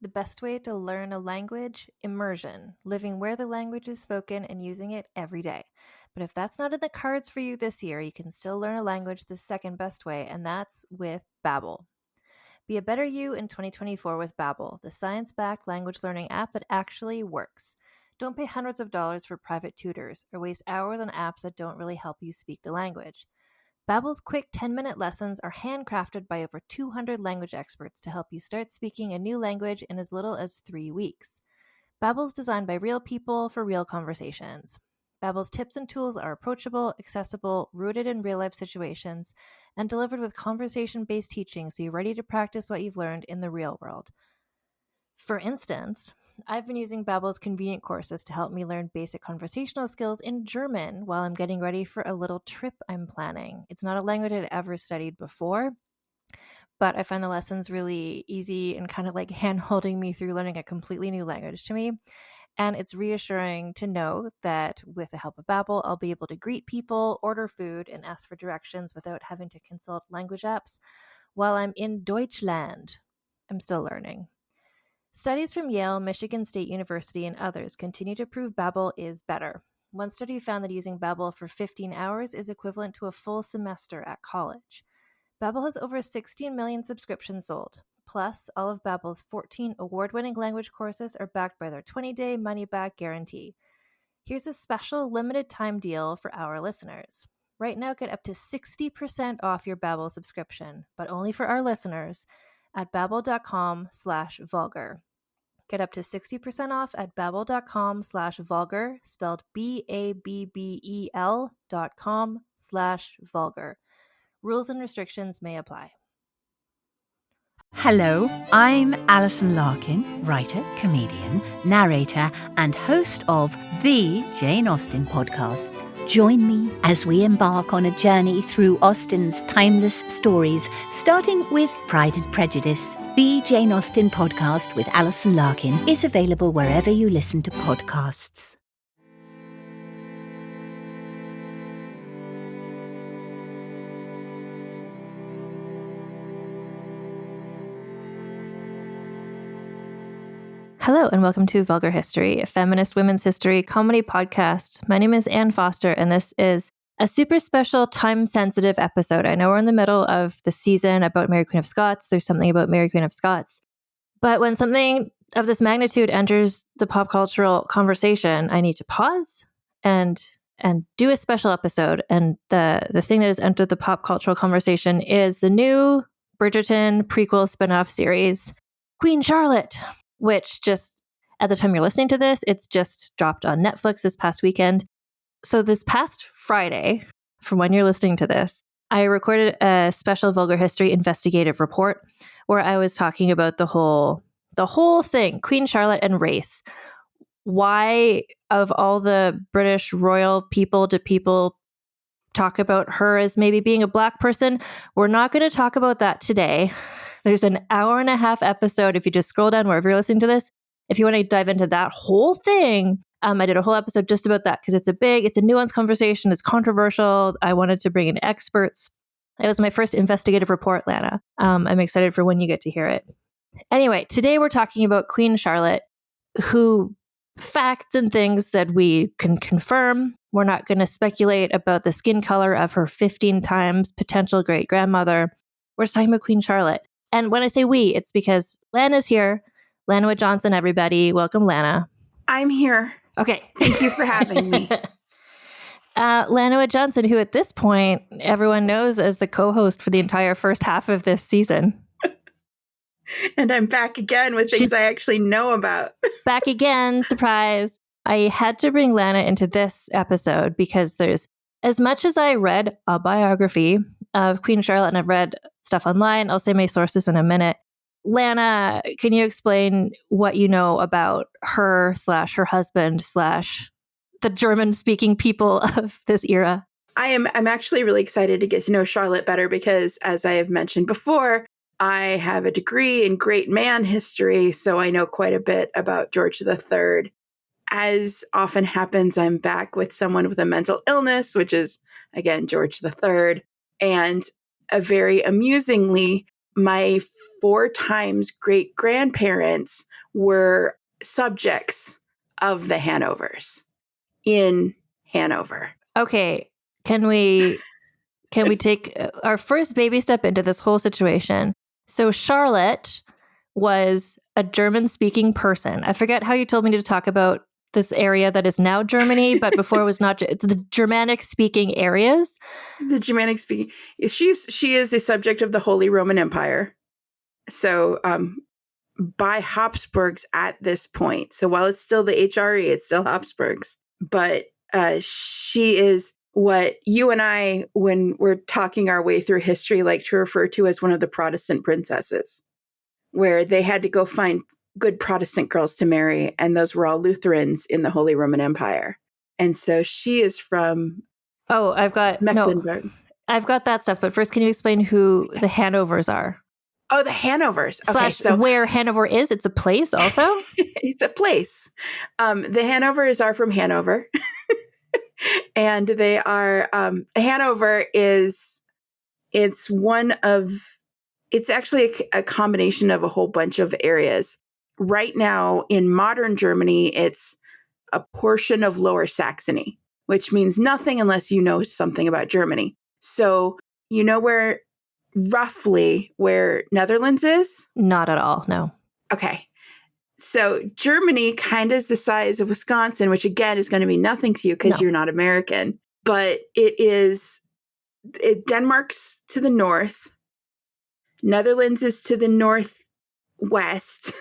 The best way to learn a language? Immersion, living where the language is spoken and using it every day. But if that's not in the cards for you this year, you can still learn a language the second best way, and that's with Babbel. Be a better you in 2024 with Babbel, the science-backed language learning app that actually works. Don't pay hundreds of dollars for private tutors or waste hours on apps that don't really help you speak the language. Babbel's quick 10-minute lessons are handcrafted by over 200 language experts to help you start speaking a new language in as little as 3 weeks. Babbel's designed by real people for real conversations. Babbel's tips and tools are approachable, accessible, rooted in real-life situations, and delivered with conversation-based teaching so you're ready to practice what you've learned in the real world. For instance, I've been using Babbel's convenient courses to help me learn basic conversational skills in German while I'm getting ready for a little trip I'm planning. It's not a language I'd ever studied before, but I find the lessons really easy and kind of like hand-holding me through learning a completely new language to me. And it's reassuring to know that with the help of Babbel, I'll be able to greet people, order food, and ask for directions without having to consult language apps while I'm in Deutschland. I'm still learning. Studies from Yale, Michigan State University, and others continue to prove Babbel is better. One study found that using Babbel for 15 hours is equivalent to a full semester at college. Babbel has over 16 million subscriptions sold. Plus, all of Babbel's 14 award-winning language courses are backed by their 20-day money-back guarantee. Here's a special limited-time deal for our listeners. Right now, get up to 60% off your Babbel subscription, but only for our listeners at babbel.com/vulgar. Get up to 60% off at babbel.com/vulgar, spelled BABBEL.com/vulgar. Rules and restrictions may apply. Hello, I'm Alison Larkin, writer, comedian, narrator, and host of the Jane Austen podcast. Join me as we embark on a journey through Austen's timeless stories, starting with Pride and Prejudice. The Jane Austen podcast with Alison Larkin is available wherever you listen to podcasts. Hello and welcome to Vulgar History, a feminist women's history comedy podcast. My name is Anne Foster and this is a super special time-sensitive episode. I know we're in the middle of the season about Mary Queen of Scots. There's something about Mary Queen of Scots. But when something of this magnitude enters the pop cultural conversation, I need to pause and do a special episode. And the thing that has entered the pop cultural conversation is the new Bridgerton prequel spinoff series, Queen Charlotte, which just, at the time you're listening to this, it's just dropped on Netflix this past weekend. So this past Friday, from when you're listening to this, I recorded a special Vulgar History investigative report where I was talking about the whole thing, Queen Charlotte and race. Why, of all the British royal people, do people talk about her as maybe being a Black person? We're not going to talk about that today. There's an hour-and-a-half episode if you just scroll down wherever you're listening to this. If you want to dive into that whole thing, I did a whole episode just about that because it's a nuanced conversation. It's controversial. I wanted to bring in experts. It was my first investigative report, Lana. I'm excited for when you get to hear it. Anyway, today we're talking about Queen Charlotte, who facts and things that we can confirm. We're not going to speculate about the skin color of her 15 times potential great-grandmother. We're just talking about Queen Charlotte. And when I say we, it's because Lana's here. Lana Wood Johnson, everybody. Welcome, Lana. I'm here. Okay. Thank you for having me. Lana Wood Johnson, who at this point, everyone knows as the co-host for the entire first half of this season. And I'm back again with things I actually know about. Back again. Surprise. I had to bring Lana into this episode because there's, as much as I read a biography of Queen Charlotte and I've read stuff online, I'll say my sources in a minute. Lana, can you explain what you know about her / her husband / the German-speaking people of this era? I'm actually really excited to get to know Charlotte better because, as I have mentioned before, I have a degree in great man history, so I know quite a bit about George III. As often happens, I'm back with someone with a mental illness, which is, again, George III. And very amusingly, my 4 times great-grandparents were subjects of the Hanovers in Hanover. Okay, can we take our first baby step into this whole situation? So Charlotte was a German-speaking person. I forget how you told me to talk about this area that is now Germany, but before it was not the Germanic-speaking areas. The Germanic-speaking. She is a subject of the Holy Roman Empire. So by Habsburgs at this point. So while it's still the HRE, it's still Habsburgs. But she is what you and I, when we're talking our way through history, like to refer to as one of the Protestant princesses, where they had to go find good Protestant girls to marry, and those were all Lutherans in the Holy Roman Empire. And so she is from Mecklenburg. I've got that stuff, but first, can you explain who the Hanovers are? Oh, the Hanovers. Okay, so where Hanover is, it's a place also? It's a place. The Hanovers are from Hanover. And they are, Hanover is, it's actually a combination of a whole bunch of areas. Right now in modern Germany, it's a portion of Lower Saxony, which means nothing unless you know something about Germany. So you know roughly where Netherlands is? Not at all, no. Okay. So Germany kind of is the size of Wisconsin, which again is going to mean nothing to you because you're not American. But Denmark's to the north. Netherlands is to the northwest.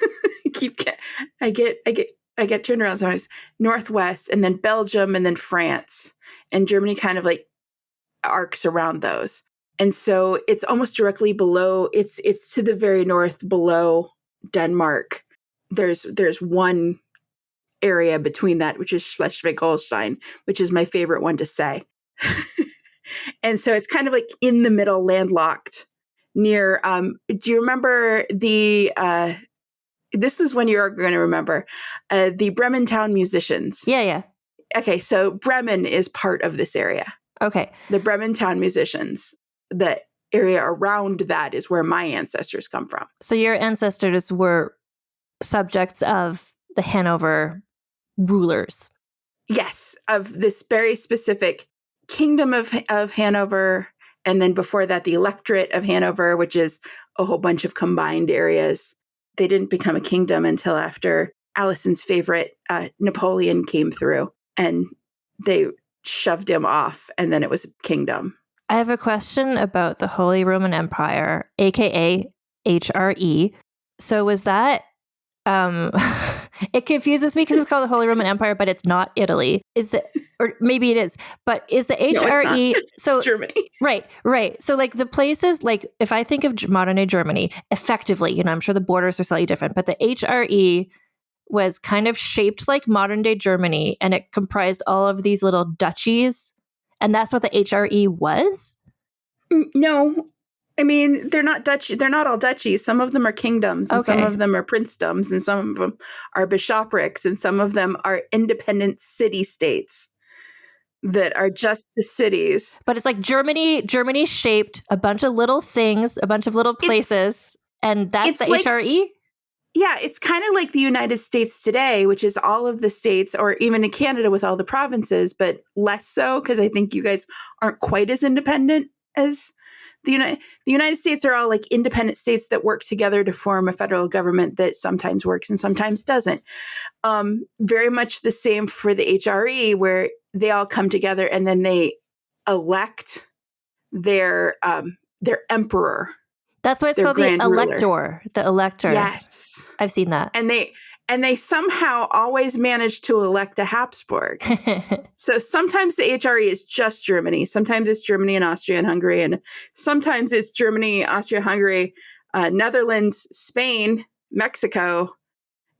I get turned around sometimes. Northwest, and then Belgium, and then France, and Germany kind of like arcs around those. And so it's almost directly below. It's to the very north below Denmark. There's one area between that, which is Schleswig-Holstein, which is my favorite one to say. And so it's kind of like in the middle, landlocked near. Do you remember this is when you're going to remember the Bremen Town musicians? Yeah. Okay, so Bremen is part of this area. Okay. The Bremen Town musicians, the area around that is where my ancestors come from. So your ancestors were subjects of the Hanover rulers. Yes, of this very specific kingdom of Hanover, and then before that, the electorate of Hanover, which is a whole bunch of combined areas. They didn't become a kingdom until after Allison's favorite, Napoleon, came through, and they shoved him off, and then it was a kingdom. I have a question about the Holy Roman Empire, aka HRE. So was that it confuses me because it's called the Holy Roman Empire, but it's not Italy. Or maybe it is, but is the HRE so it's Germany? Right. So like the places, like if I think of modern day Germany, effectively, I'm sure the borders are slightly different, but the HRE was kind of shaped like modern day Germany, and it comprised all of these little duchies, and that's what the HRE was? No. I mean, they're not duchy. They're not all duchies. Some of them are kingdoms, and some of them are princedoms, and some of them are bishoprics, and some of them are independent city-states that are just the cities. But it's like Germany shaped a bunch of little things, a bunch of little places, and that's the HRE? Yeah, it's kind of like the United States today, which is all of the states, or even in Canada with all the provinces, but less so, because I think you guys aren't quite as independent as the United States are all like independent states that work together to form a federal government that sometimes works and sometimes doesn't. Very much the same for the HRE, where they all come together and then they elect their emperor. That's why it's called the elector. The elector. Yes, I've seen that. And they somehow always manage to elect a Habsburg. So sometimes the HRE is just Germany. Sometimes it's Germany and Austria and Hungary. And sometimes it's Germany, Austria, Hungary, Netherlands, Spain, Mexico,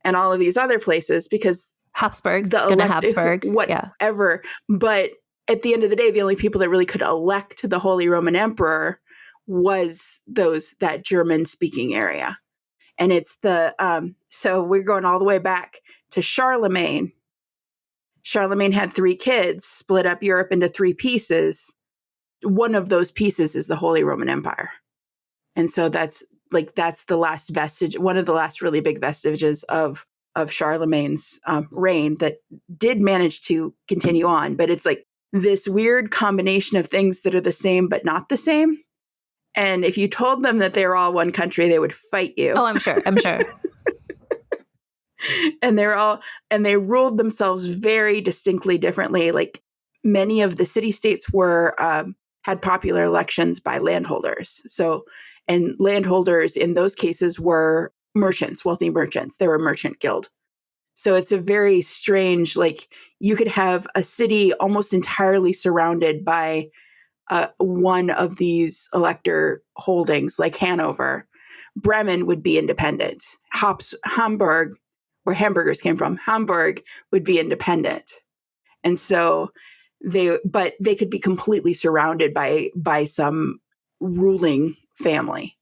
and all of these other places, because Habsburg's going to Habsburg. Whatever. Yeah. But at the end of the day, the only people that really could elect the Holy Roman Emperor was that German-speaking area. And it's so we're going all the way back to Charlemagne. Charlemagne had 3 kids, split up Europe into 3 pieces. One of those pieces is the Holy Roman Empire. And so that's like that's the last vestige, one of the last really big vestiges of Charlemagne's reign that did manage to continue on. But it's like this weird combination of things that are the same but not the same. And if you told them that they were all one country, they would fight you. Oh, I'm sure. I'm sure. And they ruled themselves very distinctly differently. Like many of the city-states were had popular elections by landholders. So, and landholders in those cases were merchants, wealthy merchants. They were a merchant guild. So it's a very strange, like you could have a city almost entirely surrounded by one of these elector holdings, like Hanover. Bremen would be independent. Hamburg, where hamburgers came from, Hamburg would be independent. And so they could be completely surrounded by some ruling family's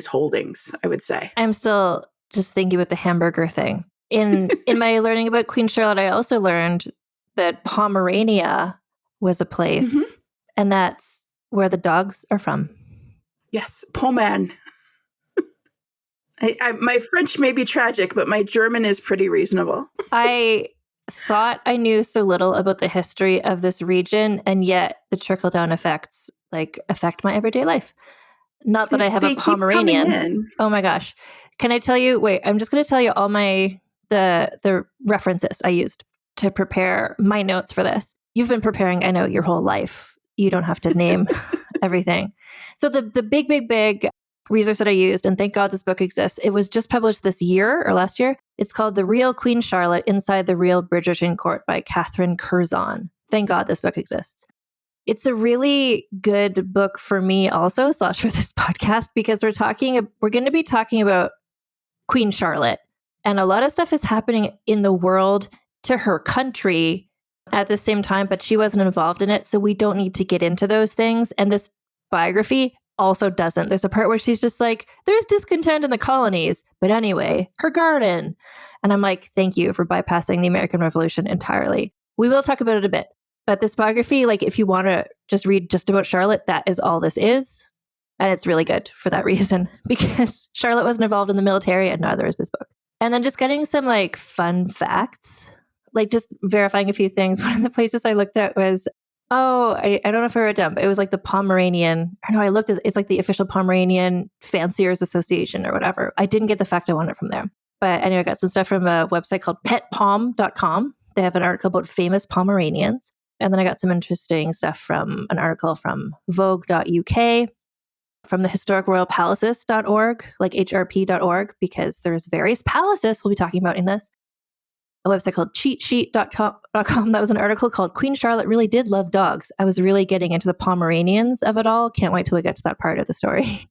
holdings, I would say. I'm still just thinking about the hamburger thing. In my learning about Queen Charlotte, I also learned that Pomerania was a place, and that's where the dogs are from. Yes, Poman. My French may be tragic, but my German is pretty reasonable. I thought I knew so little about the history of this region, and yet the trickle-down effects affect my everyday life. Not that I have a Pomeranian. Oh my gosh. Can I tell you? Wait, I'm just going to tell you all the references I used to prepare my notes for this. You've been preparing, I know, your whole life. You don't have to name everything. So the big resource that I used, and thank God this book exists, it was just published this year or last year. It's called The Real Queen Charlotte Inside the Real Bridgerton Court by Catherine Curzon. Thank God this book exists. It's a really good book for me also, / for this podcast, because we're going to be talking about Queen Charlotte. And a lot of stuff is happening in the world to her country at the same time, but she wasn't involved in it. So we don't need to get into those things. And this biography also doesn't. There's a part where she's just like, there's discontent in the colonies, but anyway, her garden. And I'm like, thank you for bypassing the American Revolution entirely. We will talk about it a bit. But this biography, like if you want to just read just about Charlotte, that is all this is. And it's really good for that reason, because Charlotte wasn't involved in the military and neither is this book. And then just getting some like fun facts, like just verifying a few things. One of the places I looked at was, I don't know if I wrote it down, but it was like the Pomeranian. I know I looked at it's like the official Pomeranian Fanciers Association or whatever. I didn't get the fact I wanted from there. But anyway, I got some stuff from a website called petpom.com. They have an article about famous Pomeranians. And then I got some interesting stuff from an article from vogue.uk, from the historicroyalpalaces.org, like hrp.org, because there's various palaces we'll be talking about in this. A website called cheatsheet.com. That was an article called Queen Charlotte Really Did Love Dogs. I was really getting into the Pomeranians of it all. Can't wait till we get to that part of the story.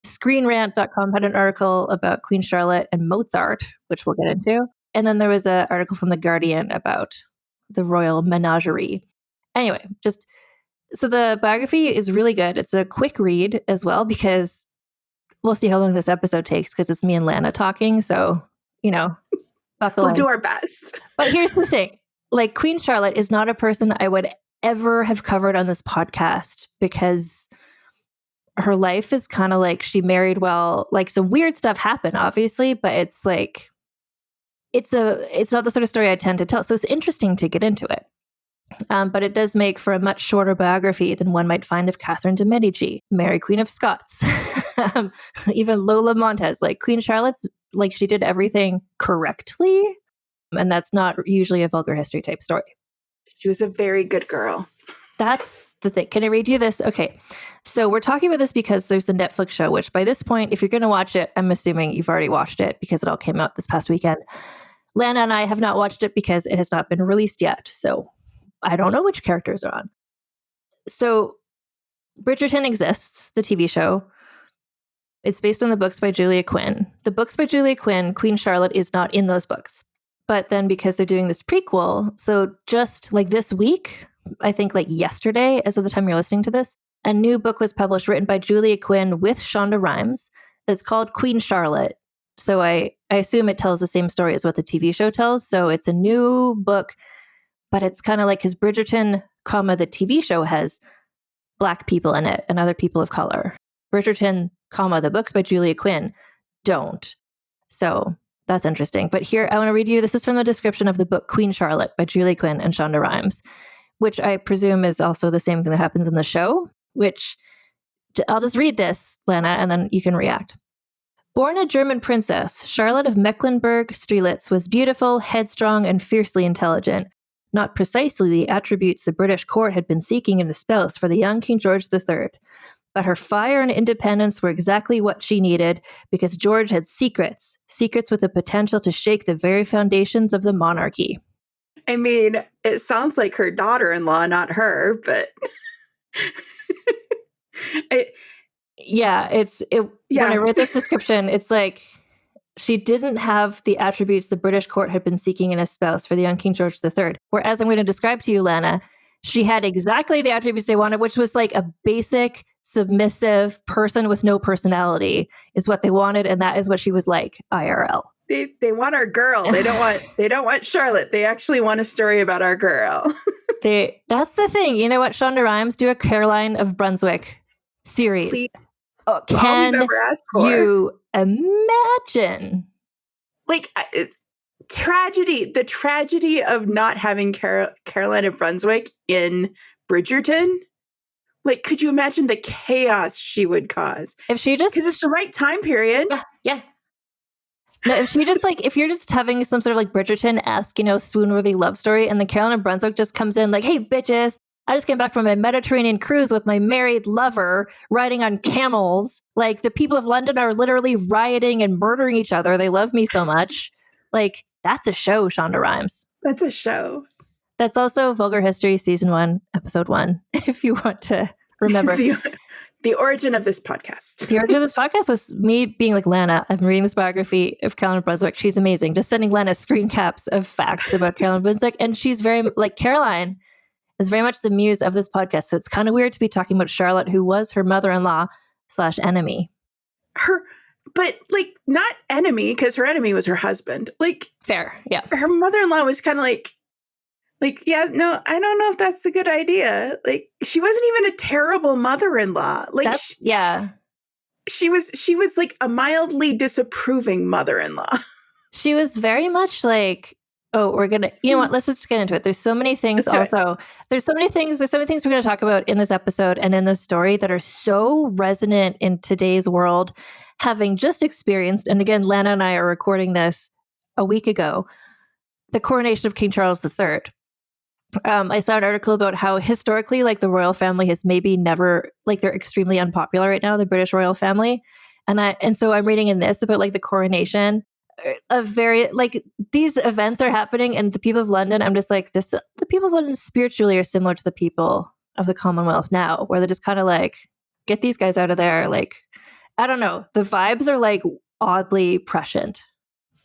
Screenrant.com had an article about Queen Charlotte and Mozart, which we'll get into. And then there was an article from The Guardian about the royal menagerie. Anyway, so the biography is really good. It's a quick read as well, because we'll see how long this episode takes, because it's me and Lana talking. So, buckle in. We'll do our best. But here's the thing. Like, Queen Charlotte is not a person I would ever have covered on this podcast, because her life is kind of like she married well. Like, some weird stuff happened, obviously, but it's like, it's not the sort of story I tend to tell. So it's interesting to get into it. But it does make for a much shorter biography than one might find of Catherine de' Medici, Mary Queen of Scots, even Lola Montez. Like, Queen Charlotte's, like, she did everything correctly. And that's not usually a vulgar history type story. She was a very good girl. That's the thing. Can I read you this? Okay. So we're talking about this because there's the Netflix show, which by this point, if you're going to watch it, I'm assuming you've already watched it because it all came out this past weekend. Lana and I have not watched it because it has not been released yet. So I don't know which characters are on. So Bridgerton exists, the TV show. It's based on the books by Julia Quinn. The books by Julia Quinn, Queen Charlotte is not in those books. But then because they're doing this prequel, so just like this week, I think like yesterday, as of the time you're listening to this, a new book was published written by Julia Quinn with Shonda Rhimes that's called Queen Charlotte. So I assume it tells the same story as what the TV show tells. So it's a new book, but it's kind of like, because Bridgerton, the TV show has Black people in it and other people of color. Bridgerton, comma, the books by Julia Quinn don't. So that's interesting. But here, I want to read you, this is from the description of the book Queen Charlotte by Julia Quinn and Shonda Rhimes, which I presume is also the same thing that happens in the show, which I'll just read this, Lana, and then you can react. Born a German princess, Charlotte of Mecklenburg-Strelitz was beautiful, headstrong, and fiercely intelligent. Not precisely the attributes the British court had been seeking in a spouse for the young King George III. But her fire and independence were exactly what she needed, because George had secrets with the potential to shake the very foundations of the monarchy. I mean, it sounds like her daughter-in-law, not her, but... When I read this description, it's like she didn't have the attributes the British court had been seeking in a spouse for the young King George III. Whereas I'm going to describe to you, Lana, she had exactly the attributes they wanted, which was like a basic, submissive person with no personality is what they wanted, and that is what she was like IRL. They want our girl. They don't want Charlotte. They actually want a story about our girl. That's the thing. You know what, Shonda Rhimes, do a Caroline of Brunswick series. Please. Can you imagine? Like, it's tragedy. The tragedy of not having Caroline of Brunswick in Bridgerton. Like, could you imagine the chaos she would cause? If she just... Because it's the right time period. Yeah. No, if she just if you're just having some sort of like Bridgerton-esque, swoon-worthy love story, and the Caroline of Brunswick just comes in like, hey, bitches, I just came back from a Mediterranean cruise with my married lover riding on camels. Like, the people of London are literally rioting and murdering each other. They love me so much. Like, that's a show, Shonda Rhimes. That's a show. That's also Vulgar History, Season 1, Episode 1, if you want to remember. The origin of this podcast. The origin of this podcast was me being like, Lana, I'm reading this biography of Caroline of Brunswick. She's amazing. Just sending Lana screen caps of facts about Caroline of Brunswick. And she's very, like, Caroline is very much the muse of this podcast. So it's kind of weird to be talking about Charlotte, who was her mother-in-law / enemy. But like, not enemy, because her enemy was her husband. Like, fair, yeah. Her mother-in-law was kind of like, yeah, no, I don't know if that's a good idea. Like, she wasn't even a terrible mother-in-law. Like, she was like a mildly disapproving mother-in-law. She was very much like, oh, we're going to, you know what, let's just get into it. There's so many things There's so many things we're going to talk about in this episode and in this story that are so resonant in today's world, having just experienced, and again, Lana and I are recording this a week ago, the coronation of King Charles III. I saw an article about how historically, like, the royal family has maybe never, like, they're extremely unpopular right now, the British royal family. And so I'm reading in this about, like, the coronation, a very, like, these events are happening, and the people of London, I'm just like, the people of London spiritually are similar to the people of the Commonwealth now, where they're just kind of like, get these guys out of there. Like, I don't know. The vibes are like oddly prescient.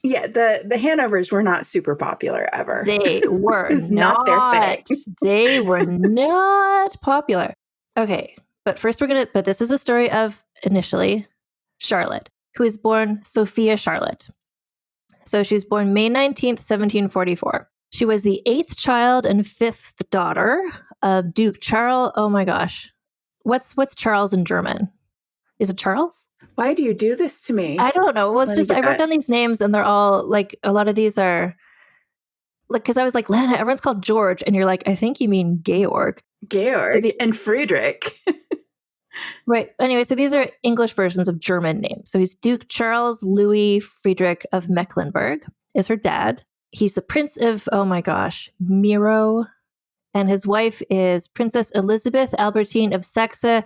Yeah, the Hanovers were not super popular ever. They were not their thing. They were not popular. Okay, but first but this is the story of, initially, Charlotte, who is born Sophia Charlotte. So she was born May 19th, 1744. She was the 8th child and 5th daughter of Duke Charles. Oh my gosh. What's Charles in German? Is it Charles? Why do you do this to me? I don't know. Well, it's just, I wrote down these names and they're all like, a lot of these are like, because I was like, Lana, everyone's called George. And you're like, I think you mean Georg. And Friedrich. Right. Anyway, so these are English versions of German names. So he's Duke Charles Louis Friedrich of Mecklenburg is her dad. He's the Prince of, oh my gosh, Miro. And his wife is Princess Elizabeth Albertine of Saxe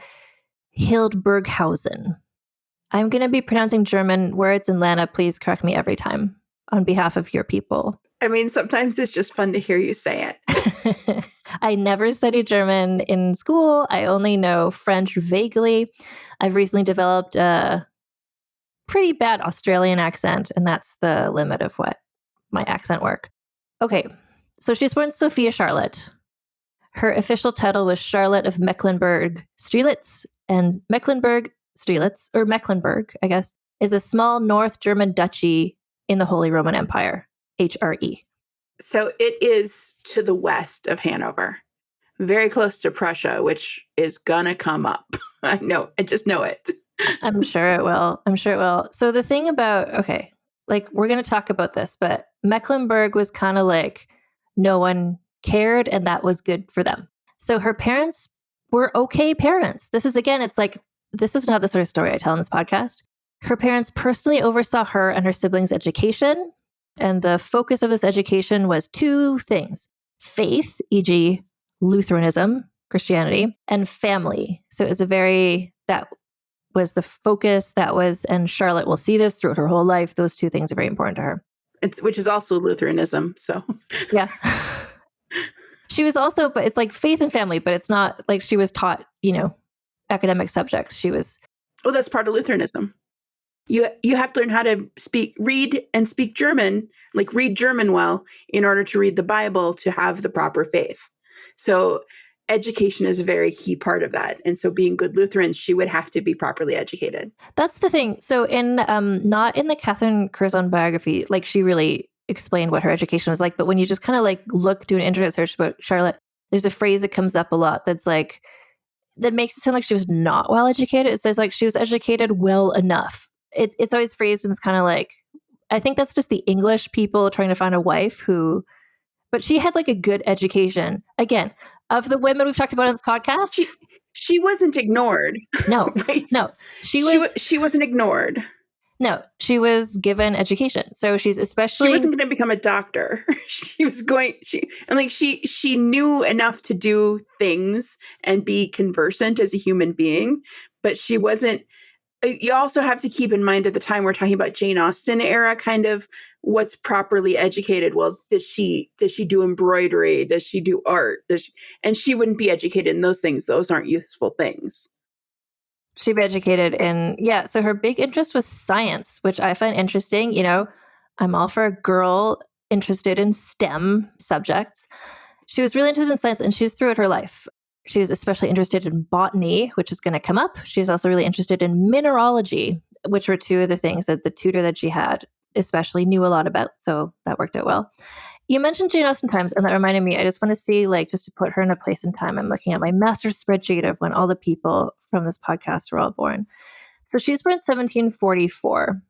Hildburghausen. I'm going to be pronouncing German words, and Lana, please correct me every time on behalf of your people. I mean, sometimes it's just fun to hear you say it. I never studied German in school. I only know French vaguely. I've recently developed a pretty bad Australian accent, and that's the limit of what my accent work. Okay, so she's born Sophia Charlotte. Her official title was Charlotte of Mecklenburg-Strelitz, and Mecklenburg-Strelitz, or Mecklenburg, I guess, is a small North German duchy in the Holy Roman Empire, HRE. So it is to the west of Hanover, very close to Prussia, which is gonna come up. I just know it. I'm sure it will. I'm sure it will. So the thing about, okay, like we're going to talk about this, but Mecklenburg was kind of like no one cared and that was good for them. So her parents were okay parents. This is, again, it's like, this is not the sort of story I tell in this podcast. Her parents personally oversaw her and her siblings' education. And the focus of this education was two things: faith, e.g., Lutheranism, Christianity, and family. So it was that was the focus. And Charlotte will see this throughout her whole life. Those two things are very important to her. Which is also Lutheranism. So, yeah. She was also, but it's like faith and family, but it's not like she was taught, academic subjects. She was. Oh, that's part of Lutheranism. You have to learn how to read and speak German, like read German well, in order to read the Bible to have the proper faith. So education is a very key part of that. And so being good Lutherans, she would have to be properly educated. That's the thing. So in not in the Catherine Curzon biography, like she really explained what her education was like. But when you just kind of like do an internet search about Charlotte, there's a phrase that comes up a lot that's like, that makes it sound like she was not well educated. It says like she was educated well enough. It's always phrased in this kind of like, I think that's just the English people trying to find a wife but she had like a good education. Again, of the women we've talked about on this podcast, she wasn't ignored. No, right? No, she wasn't ignored. No, she was given education. So she wasn't going to become a doctor. She knew enough to do things and be conversant as a human being, but she wasn't. You also have to keep in mind at the time we're talking about Jane Austen era, kind of what's properly educated. Well, does she do embroidery? Does she do art? And she wouldn't be educated in those things. Those aren't useful things. She'd be educated in, so her big interest was science, which I find interesting. I'm all for a girl interested in STEM subjects. She was really interested in science, and she's throughout her life. She was especially interested in botany, which is going to come up. She was also really interested in mineralogy, which were two of the things that the tutor that she had especially knew a lot about. So that worked out well. You mentioned Jane Austen times, and that reminded me, I just want to see, like, just to put her in a place in time, I'm looking at my master spreadsheet of when all the people from this podcast were all born. So she was born in 1744.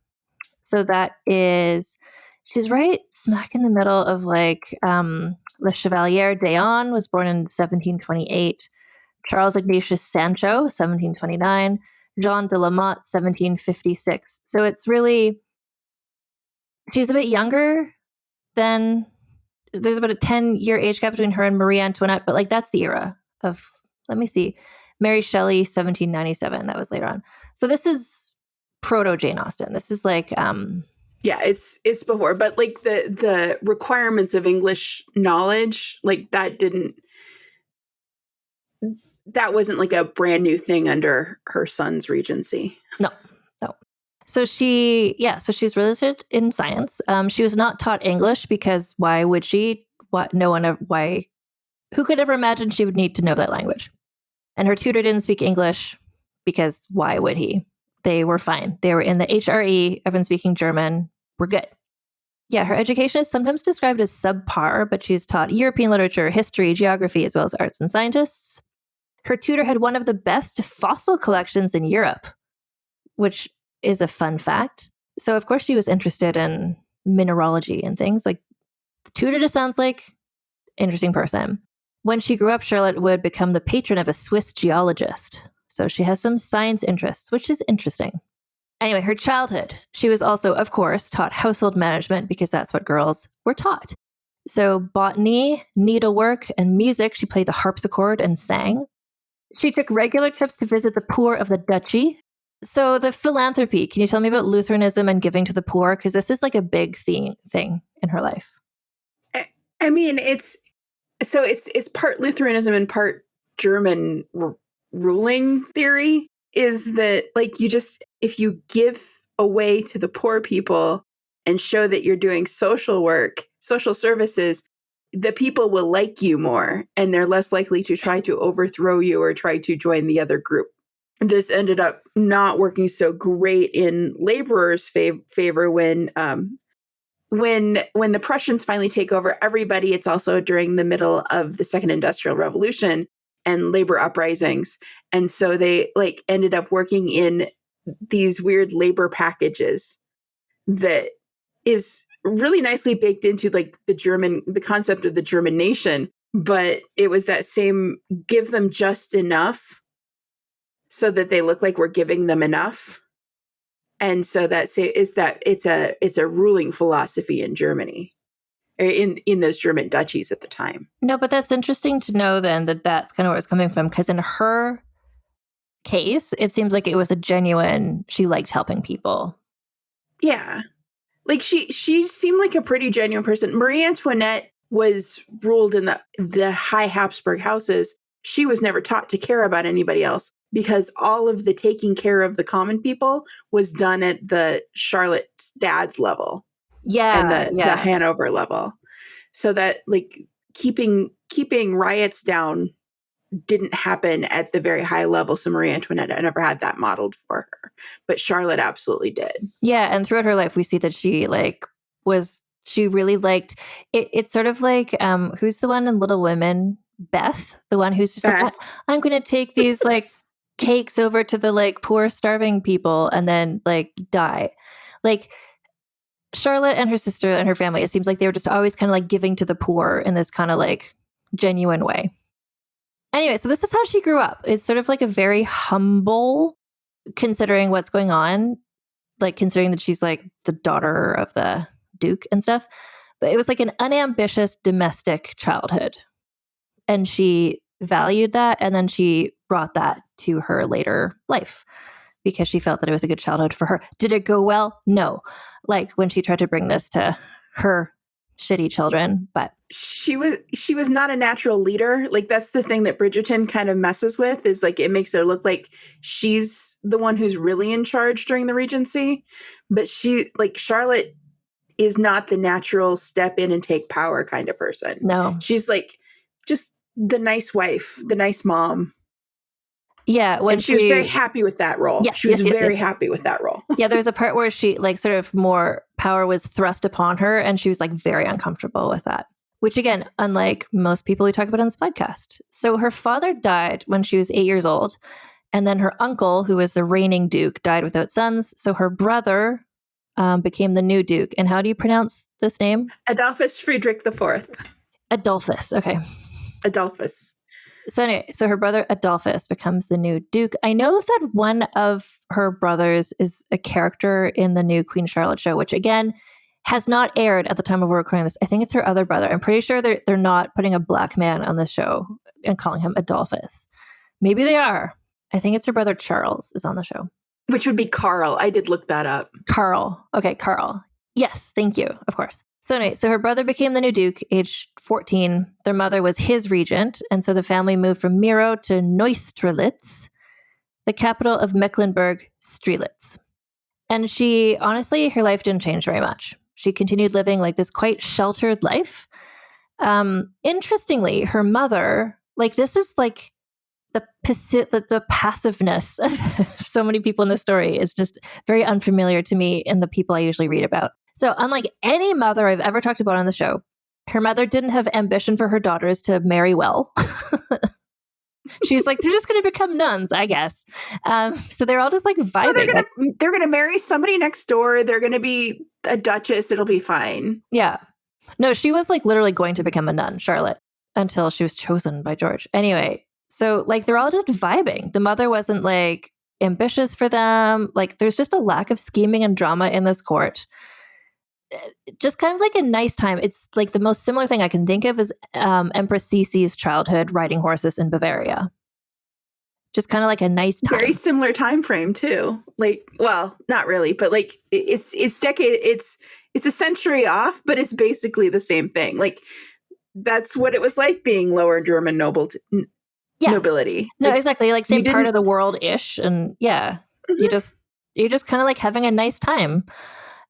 So that is, she's right smack in the middle of like, Le Chevalier d'Eon was born in 1728. Charles Ignatius Sancho, 1729. Jean de la Motte, 1756. So it's really, she's a bit younger than, there's about a 10-year age gap between her and Marie Antoinette, but like that's the era of, let me see, Mary Shelley, 1797. That was later on. So this is proto Jane Austen. This is like, it's before, but like the requirements of English knowledge, like that wasn't like a brand new thing under her son's regency. No. So she's really interested in science. She was not taught English because why would she? Who could ever imagine she would need to know that language? And her tutor didn't speak English because why would he? They were fine. They were in the HRE, everyone speaking German. We're good. Yeah, her education is sometimes described as subpar, but she's taught European literature, history, geography, as well as arts and scientists. Her tutor had one of the best fossil collections in Europe, which is a fun fact. So, of course, she was interested in mineralogy and things. Like, the tutor just sounds like an interesting person. When she grew up, Charlotte would become the patron of a Swiss geologist. So she has some science interests, which is interesting. Anyway, her childhood. She was also, of course, taught household management because that's what girls were taught. So botany, needlework, and music. She played the harpsichord and sang. She took regular trips to visit the poor of the duchy. So the philanthropy, can you tell me about Lutheranism and giving to the poor? Because this is like a big thing in her life. I mean, it's part Lutheranism and part German ruling theory, is that like if you give away to the poor people and show that you're doing social work, social services, the people will like you more and they're less likely to try to overthrow you or try to join the other group. This ended up not working so great in laborers' favor when the Prussians finally take over everybody. It's also during the middle of the Second Industrial Revolution and labor uprisings. And so they like ended up working in these weird labor packages that is really nicely baked into like the concept of the German nation. But it was that same give them just enough so that they look like we're giving them enough. And so it's a ruling philosophy in Germany, in those German duchies at the time. No, but that's interesting to know then that that's kind of where it's coming from, because in her case, it seems like it was a genuine, she liked helping people. Yeah. Like she seemed like a pretty genuine person. Marie Antoinette was ruled in the high Habsburg houses. She was never taught to care about anybody else because all of the taking care of the common people was done at the Charlotte's dad's level. Yeah. And the Hanover level. So that like keeping riots down didn't happen at the very high level. So Marie Antoinette never had that modeled for her, but Charlotte absolutely did. Yeah. And throughout her life, we see that she really liked it. It's sort of like, who's the one in Little Women? Beth, the one who's just like, I'm going to take these like cakes over to the like poor starving people and then like die. Like Charlotte and her sister and her family, it seems like they were just always kind of like giving to the poor in this kind of like genuine way. Anyway, so this is how she grew up. It's sort of like a very humble, considering what's going on, like considering that she's like the daughter of the Duke and stuff. But it was like an unambitious domestic childhood. And she valued that. And then she brought that to her later life because she felt that it was a good childhood for her. Did it go well? No. Like when she tried to bring this to her shitty children, but she was not a natural leader. Like that's the thing that Bridgerton kind of messes with, is like it makes her look like she's the one who's really in charge during the Regency. But Charlotte is not the natural step in and take power kind of person. No. She's like just the nice wife, the nice mom. Yeah, and she was very happy with that role. Yes, she was very happy with that role. Yeah, there's a part where she like sort of more power was thrust upon her and she was like very uncomfortable with that. Which again, unlike most people we talk about on this podcast. So her father died when she was 8 years old. And then her uncle, who was the reigning duke, died without sons. So her brother became the new duke. And how do you pronounce this name? Adolphus Friedrich IV. Adolphus. Okay. Adolphus. So anyway, so her brother Adolphus becomes the new duke. I know that one of her brothers is a character in the new Queen Charlotte show, which again has not aired at the time of recording this. I think it's her other brother. I'm pretty sure they're not putting a black man on this show and calling him Adolphus. Maybe they are. I think it's her brother Charles is on the show. Which would be Carl. I did look that up. Carl. Okay, Carl. Yes, thank you. Of course. So anyway, so her brother became the new duke, age 14. Their mother was his regent, and so the family moved from Miro to Neustrelitz, the capital of Mecklenburg-Strelitz. And she, honestly, her life didn't change very much. She continued living like this quite sheltered life. Interestingly, her mother, like this is like the passiveness of so many people in the story is just very unfamiliar to me in the people I usually read about. So unlike any mother I've ever talked about on the show, her mother didn't have ambition for her daughters to marry well. She's like, they're just going to become nuns, I guess. So they're all just like vibing. They're going to marry somebody next door. They're going to be a duchess. It'll be fine. Yeah. No, she was like literally going to become a nun, Charlotte, until she was chosen by George. Anyway, so like they're all just vibing. The mother wasn't like ambitious for them. Like there's just a lack of scheming and drama in this court. Just kind of like a nice time. It's like the most similar thing I can think of is Empress Sisi's childhood riding horses in Bavaria. Just kind of like a nice time. Very similar time frame too. Like, well, not really, but like it's a century off, but it's basically the same thing. Like that's what it was like being lower German nobility. No, exactly. Like same part of the world-ish. And yeah, mm-hmm. you're just kind of like having a nice time.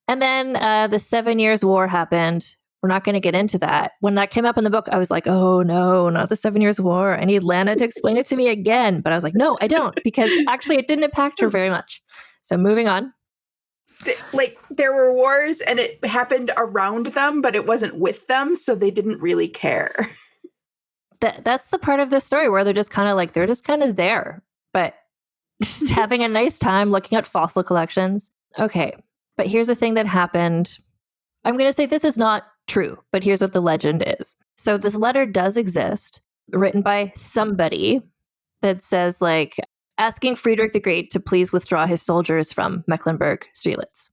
And then the 7 Years' War happened. We're not going to get into that. When that came up in the book, I was like, oh no, not the 7 Years' War. I need Lana to explain it to me again. But I was like, no, I don't, because actually it didn't impact her very much. So moving on. Like there were wars and it happened around them, but it wasn't with them. So they didn't really care. That's the part of the story where they're just kind of there. But just having a nice time looking at fossil collections. Okay, but here's the thing that happened. I'm going to say this is not true, but here's what the legend is. So this letter does exist, written by somebody that says, like, asking Friedrich the Great to please withdraw his soldiers from Mecklenburg-Strelitz.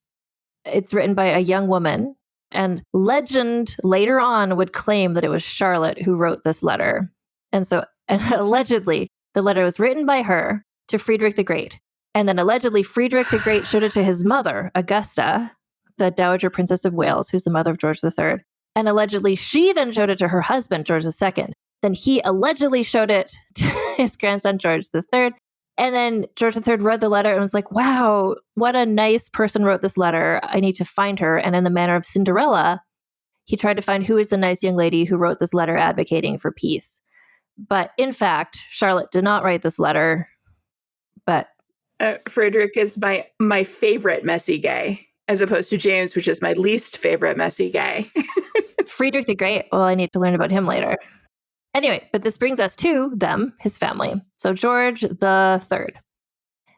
It's written by a young woman, and legend later on would claim that it was Charlotte who wrote this letter. And allegedly, the letter was written by her to Friedrich the Great. And then allegedly, Friedrich the Great showed it to his mother, Augusta, the Dowager Princess of Wales, who's the mother of George III. And allegedly, she then showed it to her husband, George II. Then he allegedly showed it to his grandson, George III. And then George III read the letter and was like, wow, what a nice person wrote this letter. I need to find her. And in the manner of Cinderella, he tried to find who is the nice young lady who wrote this letter advocating for peace. But in fact, Charlotte did not write this letter. But Friedrich is my favorite messy gay, as opposed to James, which is my least favorite messy gay. Friedrich the Great, well, I need to learn about him later. Anyway, but this brings us to them, his family. So George III.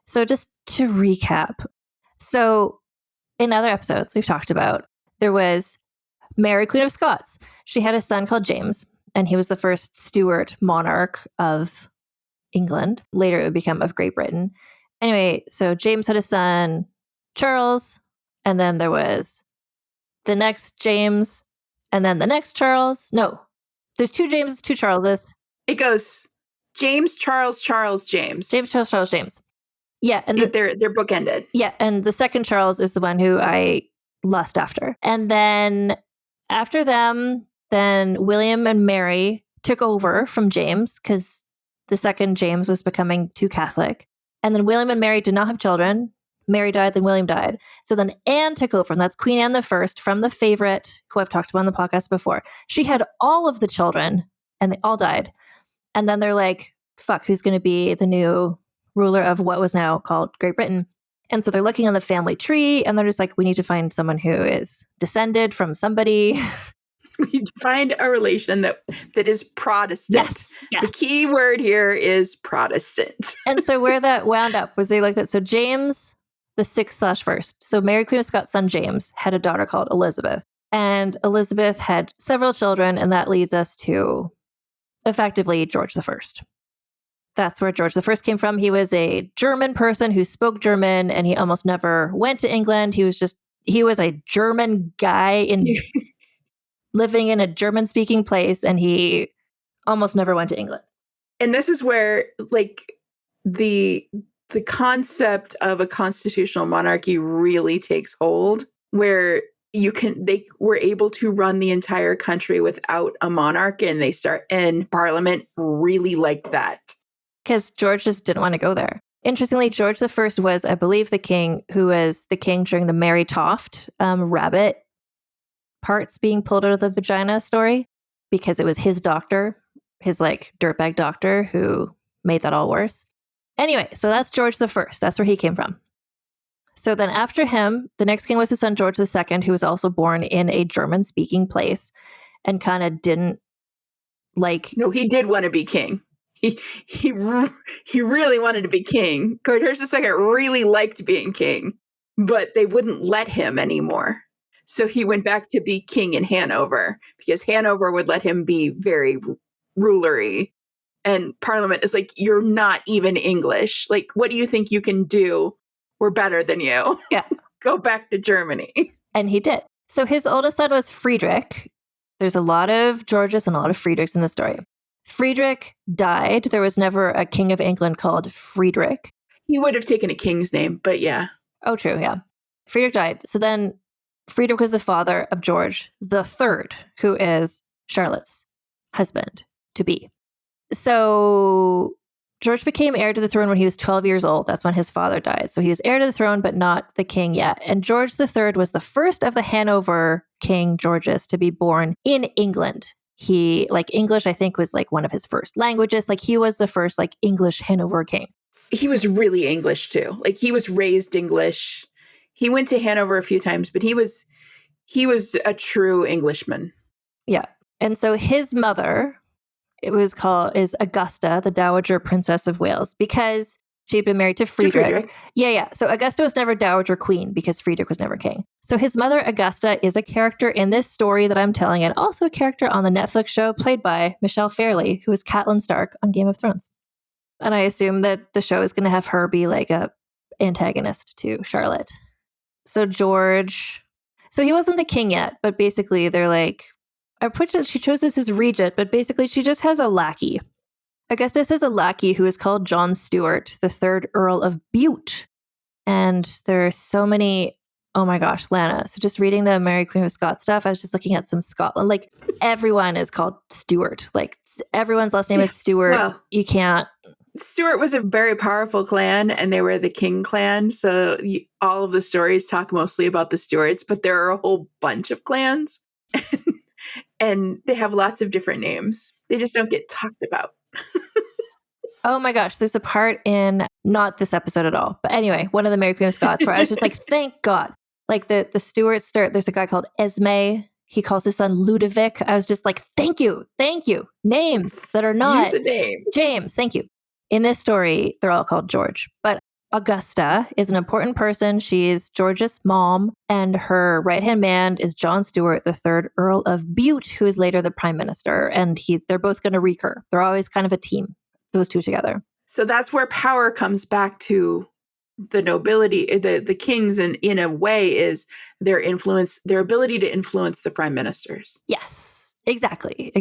So just to recap. So in other episodes we've talked about, there was Mary, Queen of Scots. She had a son called James, and he was the first Stuart monarch of England. Later it would become of Great Britain. Anyway, so James had a son, Charles, and then there was the next James, and then the next Charles. No, there's two Jameses, two Charleses. It goes James, Charles, Charles, James. James, Charles, Charles, James. Yeah, and they're bookended. Yeah, and the second Charles is the one who I lust after. And then after them, then William and Mary took over from James because the second James was becoming too Catholic. And then William and Mary did not have children. Mary died, then William died. So then Anne took over, and that's Queen Anne I from the favorite, who I've talked about on the podcast before. She had all of the children, and they all died. And then they're like, fuck, who's going to be the new ruler of what was now called Great Britain? And so they're looking on the family tree, and they're just like, we need to find someone who is descended from somebody. We need to find a relation that is Protestant. Yes. The key word here is Protestant. And so where that wound up was they looked at, so James the 6th/1st. So Mary, Queen of Scots' son James had a daughter called Elizabeth. And Elizabeth had several children, and that leads us to effectively George I. That's where George I came from. He was a German person who spoke German, and he almost never went to England. He was a German guy living in a German-speaking place, and he almost never went to England. And this is where, like, the concept of a constitutional monarchy really takes hold, where they were able to run the entire country without a monarch, and Parliament really liked that. Because George just didn't want to go there. Interestingly, George I was, I believe, the king who was the king during the Mary Toft rabbit parts being pulled out of the vagina story, because it was his doctor, his like dirtbag doctor, who made that all worse. Anyway, so that's George I. That's where he came from. So then after him, the next king was his son George II, who was also born in a German-speaking place and kind of didn't like... No, he did want to be king. He really wanted to be king. George II really liked being king, but they wouldn't let him anymore. So he went back to be king in Hanover, because Hanover would let him be very rulery. And Parliament is like, you're not even English. Like, what do you think you can do? We're better than you. Yeah. Go back to Germany. And he did. So his oldest son was Friedrich. There's a lot of Georges and a lot of Friedrichs in the story. Friedrich died. There was never a king of England called Friedrich. He would have taken a king's name, but yeah. Oh, true, yeah. Friedrich died. So then Friedrich was the father of George III, who is Charlotte's husband-to-be. So George became heir to the throne when he was 12 years old. That's when his father died. So he was heir to the throne, but not the king yet. And George III was the first of the Hanover King Georges to be born in England. He, like, English, I think, was like one of his first languages. Like, he was the first like English Hanover king. He was really English too. Like, he was raised English. He went to Hanover a few times, but he was a true Englishman. Yeah. And so his mother, is Augusta, the Dowager Princess of Wales, because She'd been married to Friedrich. Friedrich. Yeah. So Augusta was never dowager queen because Friedrich was never king. So his mother, Augusta, is a character in this story that I'm telling, and also a character on the Netflix show played by Michelle Fairley, who is Catelyn Stark on Game of Thrones. And I assume that the show is going to have her be like a antagonist to Charlotte. So George, so he wasn't the king yet, but basically they're like, she chose this as regent, but basically she just has a lackey. Augustus has a lackey who is called John Stuart, the third Earl of Bute. And there are so many, oh my gosh, Lana. So just reading the Mary Queen of Scots stuff, I was just looking at some Scotland. Like everyone is called Stuart. Like everyone's last name is Stuart. Well, you can't. Stuart was a very powerful clan, and they were the king clan. So all of the stories talk mostly about the Stuarts, but there are a whole bunch of clans. And they have lots of different names. They just don't get talked about. Oh my gosh, there's a part in, not this episode at all, but anyway, one of the Mary Queen of Scots where I was just like, thank God. Like the Stuarts start, there's a guy called Esme. He calls his son Ludovic. I was just like, thank you. Names that are not Use the name. James, thank you. In this story, they're all called George. But Augusta is an important person. She's George's mom, and her right-hand man is John Stuart, the third Earl of Bute, who is later the prime minister. And they're both going to recur. They're always kind of a team, those two together. So that's where power comes back to the nobility, the kings, and in a way is their influence, their ability to influence the prime ministers. Yes, exactly.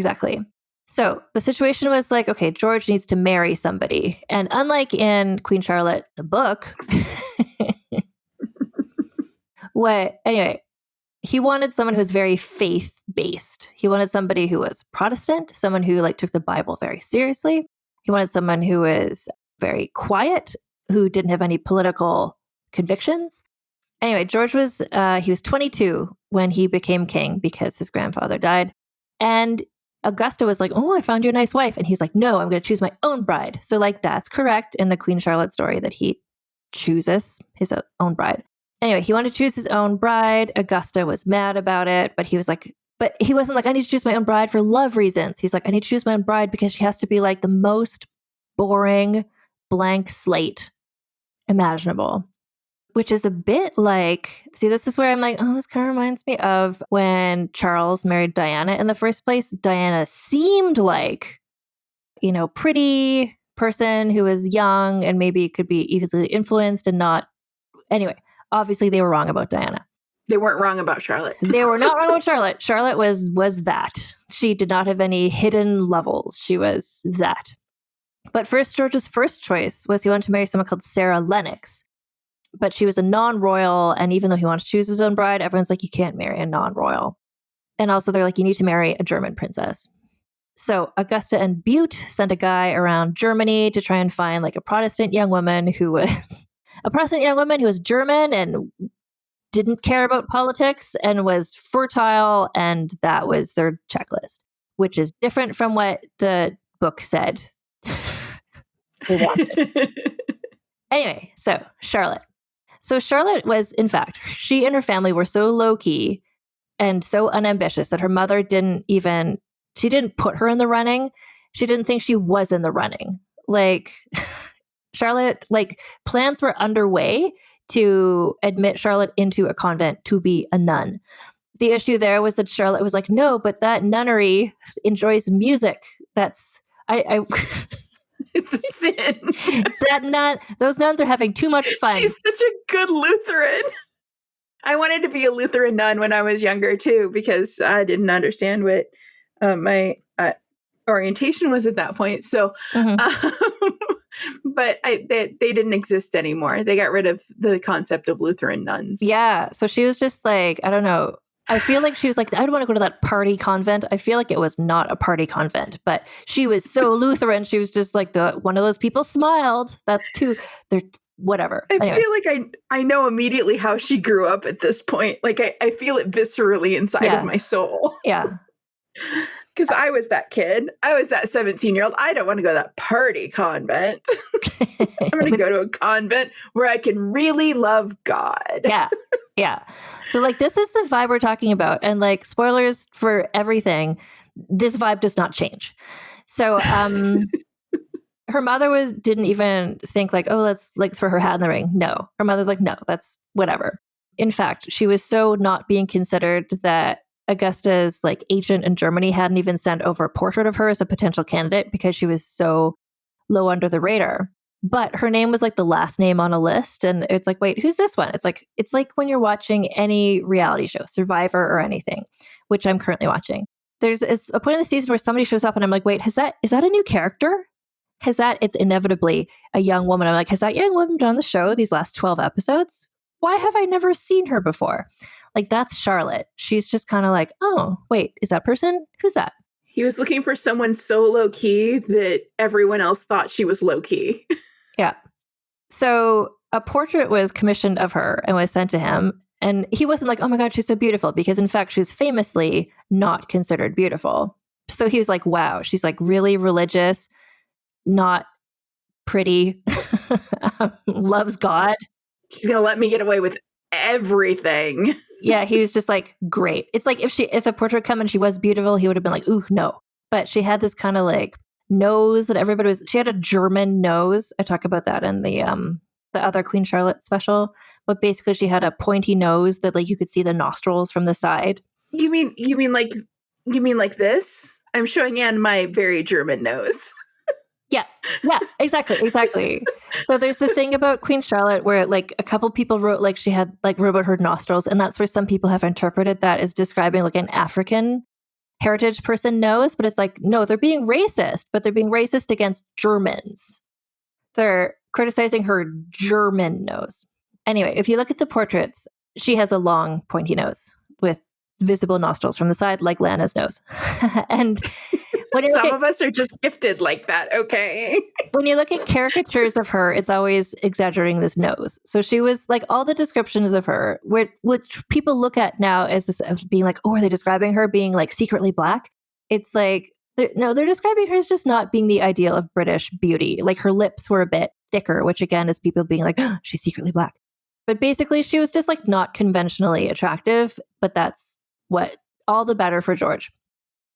So the situation was like, okay, George needs to marry somebody. And unlike in Queen Charlotte, the book, he wanted someone who was very faith-based. He wanted somebody who was Protestant, someone who like took the Bible very seriously. He wanted someone who was very quiet, who didn't have any political convictions. Anyway, George was 22 when he became king because his grandfather died. And Augusta was like, oh, I found you a nice wife. And he's like, no, I'm going to choose my own bride. So like, that's correct in the Queen Charlotte story that he chooses his own bride. Anyway, he wanted to choose his own bride. Augusta was mad about it, but he wasn't like, I need to choose my own bride for love reasons. He's like, I need to choose my own bride because she has to be like the most boring blank slate imaginable. Which is a bit like, see, this is where I'm like, oh, this kind of reminds me of when Charles married Diana in the first place. Diana seemed like, pretty person who was young and maybe could be easily influenced and not. Anyway, obviously they were wrong about Diana. They weren't wrong about Charlotte. They were not wrong about Charlotte. Charlotte was that. She did not have any hidden levels. She was that. But George's first choice was he wanted to marry someone called Sarah Lennox. But she was a non-royal, and even though he wanted to choose his own bride, everyone's like, you can't marry a non-royal. And also they're like, you need to marry a German princess. So Augusta and Bute sent a guy around Germany to try and find like a Protestant young woman who was German and didn't care about politics and was fertile, and that was their checklist, which is different from what the book said. Anyway, so Charlotte. So Charlotte was, in fact, she and her family were so low-key and so unambitious that her mother she didn't put her in the running. She didn't think she was in the running. Like, Charlotte, like, plans were underway to admit Charlotte into a convent to be a nun. The issue there was that Charlotte was like, no, but that nunnery enjoys music. That's, It's a sin. Those nuns are having too much fun. She's such a good Lutheran. I wanted to be a Lutheran nun when I was younger too, because I didn't understand what my orientation was at that point. So, but they didn't exist anymore. They got rid of the concept of Lutheran nuns. Yeah. So she was just like, I don't know. I feel like she was like, I don't want to go to that party convent. I feel like it was not a party convent, but she was so Lutheran. She was just like one of those people smiled. They're whatever. I feel like I know immediately how she grew up at this point. Like I feel it viscerally inside of my soul. Yeah. Because I was that kid. I was that 17-year-old. I don't want to go to that party convent. I'm going to go to a convent where I can really love God. Yeah. Yeah. So like, this is the vibe we're talking about. And like, spoilers for everything, this vibe does not change. So her mother didn't even think like, oh, let's like throw her hat in the ring. No, her mother's like, no, that's whatever. In fact, she was so not being considered that Augusta's like agent in Germany hadn't even sent over a portrait of her as a potential candidate because she was so low under the radar. But her name was like the last name on a list. And it's like, wait, who's this one? It's like when you're watching any reality show, Survivor or anything, which I'm currently watching. There's a point in the season where somebody shows up and I'm like, wait, is that a new character? It's inevitably a young woman. I'm like, has that young woman been on the show these last 12 episodes? Why have I never seen her before? Like, that's Charlotte. She's just kind of like, oh, wait, is that person? Who's that? He was looking for someone so low key that everyone else thought she was low key. Yeah. So a portrait was commissioned of her and was sent to him. And he wasn't like, oh my God, she's so beautiful. Because in fact, she's famously not considered beautiful. So he was like, wow, she's like really religious, not pretty, loves God. She's going to let me get away with everything. Yeah, he was just like, great. It's like if a portrait come and she was beautiful, he would have been like, ooh, no. But she had this kind of like nose that she had a German nose. I talk about that in the other Queen Charlotte special. But basically she had a pointy nose that like you could see the nostrils from the side. You mean like this? I'm showing Anne my very German nose. Yeah, exactly. So there's the thing about Queen Charlotte where like a couple people wrote like she had like wrote about her nostrils, and that's where some people have interpreted that as describing like an African heritage person nose, but it's like, no, they're being racist, but they're being racist against Germans. They're criticizing her German nose. Anyway, if you look at the portraits, she has a long pointy nose with visible nostrils from the side like Lana's nose. And some of us are just gifted like that, okay? When you look at caricatures of her, it's always exaggerating this nose. So she was like, all the descriptions of her, which people look at now as this as being like, oh, are they describing her being like secretly black? It's like, they're describing her as just not being the ideal of British beauty. Like her lips were a bit thicker, which again is people being like, oh, she's secretly black. But basically she was just like not conventionally attractive, but that's what, all the better for George.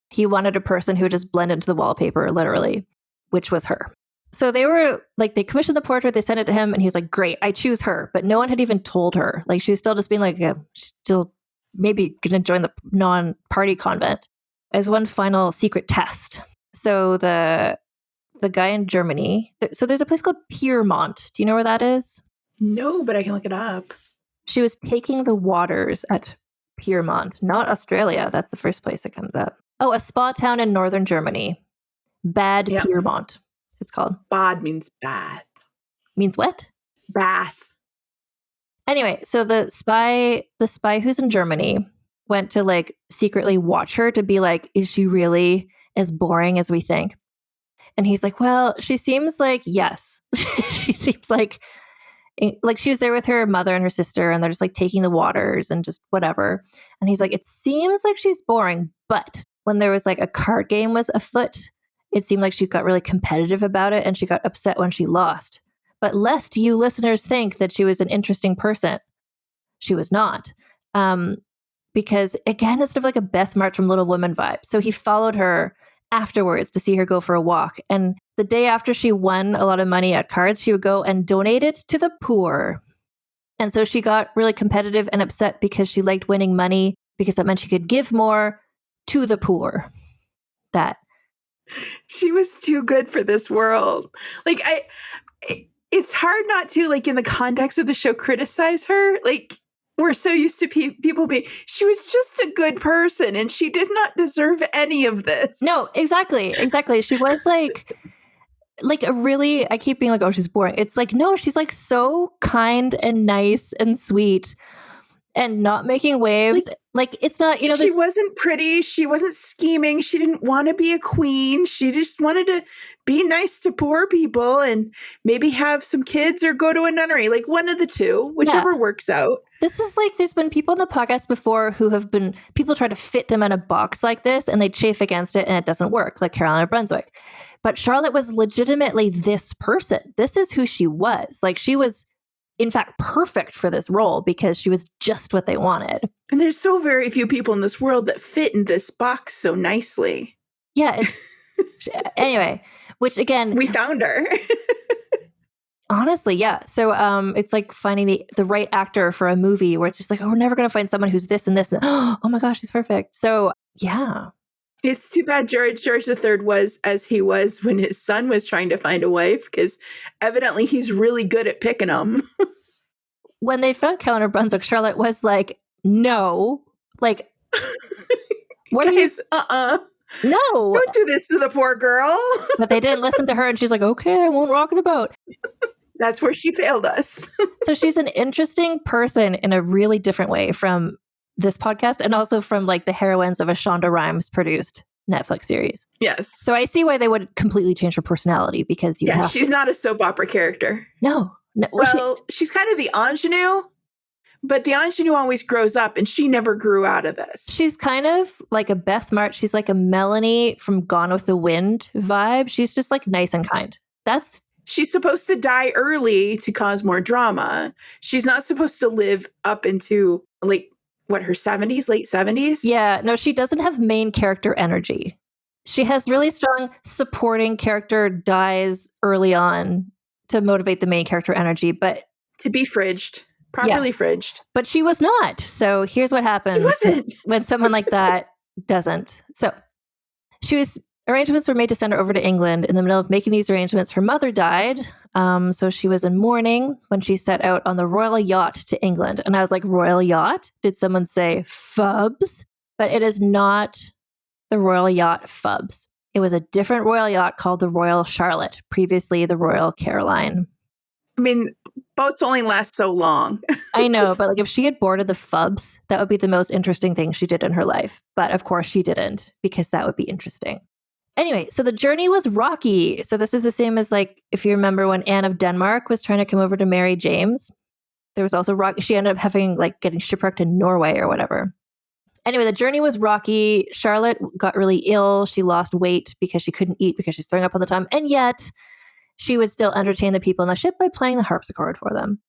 He wanted a person who would just blend into the wallpaper, literally, which was her. So they were like, they commissioned the portrait, they sent it to him, and he was like, great, I choose her. But no one had even told her. Like, she was still just being like, yeah, she's still maybe going to join the non-party convent as one final secret test. So the guy in Germany, so there's a place called Piermont. Do you know where that is? No, but I can look it up. She was taking the waters at Piermont, not Australia. That's the first place that comes up. Oh, a spa town in northern Germany. Bad Piermont, it's called. Bad means bath. Means what? Bath. Anyway, so the spy who's in Germany went to like secretly watch her to be like, is she really as boring as we think? And he's like, well, she seems like, yes. She seems like she was there with her mother and her sister, and they're just like taking the waters and just whatever. And he's like, it seems like she's boring, but when there was like a card game was afoot, it seemed like she got really competitive about it, and she got upset when she lost. But lest you listeners think that she was an interesting person, she was not. Because again, it's sort of like a Beth March from Little Women vibe. So he followed her afterwards to see her go for a walk. And the day after she won a lot of money at cards, she would go and donate it to the poor. And so she got really competitive and upset because she liked winning money, because that meant she could give more to the poor. That she was too good for this world. Like, it's hard not to, like, in the context of the show, criticize her. Like, we're so used to people being, she was just a good person and she did not deserve any of this. No, exactly. She was like a really, I keep being like, oh, she's boring. It's like, no, she's like so kind and nice and sweet and not making waves. Like it's not, she wasn't pretty. She wasn't scheming. She didn't want to be a queen. She just wanted to be nice to poor people and maybe have some kids or go to a nunnery, like one of the two, whichever works out. This is like, there's been people in the podcast before who have been, people try to fit them in a box like this and they chafe against it and it doesn't work, like Caroline of Brunswick. But Charlotte was legitimately this person. This is who she was. Like she was, in fact, perfect for this role because she was just what they wanted. And there's so very few people in this world that fit in this box so nicely. Yeah. Anyway, Which again, We found her. honestly, yeah. So it's like finding the right actor for a movie where it's just like, oh, we're never going to find someone who's this and this. Oh my gosh, he's perfect. So yeah. It's too bad George III was as he was when his son was trying to find a wife, because evidently he's really good at picking them. When they found Caroline of Brunswick, Charlotte was like, no, like, what Guys, are you? No. Don't do this to the poor girl. But they didn't listen to her, and she's like, okay, I won't rock the boat. That's where she failed us. So she's an interesting person in a really different way from this podcast, and also from like the heroines of a Shonda Rhimes produced Netflix series. Yes. So I see why they would completely change her personality, because she's not a soap opera character. No. Well, she's kind of the ingenue, but the ingenue always grows up, and she never grew out of this. She's kind of like a Beth March. She's like a Melanie from Gone with the Wind vibe. She's just like nice and kind. She's supposed to die early to cause more drama. She's not supposed to live up into like her 70s, late 70s? Yeah, no, she doesn't have main character energy. She has really strong supporting character dies early on to motivate the main character energy, but to be fridged, properly fridged. But she was not. So here's what happens when someone like that doesn't. So arrangements were made to send her over to England. In the middle of making these arrangements, her mother died. So she was in mourning when she set out on the royal yacht to England. And I was like, royal yacht? Did someone say Fubs? But it is not the royal yacht Fubs. It was a different royal yacht called the Royal Charlotte, previously the Royal Caroline. I mean, boats only last so long. I know, but like if she had boarded the Fubs, that would be the most interesting thing she did in her life. But of course she didn't, because that would be interesting. Anyway, so the journey was rocky. So this is the same as like, if you remember when Anne of Denmark was trying to come over to marry James, there was also rocky. She ended up getting shipwrecked in Norway or whatever. Anyway, the journey was rocky. Charlotte got really ill. She lost weight because she couldn't eat because she's throwing up all the time. And yet she would still entertain the people on the ship by playing the harpsichord for them.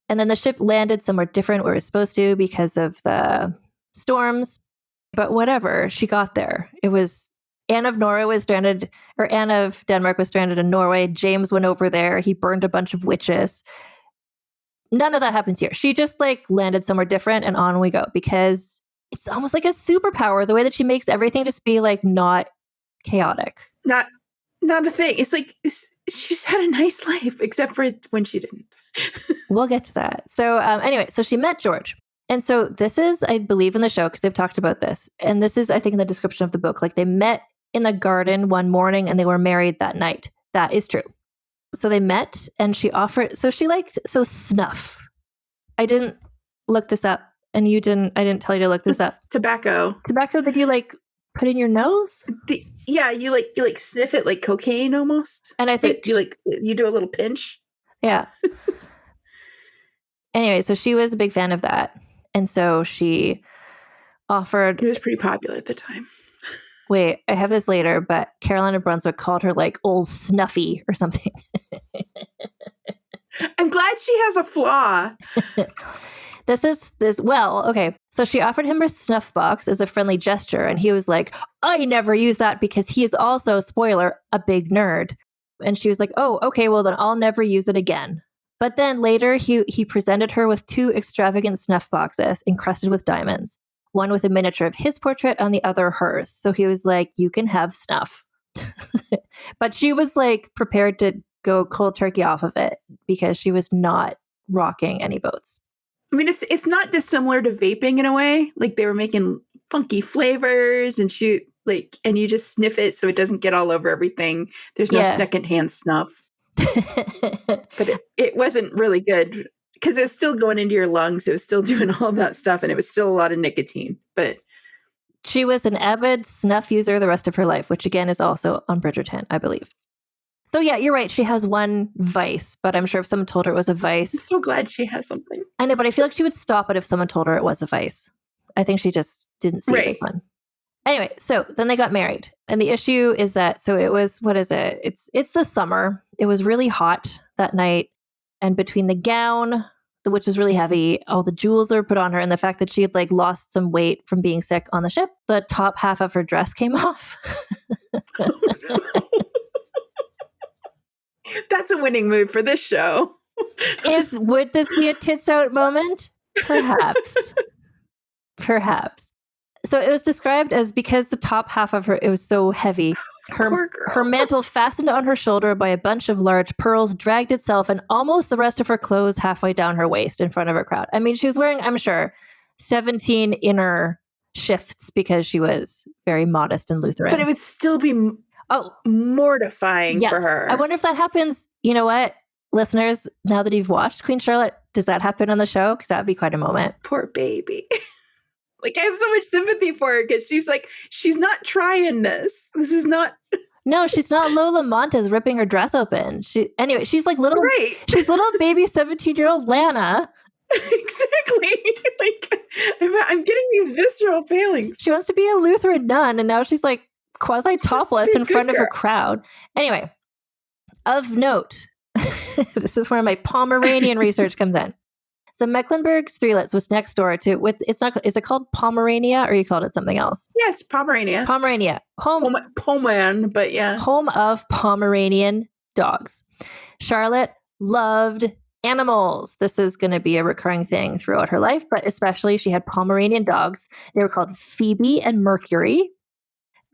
And then the ship landed somewhere different where it was supposed to because of the storms. But whatever, she got there. It was Anne of Denmark was stranded in Norway. James went over there. He burned a bunch of witches. None of that happens here. She just like landed somewhere different, and on we go, because it's almost like a superpower, the way that she makes everything just be like not chaotic. Not a thing. It's like she's had a nice life, except for when she didn't. We'll get to that. So anyway, so she met George. And so this is, I believe in the show, because they've talked about this. And this is, I think, in the description of the book. Like they met in the garden one morning and they were married that night. That is true. So they met and she offered, so she liked, snuff. I didn't look this up, and I didn't tell you to look this up. Tobacco. Tobacco that you like put in your nose? You like sniff it like cocaine almost. And I think you do a little pinch. Yeah. Anyway, so she was a big fan of that. And so she offered... It was pretty popular at the time. Wait, I have this later, but Caroline of Brunswick called her like old Snuffy or something. I'm glad she has a flaw. Well, okay. So she offered him her snuff box as a friendly gesture, and he was like, I never use that because he is also, spoiler, a big nerd. And she was like, oh, okay, well then I'll never use it again. But then later he presented her with 2 extravagant snuff boxes encrusted with diamonds. One with a miniature of his portrait and the other hers. So he was like, you can have snuff. But she was like prepared to go cold turkey off of it because she was not rocking any boats. I mean, it's not dissimilar to vaping in a way. Like they were making funky flavors and and you just sniff it so it doesn't get all over everything. There's no secondhand snuff. But it wasn't really good because it was still going into your lungs. It was still doing all that stuff, and it was still a lot of nicotine. But she was an avid snuff user the rest of her life, which again is also on Bridgerton, I believe. So yeah, you're right. She has one vice, but I'm sure if someone told her it was a vice. I'm so glad she has something. I know, but I feel like she would stop it if someone told her it was a vice. I think she just didn't see it as one. Anyway, so then they got married. And the issue is that, so it was, what is it? It's the summer. It was really hot that night. And between the gown, which is really heavy, all the jewels that were put on her, and the fact that she had like lost some weight from being sick on the ship, the top half of her dress came off. That's a winning move for this show. Would this be a tits out moment? Perhaps. Perhaps. So it was described as because the top half of her, it was so heavy. Poor girl. Her mantle fastened on her shoulder by a bunch of large pearls dragged itself and almost the rest of her clothes halfway down her waist in front of a crowd. I mean, she was wearing, I'm sure, 17 inner shifts because she was very modest and Lutheran. But it would still be mortifying for her. I wonder if that happens. You know what, listeners, now that you've watched Queen Charlotte, does that happen on the show? Because that would be quite a moment. Poor baby. Like, I have so much sympathy for her because she's like, she's not trying this. This is not. No, she's not Lola Montez ripping her dress open. She's like little, right. She's little baby 17-year-old Lana. Exactly. Like, I'm getting these visceral feelings. She wants to be a Lutheran nun, and now she's like quasi topless in front of a crowd. Anyway, of note, this is where my Pomeranian research comes in. So Mecklenburg-Strelitz was next door to is it called Pomerania or you called it something else? Yes, Pomerania. Home, but yeah. Home of Pomeranian dogs. Charlotte loved animals. This is going to be a recurring thing throughout her life, but especially she had Pomeranian dogs. They were called Phoebe and Mercury.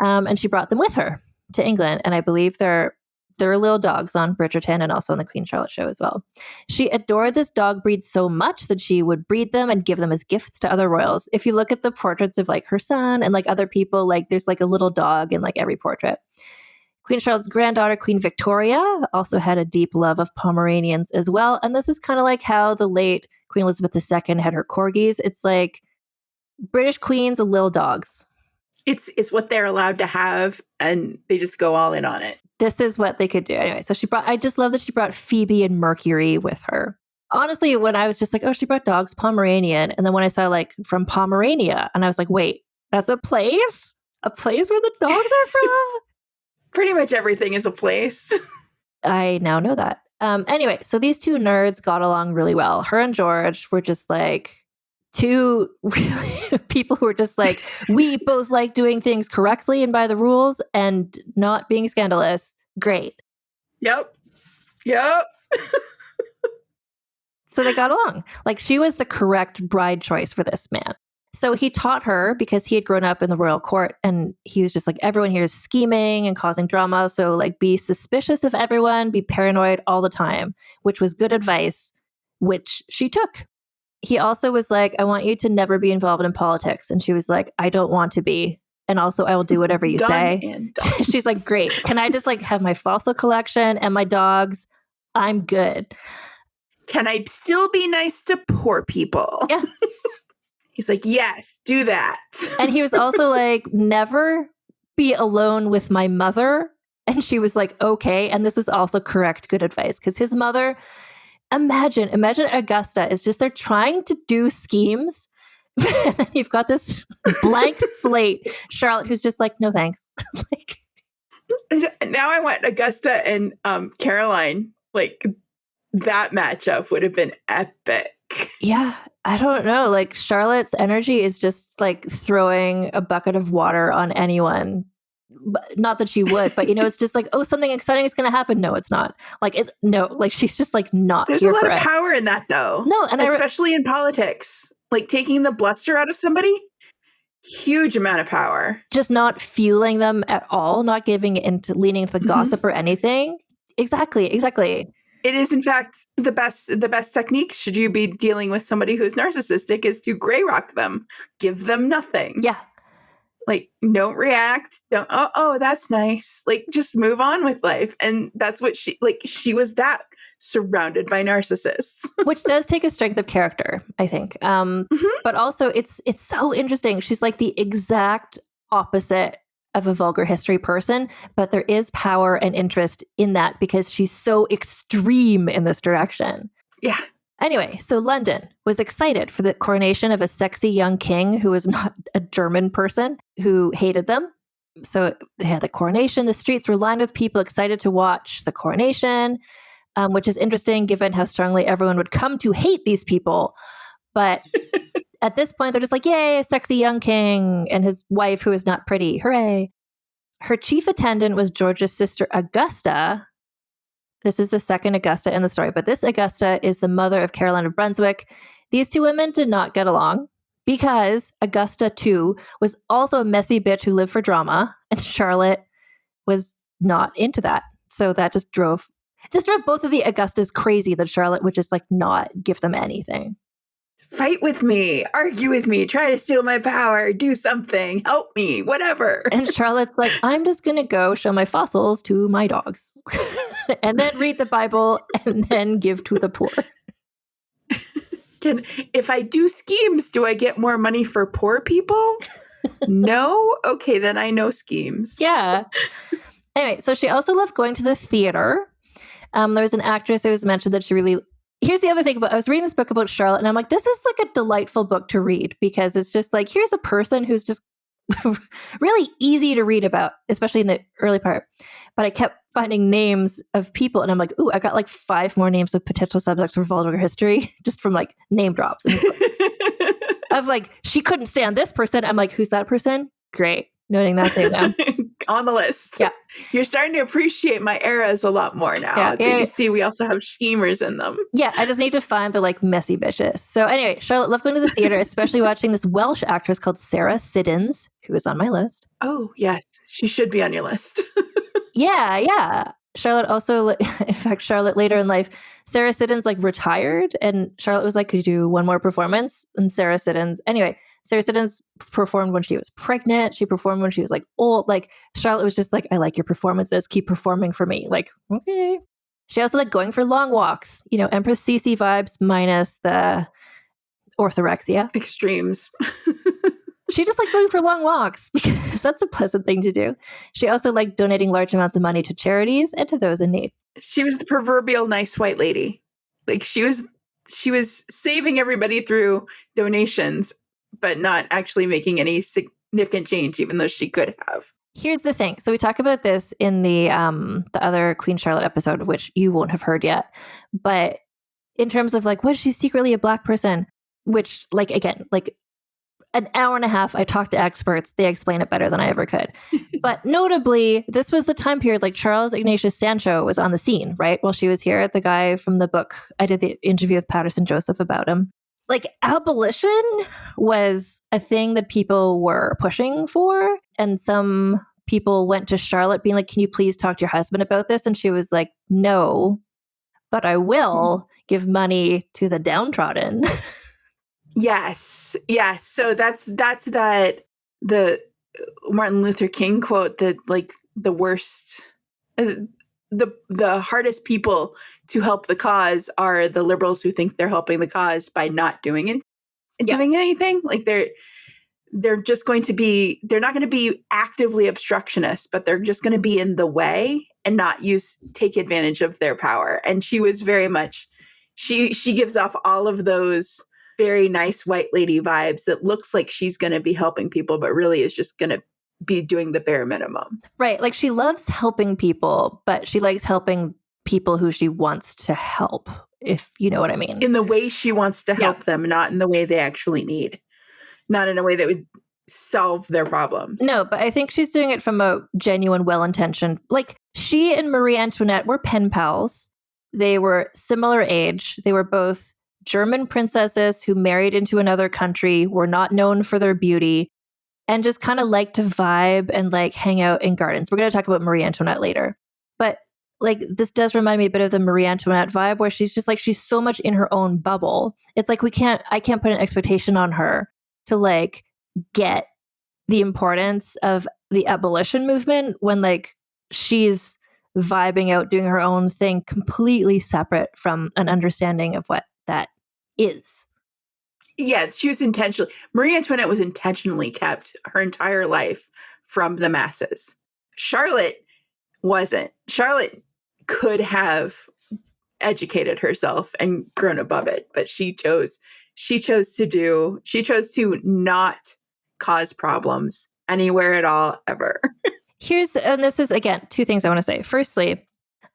And she brought them with her to England. And I believe they're little dogs on Bridgerton and also on the Queen Charlotte show as well. She adored this dog breed so much that she would breed them and give them as gifts to other royals. If you look at the portraits of like her son and like other people, like there's like a little dog in like every portrait. Queen Charlotte's granddaughter, Queen Victoria, also had a deep love of Pomeranians as well. And this is kind of like how the late Queen Elizabeth II had her corgis. It's like British queens, little dogs. It's what they're allowed to have, and they just go all in on it. This is what they could do. Anyway, so I just love that she brought Phoebe and Mercury with her. Honestly, when I was just like, oh, she brought dogs, Pomeranian. And then when I saw like from Pomerania, and I was like, wait, that's a place? A place where the dogs are from? Pretty much everything is a place. I now know that. Anyway, so these two nerds got along really well. Her and George were just like two really people who were just like, we both like doing things correctly and by the rules and not being scandalous. Great. Yep. So they got along. Like, she was the correct bride choice for this man. So he taught her because he had grown up in the royal court and he was just like, everyone here is scheming and causing drama. So like, be suspicious of everyone, be paranoid all the time, which was good advice, which she took. He also was like, I want you to never be involved in politics. And she was like, I don't want to be. And also, I will do whatever you say. She's like, great. Can I just like have my fossil collection and my dogs? I'm good. Can I still be nice to poor people? Yeah. He's like, yes, do that. And he was also like, never be alone with my mother. And she was like, okay. And this was also correct, good advice. Because his mother, imagine Augusta is just there trying to do schemes. And then you've got this blank slate, Charlotte, who's just like, no thanks. Like, now I want Augusta and Caroline. Like, that matchup would have been epic. Yeah, I don't know. Like, Charlotte's energy is just like throwing a bucket of water on anyone. Not that she would, but it's just like, oh, something exciting is going to happen. No, it's not. Like, she's just like not. There's here a lot for of it. power in that, though. No, and especially in politics, like taking the bluster out of somebody. Huge amount of power. Just not fueling them at all, not giving into leaning into the gossip or anything. Exactly. It is, in fact, the best technique should you be dealing with somebody who's narcissistic is to gray rock them. Give them nothing. Yeah. Like, don't react. Don't, oh, that's nice. Like, just move on with life. And that's what she was that surrounded by narcissists. Which does take a strength of character, I think. But also it's so interesting. She's like the exact opposite of a vulgar history person, but there is power and interest in that because she's so extreme in this direction. Yeah. Anyway, so London was excited for the coronation of a sexy young king who was not a German person who hated them. So they had the coronation. The streets were lined with people excited to watch the coronation, which is interesting given how strongly everyone would come to hate these people. But at this point, they're just like, yay, a sexy young king and his wife who is not pretty. Hooray. Her chief attendant was George's sister, Augusta. This is the second Augusta in the story, but this Augusta is the mother of Caroline of Brunswick. These two women did not get along because Augusta, too, was also a messy bitch who lived for drama, and Charlotte was not into that. So that just drove both of the Augustas crazy that Charlotte would just like not give them anything. Fight with me, argue with me, try to steal my power, do something, help me, whatever. And Charlotte's like, I'm just going to go show my fossils to my dogs and then read the Bible and then give to the poor. If I do schemes, do I get more money for poor people? No? Okay, then I know schemes. Yeah. Anyway, so she also loved going to the theater. There was an actress who was mentioned that she really... Here's the other thing I was reading this book about Charlotte, and I'm like, this is like a delightful book to read because it's just like, here's a person who's just really easy to read about, especially in the early part. But I kept finding names of people, and I'm like, ooh, I got like 5 more names of potential subjects for vulgar history just from like name drops. Of like, she couldn't stand this person. I'm like, who's that person? Great. Noting that thing now. On the list. Yeah. You're starting to appreciate my eras a lot more now. Yeah. You see, we also have schemers in them. Yeah, I just need to find the like messy bitches. So anyway, Charlotte loved going to the theater, especially watching this Welsh actress called Sarah Siddons, who is on my list. Oh, yes. She should be on your list. Yeah. Charlotte also, in fact, Charlotte later in life, Sarah Siddons like retired, and Charlotte was like, could you do one more performance? And Sarah Siddons performed when she was pregnant. She performed when she was like old. Like Charlotte was just like, I like your performances. Keep performing for me. Like, okay. She also liked going for long walks, Empress Sisi vibes minus the orthorexia. Extremes. She just liked going for long walks because that's a pleasant thing to do. She also liked donating large amounts of money to charities and to those in need. She was the proverbial nice white lady. Like she was saving everybody through donations, but not actually making any significant change, even though she could have. Here's the thing. So we talk about this in the other Queen Charlotte episode, which you won't have heard yet. But in terms of like, was she secretly a Black person? Which, like, again, like an hour and a half, I talked to experts. They explain it better than I ever could. But notably, this was the time period, like Charles Ignatius Sancho was on the scene, right? While she was here, the guy from the book, I did the interview with Patterson Joseph about him. Like abolition was a thing that people were pushing for. And some people went to Charlotte being like, can you please talk to your husband about this? And she was like, no, but I will give money to the downtrodden. Yes. So that's the Martin Luther King quote that like the worst, the hardest people to help the cause are the liberals who think they're helping the cause by not doing it, doing anything. Like they're just going to be, they're not going to be actively obstructionist, but they're just going to be in the way and not take advantage of their power. And she was very much, she gives off all of those very nice white lady vibes that looks like she's going to be helping people, but really is just going to be doing the bare minimum. Right. Like she loves helping people, but she likes helping people who she wants to help, if you know what I mean. In the way she wants to help them, not in the way they actually need. Not in a way that would solve their problems. No, but I think she's doing it from a genuine, well-intentioned, like she and Marie Antoinette were pen pals. They were similar age. They were both German princesses who married into another country, were not known for their beauty, and just kind of like to vibe and like hang out in gardens. We're going to talk about Marie Antoinette later. But like this does remind me a bit of the Marie Antoinette vibe where she's just like, she's so much in her own bubble. It's like I can't put an expectation on her to like get the importance of the abolition movement when like she's vibing out doing her own thing completely separate from an understanding of what that is. Yeah, she was Marie Antoinette was intentionally kept her entire life from the masses. Charlotte wasn't. Charlotte could have educated herself and grown above it, but she chose to not cause problems anywhere at all, ever. And this is, again, 2 things I want to say. Firstly,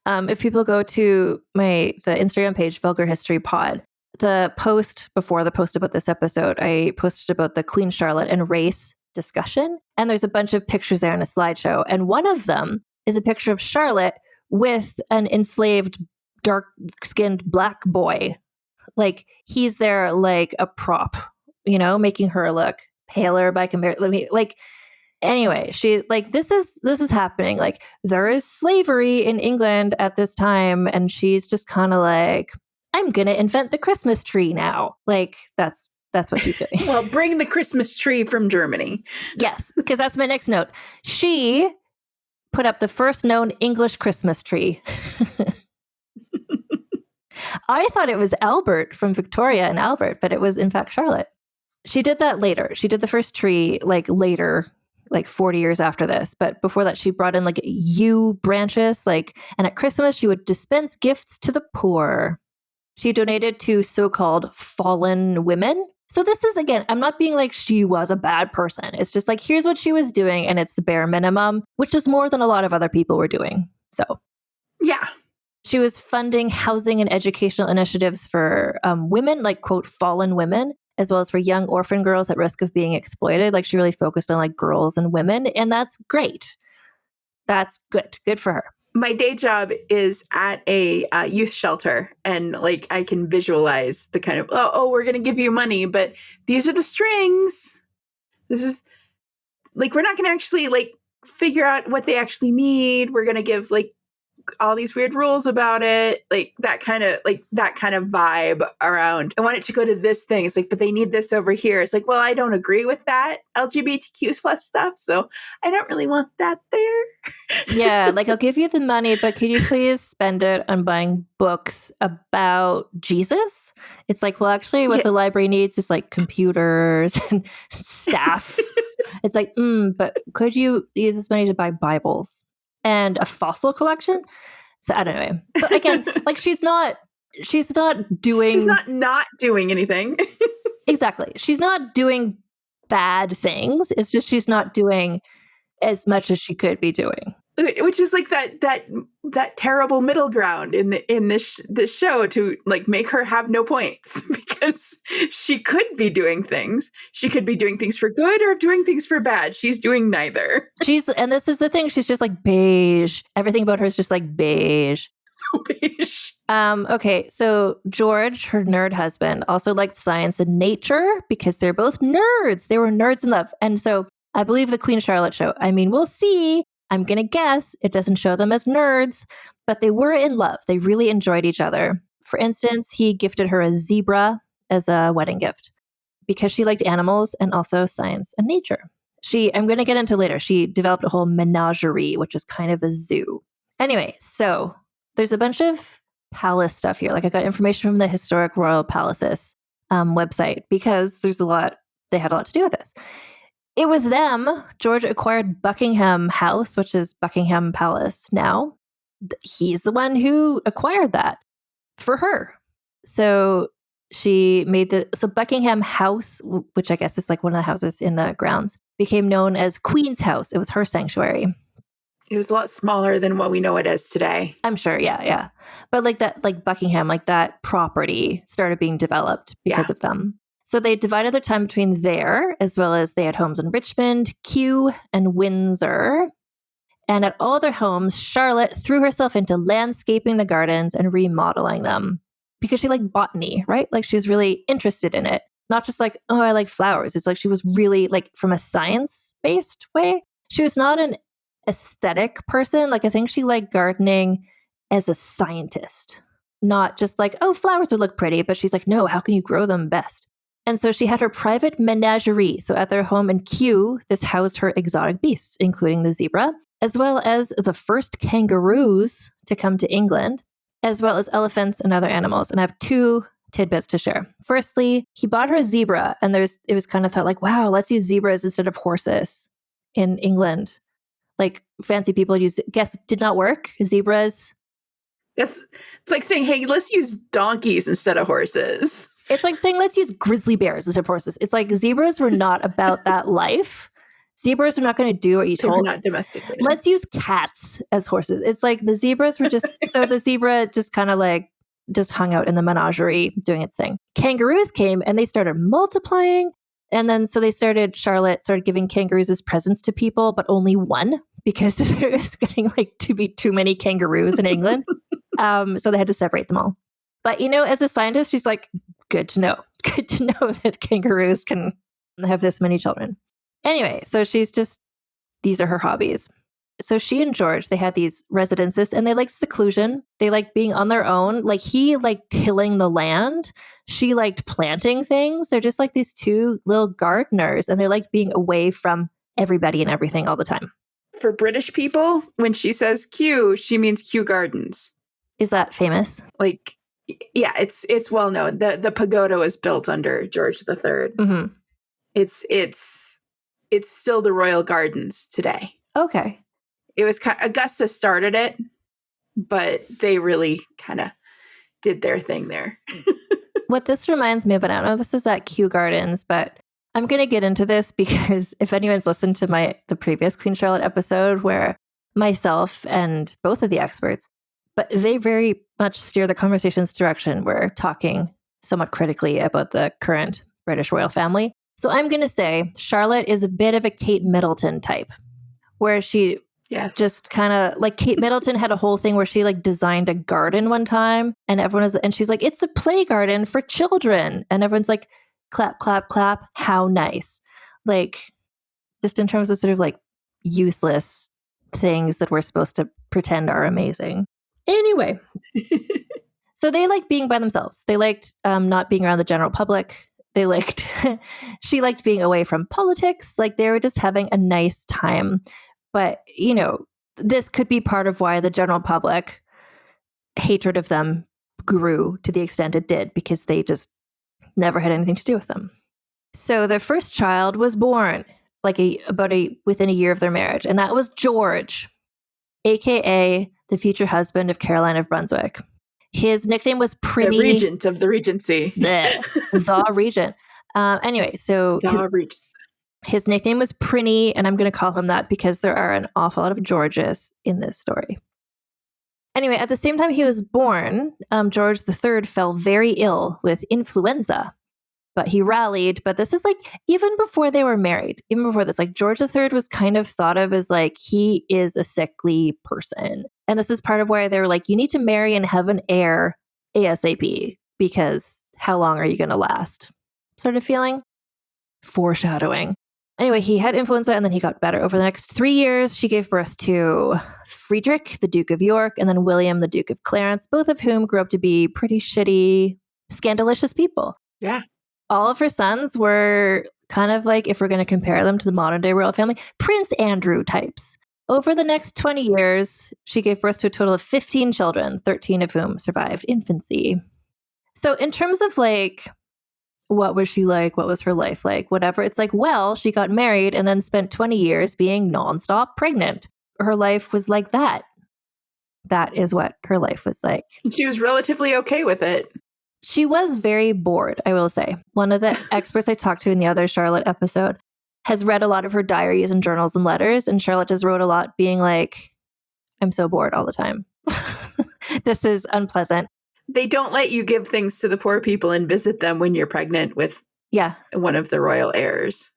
if people go to the Instagram page, Vulgar History Pod, the post before the post about this episode, I posted about the Queen Charlotte and race discussion. And there's a bunch of pictures there in a slideshow. And one of them is a picture of Charlotte with an enslaved, dark-skinned black boy. Like, he's there like a prop, making her look paler by comparison. Like, anyway, she like this is happening. Like, there is slavery in England at this time, and she's just kind of like, I'm gonna invent the Christmas tree now. Like, that's what she's doing. Well, bring the Christmas tree from Germany. Yes, because that's my next note. She put up the first known English Christmas tree. I thought it was Albert from Victoria and Albert, but it was in fact Charlotte. She did that later. She did the first tree later, 40 years after this. But before that, she brought in yew branches, and at Christmas, she would dispense gifts to the poor. She donated to so-called fallen women. So this is, again, I'm not being like she was a bad person. It's just like, here's what she was doing, and it's the bare minimum, which is more than a lot of other people were doing. So, yeah. She was funding housing and educational initiatives for women, quote, fallen women, as well as for young orphan girls at risk of being exploited. She really focused on girls and women, and that's great. That's good. Good for her. My day job is at a youth shelter, and I can visualize the kind of, we're going to give you money, but these are the strings. This is we're not going to actually figure out what they actually need. We're going to give all these weird rules about it, that kind of vibe around. I want it to go to this thing. It's but they need this over here. It's well, I don't agree with that LGBTQ plus stuff, so I don't really want that there. Yeah, I'll give you the money, but could you please spend it on buying books about Jesus? It's well, actually, what the library needs is computers and staff. It's but could you use this money to buy Bibles and a fossil collection? So I don't know. So again, she's not doing anything. Exactly. She's not doing bad things. It's just she's not doing as much as she could be doing. Which is that terrible middle ground in this show to make her have no points, because she could be doing things. She could be doing things for good or doing things for bad. She's doing neither. And this is the thing. She's just beige. Everything about her is just beige. So beige. Okay, so George, her nerd husband, also liked science and nature because they're both nerds. They were nerds in love. And so I believe the Queen Charlotte show, we'll see. I'm going to guess it doesn't show them as nerds, but they were in love. They really enjoyed each other. For instance, he gifted her a zebra as a wedding gift because she liked animals and also science and nature. I'm going to get into later, she developed a whole menagerie, which is kind of a zoo. Anyway, so there's a bunch of palace stuff here. I got information from the Historic Royal Palaces website because they had a lot to do with this. It was them. George acquired Buckingham House, which is Buckingham Palace now. He's the one who acquired that for her. So she made Buckingham House, which I guess is one of the houses in the grounds, became known as Queen's House. It was her sanctuary. It was a lot smaller than what we know it as today. I'm sure, yeah. But Buckingham, that property started being developed because of them. So they divided their time between there, as well as they had homes in Richmond, Kew, and Windsor. And at all their homes, Charlotte threw herself into landscaping the gardens and remodeling them because she liked botany, right? She was really interested in it. Not just I like flowers. It's she was really from a science-based way. She was not an aesthetic person. I think she liked gardening as a scientist, not just flowers would look pretty, but she's no, how can you grow them best? And so she had her private menagerie. So at their home in Kew, this housed her exotic beasts, including the zebra, as well as the first kangaroos to come to England, as well as elephants and other animals. And I have two tidbits to share. Firstly, he bought her a zebra, and it was kind of thought wow, let's use zebras instead of horses in England. Fancy people did not work. Zebras. It's saying, hey, let's use donkeys instead of horses. It's saying, let's use grizzly bears instead of horses. It's zebras were not about that life. Zebras are not going to do what you told. They were not domesticated. Let's use cats as horses. It's the zebras were just, so the zebra just kind of just hung out in the menagerie doing its thing. Kangaroos came and they started multiplying. And then so Charlotte started giving kangaroos as presents to people, but only one because there was getting like to be too many kangaroos in England. So they had to separate them all. But, as a scientist, she's like, good to know. Good to know that kangaroos can have this many children. Anyway, so these are her hobbies. So she and George, they had these residences and they liked seclusion. They liked being on their own. Like he liked tilling the land. She liked planting things. They're just like these two little gardeners and they liked being away from everybody and everything all the time. For British people, when she says Kew, she means Kew Gardens. Is that famous? Like, yeah, it's well known. The pagoda was built under George III. Mm-hmm. It's still the Royal Gardens today. Okay. It was Augusta started it, but they really kind of did their thing there. What this reminds me of, and I don't know if this is at Kew Gardens, but I'm going to get into this because if anyone's listened to the previous Queen Charlotte episode where myself and both of the experts, but they very much steer the conversation's direction. We're talking somewhat critically about the current British royal family. So I'm going to say Charlotte is a bit of a Kate Middleton type, where she just kind of like Kate Middleton had a whole thing where she like designed a garden one time and she's like, it's a play garden for children. And everyone's like, clap, clap, clap. How nice. Like just in terms of sort of like useless things that we're supposed to pretend are amazing. Anyway, so they liked being by themselves. They liked not being around the general public. She liked being away from politics. Like they were just having a nice time. But, this could be part of why the general public hatred of them grew to the extent it did, because they just never had anything to do with them. So their first child was born within a year of their marriage. And that was George, AKA the future husband of Caroline of Brunswick. His nickname was Prinny. The regent of the regency. The regent. Anyway, so his nickname was Prinny, and I'm going to call him that because there are an awful lot of Georges in this story. Anyway, at the same time he was born, George III fell very ill with influenza. But he rallied. But this is like, even before they were married, even before this, like George III was kind of thought of as like, he is a sickly person. And this is part of why they were like, you need to marry and have an heir ASAP, because how long are you going to last? Sort of feeling. Foreshadowing. Anyway, he had influenza and then he got better. Over the next 3 years, she gave birth to Friedrich, the Duke of York, and then William, the Duke of Clarence, both of whom grew up to be pretty shitty, scandalicious people. Yeah. All of her sons were kind of like, if we're going to compare them to the modern day royal family, Prince Andrew types. Over the next 20 years, she gave birth to a total of 15 children, 13 of whom survived infancy. So in terms of like, what was she like? What was her life like? Whatever. It's like, well, she got married and then spent 20 years being nonstop pregnant. Her life was like that. That is what her life was like. She was relatively okay with it. She was very bored, I will say. One of the experts I talked to in the other Charlotte episode has read a lot of her diaries and journals and letters, and Charlotte just wrote a lot being like, I'm so bored all the time. This is unpleasant. They don't let you give things to the poor people and visit them when you're pregnant with one of the royal heirs.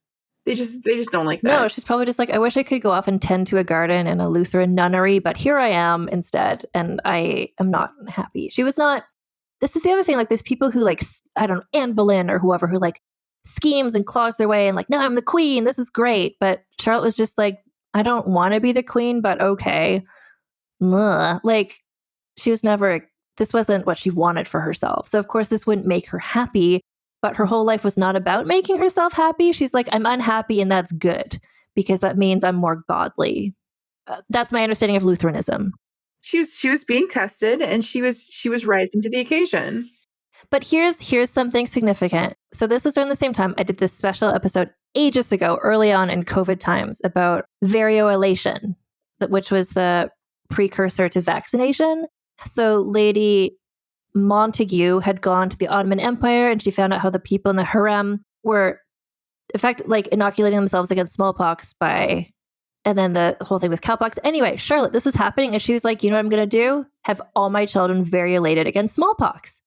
They just don't like that. No, she's probably just like, I wish I could go off and tend to a garden in a Lutheran nunnery, but here I am instead, and I am not happy. She was not. This is the other thing, like there's people who like, I don't know, Anne Boleyn or whoever, who like schemes and claws their way and like, no, I'm the queen, this is great. But Charlotte was just like, I don't want to be the queen, but okay. Ugh. Like she was never, this wasn't what she wanted for herself. So of course this wouldn't make her happy, but her whole life was not about making herself happy. She's like, I'm unhappy and that's good because that means I'm more godly. That's my understanding of Lutheranism. She was being tested and she was rising to the occasion. But here's something significant. So this is during the same time I did this special episode ages ago, early on in COVID times, about varioelation, which was the precursor to vaccination. So Lady Montague had gone to the Ottoman Empire and she found out how the people in the harem were, in fact, like inoculating themselves against smallpox and then the whole thing with cowpox. Anyway, Charlotte, this was happening. And she was like, you know what I'm going to do? Have all my children variolated against smallpox.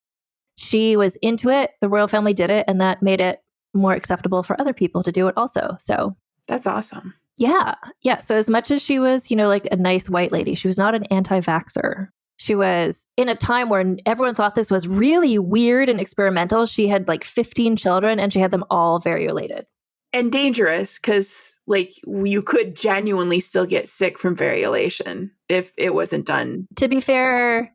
She was into it. The royal family did it. And that made it more acceptable for other people to do it also. So that's awesome. Yeah. Yeah. So as much as she was, like a nice white lady, she was not an anti-vaxxer. She was in a time where everyone thought this was really weird and experimental. She had like 15 children and she had them all very related. And dangerous because, like, you could genuinely still get sick from variolation if it wasn't done. To be fair,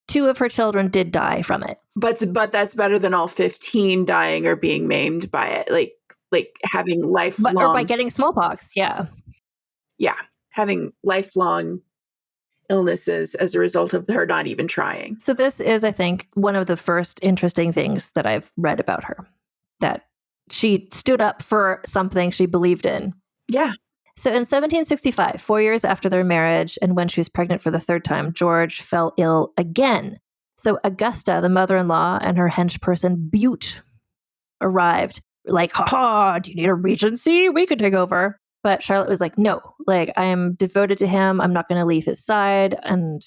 2 of her children did die from it. But that's better than all 15 dying or being maimed by it. Like having lifelong... Or by getting smallpox, yeah. Yeah, having lifelong illnesses as a result of her not even trying. So this is, I think, one of the first interesting things that I've read about her, that she stood up for something she believed in. Yeah. So in 1765, 4 years after their marriage and when she was pregnant for the third time, George fell ill again. So Augusta, the mother-in-law, and her henchperson Bute arrived. Like, ha, do you need a regency? We could take over. But Charlotte was like, no, like, I am devoted to him. I'm not going to leave his side. And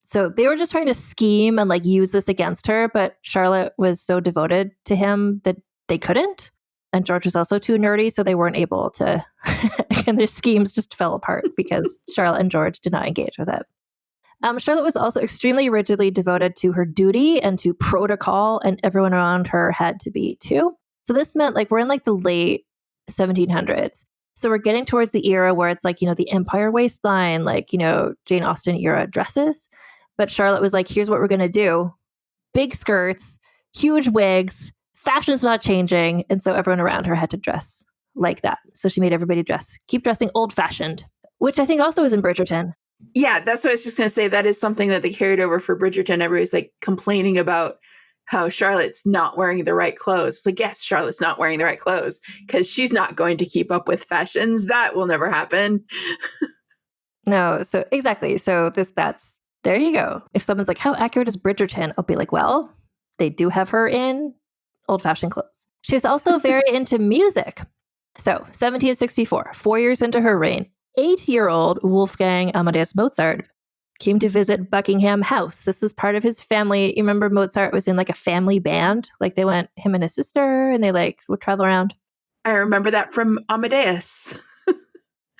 so they were just trying to scheme and like use this against her. But Charlotte was so devoted to him that they couldn't. And George was also too nerdy, so they weren't able to. And their schemes just fell apart because Charlotte and George did not engage with it. Charlotte was also extremely rigidly devoted to her duty and to protocol, and everyone around her had to be too. So this meant like we're in like the late 1700s. So we're getting towards the era where it's like, the empire waistline, like, Jane Austen era dresses. But Charlotte was like, here's what we're going to do. Big skirts, huge wigs, fashion's not changing. And so everyone around her had to dress like that. So she made everybody keep dressing old fashioned, which I think also was in Bridgerton. Yeah, that's what I was just going to say. That is something that they carried over for Bridgerton. Everybody's like complaining about how Charlotte's not wearing the right clothes. It's like, yes, Charlotte's not wearing the right clothes because she's not going to keep up with fashions. That will never happen. No, so exactly. So there you go. If someone's like, how accurate is Bridgerton? I'll be like, well, they do have her in old-fashioned clothes. She's also very into music. So 1764, 4 years into her reign, 8-year-old Wolfgang Amadeus Mozart came to visit Buckingham House. This was part of his family. You remember Mozart was in like a family band? Like they went, him and his sister, and they like would travel around. I remember that from Amadeus.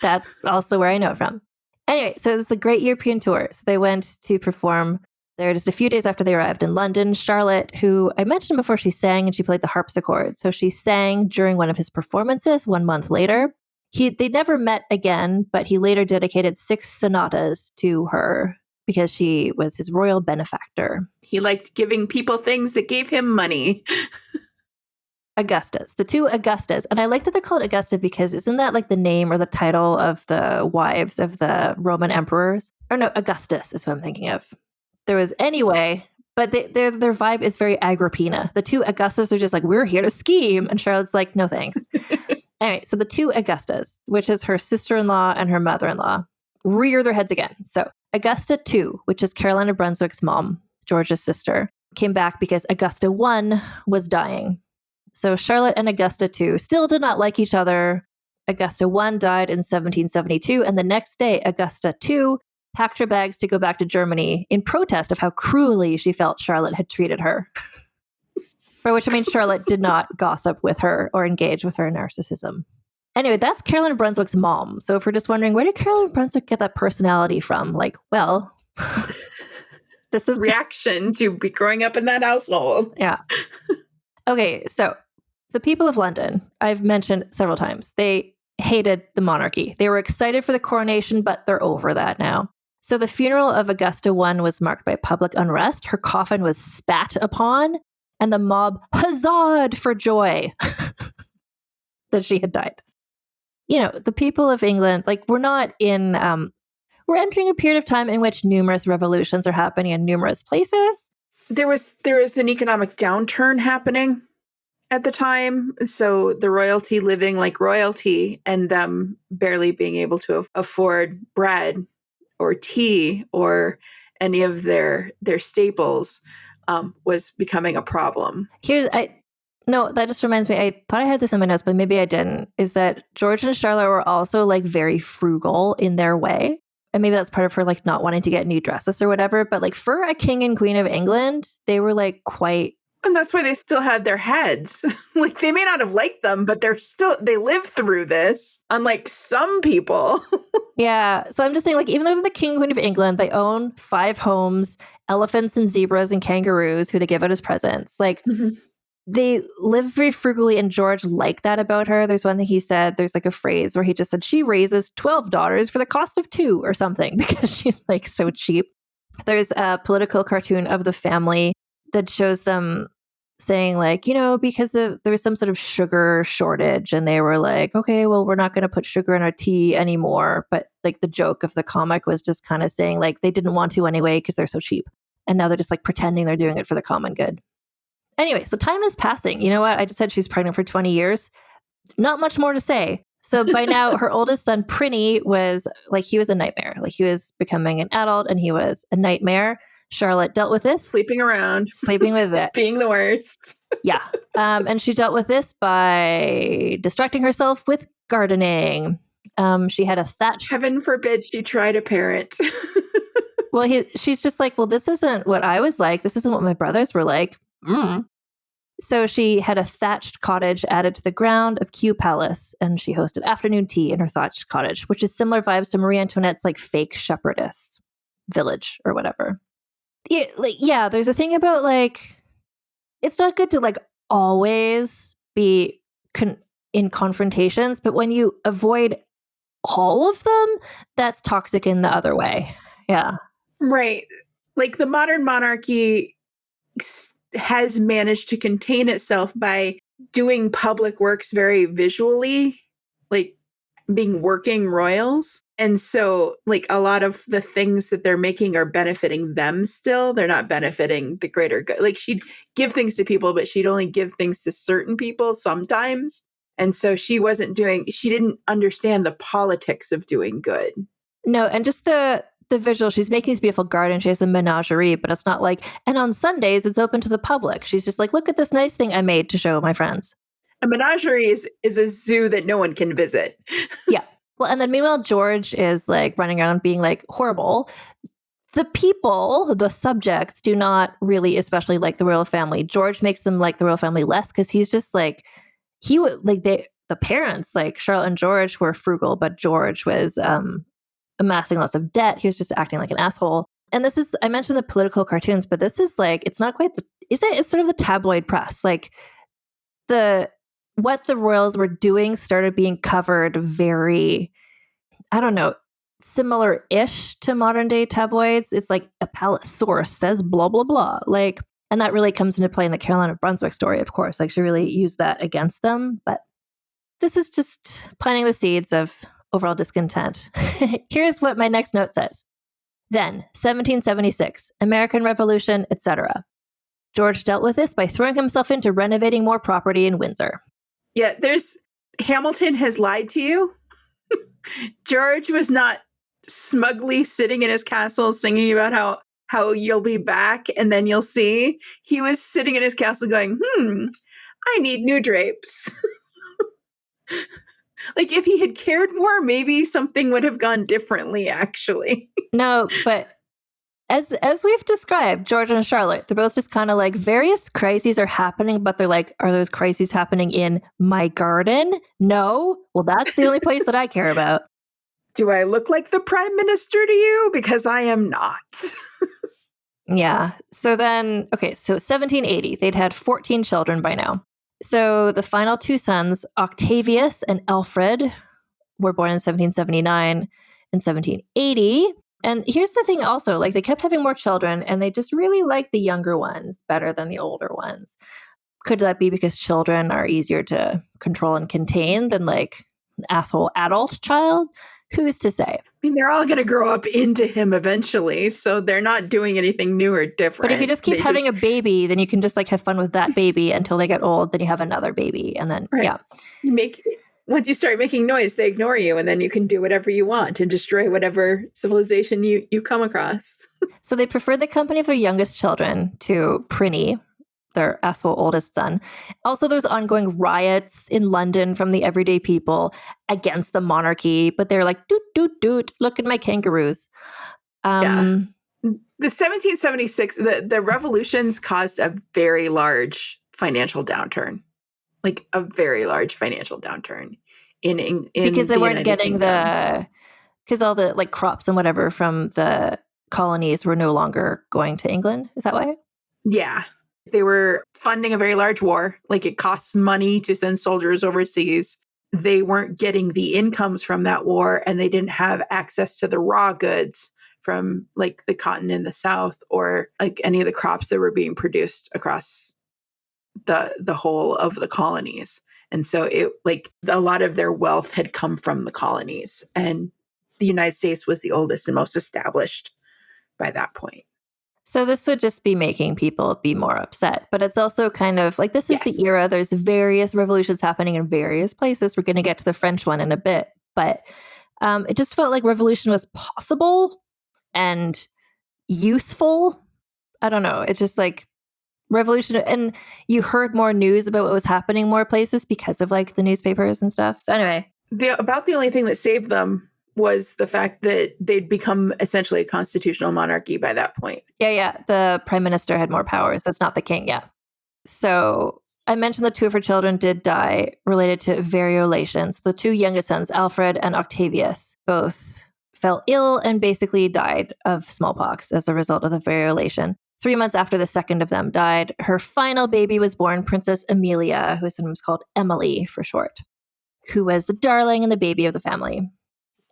That's also where I know it from. Anyway, so it's a great European tour. So they went to perform there just a few days after they arrived in London. Charlotte, who I mentioned before, she sang and she played the harpsichord. So she sang during one of his performances 1 month later. They never met again, but he later dedicated 6 sonatas to her because she was his royal benefactor. He liked giving people things that gave him money. Augustas, the 2 Augustas. And I like that they're called Augusta because isn't that like the name or the title of the wives of the Roman emperors? Or no, Augustus is what I'm thinking of. There was anyway, but their vibe is very Agrippina. The 2 Augustas are just like, we're here to scheme. And Charlotte's like, no thanks. Anyway, so the 2 Augustas, which is her sister-in-law and her mother-in-law, rear their heads again. So Augusta II, which is Caroline of Brunswick's mom, George's sister, came back because Augusta I was dying. So Charlotte and Augusta II still did not like each other. Augusta I died in 1772, and the next day, Augusta II packed her bags to go back to Germany in protest of how cruelly she felt Charlotte had treated her. By which I mean Charlotte did not gossip with her or engage with her narcissism. Anyway, that's Caroline of Brunswick's mom. So if we're just wondering, where did Caroline of Brunswick get that personality from? Like, well, this is reaction to be growing up in that household. Yeah. Okay, so the people of London, I've mentioned several times, they hated the monarchy. They were excited for the coronation, but they're over that now. So the funeral of Augusta I was marked by public unrest. Her coffin was spat upon, and the mob huzzahed for joy that she had died. The people of England, like we're entering a period of time in which numerous revolutions are happening in numerous places. There was an economic downturn happening at the time. So the royalty living like royalty and them barely being able to afford bread or tea or any of their staples was becoming a problem. No, that just reminds me, I thought I had this in my notes, but maybe I didn't, is that George and Charlotte were also like very frugal in their way. And maybe that's part of her like not wanting to get new dresses or whatever. But like for a king and queen of England, they were like quite And that's why they still had their heads. Like, they may not have liked them, but they lived through this, unlike some people. Yeah. So I'm just saying, like, even though they're the king and queen of England, they own 5 homes, elephants and zebras and kangaroos who they give out as presents. Like, they live very frugally, and George liked that about her. There's one thing he said, there's like a phrase where he just said, she raises 12 daughters for the cost of 2 or something, because she's like so cheap. There's a political cartoon of the family that shows them saying, like, because there was some sort of sugar shortage, and they were like, okay, well, we're not going to put sugar in our tea anymore. But like the joke of the comic was just kind of saying, like, they didn't want to anyway because they're so cheap. And now they're just like pretending they're doing it for the common good. Anyway, so time is passing. You know what? I just said she's pregnant for 20 years. Not much more to say. So by now, her oldest son, Prinny, was like, he was a nightmare. Like, he was becoming an adult and he was a nightmare. Charlotte dealt with this. Sleeping around. Sleeping with it. Being the worst. Yeah. And she dealt with this by distracting herself with gardening. She had a thatch. Heaven forbid she tried a parent. Well, she's just like, well, this isn't what I was like. This isn't what my brothers were like. So she had a thatched cottage added to the ground of Kew Palace, and she hosted afternoon tea in her thatched cottage, which is similar vibes to Marie Antoinette's like fake shepherdess village or whatever. Yeah, there's a thing about like, it's not good to like always be in confrontations, but when you avoid all of them, that's toxic in the other way. Yeah. Right. Like, the modern monarchy has managed to contain itself by doing public works very visually, like being working royals. And so, like, a lot of the things that they're making are benefiting them still. They're not benefiting the greater good. Like, she'd give things to people, but she'd only give things to certain people sometimes. And so she didn't understand the politics of doing good. No, and just the visual, she's making these beautiful gardens. She has a menagerie, but it's not like, and on Sundays it's open to the public. She's just like, look at this nice thing I made to show my friends. A menagerie is a zoo that no one can visit. Yeah. Well, and then meanwhile, George is like running around being like horrible. The people, the subjects, do not really especially like the royal family. George makes them like the royal family less because he's just like, the parents, like Charlotte and George, were frugal, but George was amassing lots of debt. He was just acting like an asshole. And this is, I mentioned the political cartoons, but this is like, it's not quite it's sort of the tabloid press. Like, what the royals were doing started being covered very, I don't know, similar-ish to modern day tabloids. It's like a palace source says blah, blah, blah. Like, and that really comes into play in the Caroline of Brunswick story, of course. Like, she really used that against them. But this is just planting the seeds of overall discontent. Here's what my next note says. Then, 1776, American Revolution, etc. George dealt with this by throwing himself into renovating more property in Windsor. Yeah, Hamilton has lied to you. George was not smugly sitting in his castle singing about how you'll be back and then you'll see. He was sitting in his castle going, I need new drapes. Like, if he had cared more, maybe something would have gone differently, actually. No, but as we've described, George and Charlotte, they're both just kind of like, various crises are happening, but they're like, are those crises happening in my garden? No. Well, that's the only place that I care about. Do I look like the prime minister to you? Because I am not. Yeah. So then, okay, so 1780, they'd had 14 children by now. So the final 2 sons, Octavius and Alfred, were born in 1779 and 1780. And here's the thing also, like, they kept having more children and they just really liked the younger ones better than the older ones. Could that be because children are easier to control and contain than like an asshole adult child? Who's to say? I mean, they're all going to grow up into him eventually, so they're not doing anything new or different. But if you just keep having a baby, then you can just like have fun with that baby until they get old, then you have another baby, and then, right. Yeah. Once you start making noise, they ignore you, and then you can do whatever you want and destroy whatever civilization you come across. So they preferred the company of their youngest children to Prinny, their asshole oldest son. Also, there's ongoing riots in London from the everyday people against the monarchy, but they're like, doot, doot, doot, look at my kangaroos. Yeah. The 1776, the revolutions caused a very large financial downturn, like a very large financial downturn in because they the weren't United getting Kingdom. because all the like crops and whatever from the colonies were no longer going to England. Is that why? Yeah. They were funding a very large war. Like it costs money to send soldiers overseas. They weren't getting the incomes from that war, and they didn't have access to the raw goods from like the cotton in the South or like any of the crops that were being produced across the whole of the colonies. And so it like a lot of their wealth had come from the colonies, and the United States was the oldest and most established by that point. So this would just be making people be more upset. But it's also kind of like this is the Yes. era. There's various revolutions happening in various places. We're going to get to the French one in a bit. But it just felt like revolution was possible and useful. I don't know. It's just like revolution. And you heard more news about what was happening more places because of like the newspapers and stuff. So anyway. About the only thing that saved them was the fact that they'd become essentially a constitutional monarchy by that point. Yeah. The prime minister had more powers. That's not the king. Yeah. So I mentioned that two of her children did die related to variolations. The two youngest sons, Alfred and Octavius, both fell ill and basically died of smallpox as a result of the variolation. 3 months after the second of them died, her final baby was born, Princess Amelia, who is sometimes called Emily for short, who was the darling and the baby of the family.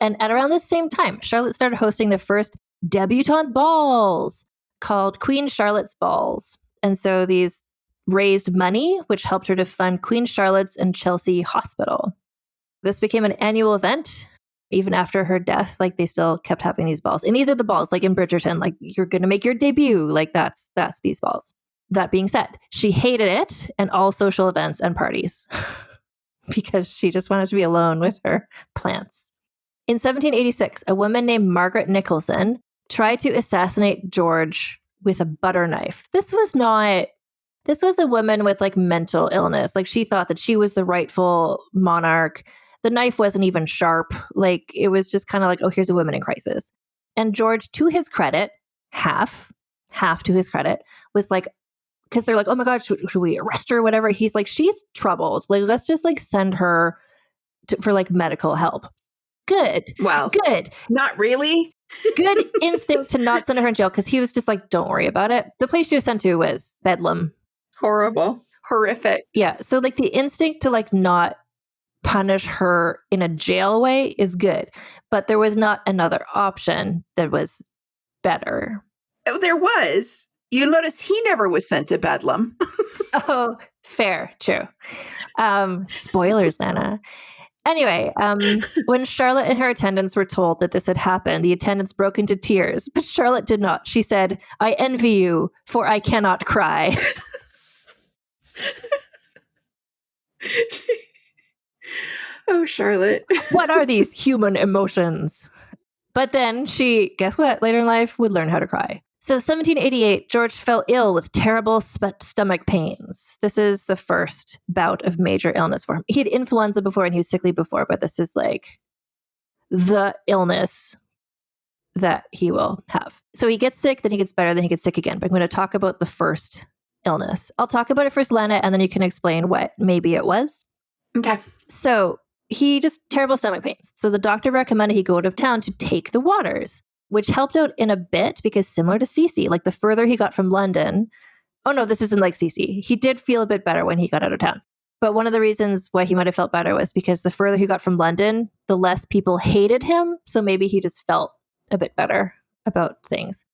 And at around the same time, Charlotte started hosting the first debutante balls called Queen Charlotte's Balls. And so these raised money, which helped her to fund Queen Charlotte's and Chelsea Hospital. This became an annual event. Even after her death, like they still kept having these balls. And these are the balls, like in Bridgerton, like you're going to make your debut. Like that's these balls. That being said, she hated it and all social events and parties because she just wanted to be alone with her plants. In 1786, a woman named Margaret Nicholson tried to assassinate George with a butter knife. This was a woman with like mental illness. Like she thought that she was the rightful monarch. The knife wasn't even sharp. Like it was just kind of like, oh, here's a woman in crisis. And George, to his credit, half to his credit, was like, because they're like, oh my God, should we arrest her or whatever? He's like, she's troubled. Like, let's just like send her for like medical help. Good. Well, good. Not really. Good instinct to not send her in jail because he was just like, don't worry about it. The place she was sent to was Bedlam. Horrible. Horrific. Yeah. So like the instinct to like not punish her in a jail way is good. But there was not another option that was better. There was. You notice he never was sent to Bedlam. Oh, fair. True. Spoilers, Nana. Anyway, when Charlotte and her attendants were told that this had happened, the attendants broke into tears, but Charlotte did not. She said, I envy you, for I cannot cry. Oh, Charlotte. What are these human emotions? But then she, guess what, later in life would learn how to cry. So 1788, George fell ill with terrible stomach pains. This is the first bout of major illness for him. He had influenza before and he was sickly before, but this is like the illness that he will have. So he gets sick, then he gets better, then he gets sick again. But I'm going to talk about the first illness. I'll talk about it first, Lena, and then you can explain what maybe it was. Okay. So he just terrible stomach pains. So the doctor recommended he go out of town to take the waters, which helped out in a bit because similar to Cece, like the further he got from London, oh no, this isn't like Cece. He did feel a bit better when he got out of town. But one of the reasons why he might have felt better was because the further he got from London, the less people hated him. So maybe he just felt a bit better about things.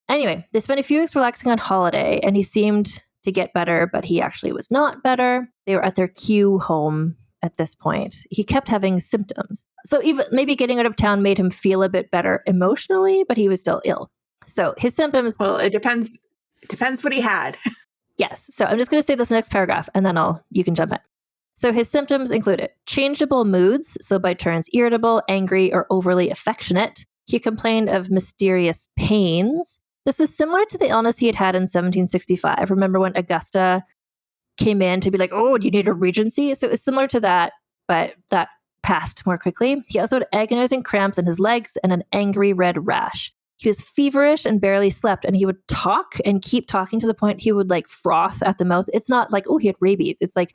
Anyway, they spent a few weeks relaxing on holiday and he seemed to get better, but he actually was not better. They were at their Kew home at this point. He kept having symptoms. So even maybe getting out of town made him feel a bit better emotionally, but he was still ill. So his symptoms... Well, it depends. It depends what he had. Yes. So I'm just going to say this next paragraph and then you can jump in. So his symptoms included changeable moods, so by turns irritable, angry, or overly affectionate. He complained of mysterious pains. This is similar to the illness he had had in 1765. Remember when Augusta came in to be like, oh, do you need a regency? So it was similar to that, but that passed more quickly. He also had agonizing cramps in his legs and an angry red rash. He was feverish and barely slept, and he would talk and keep talking to the point he would like froth at the mouth. It's not like, oh, he had rabies. It's like,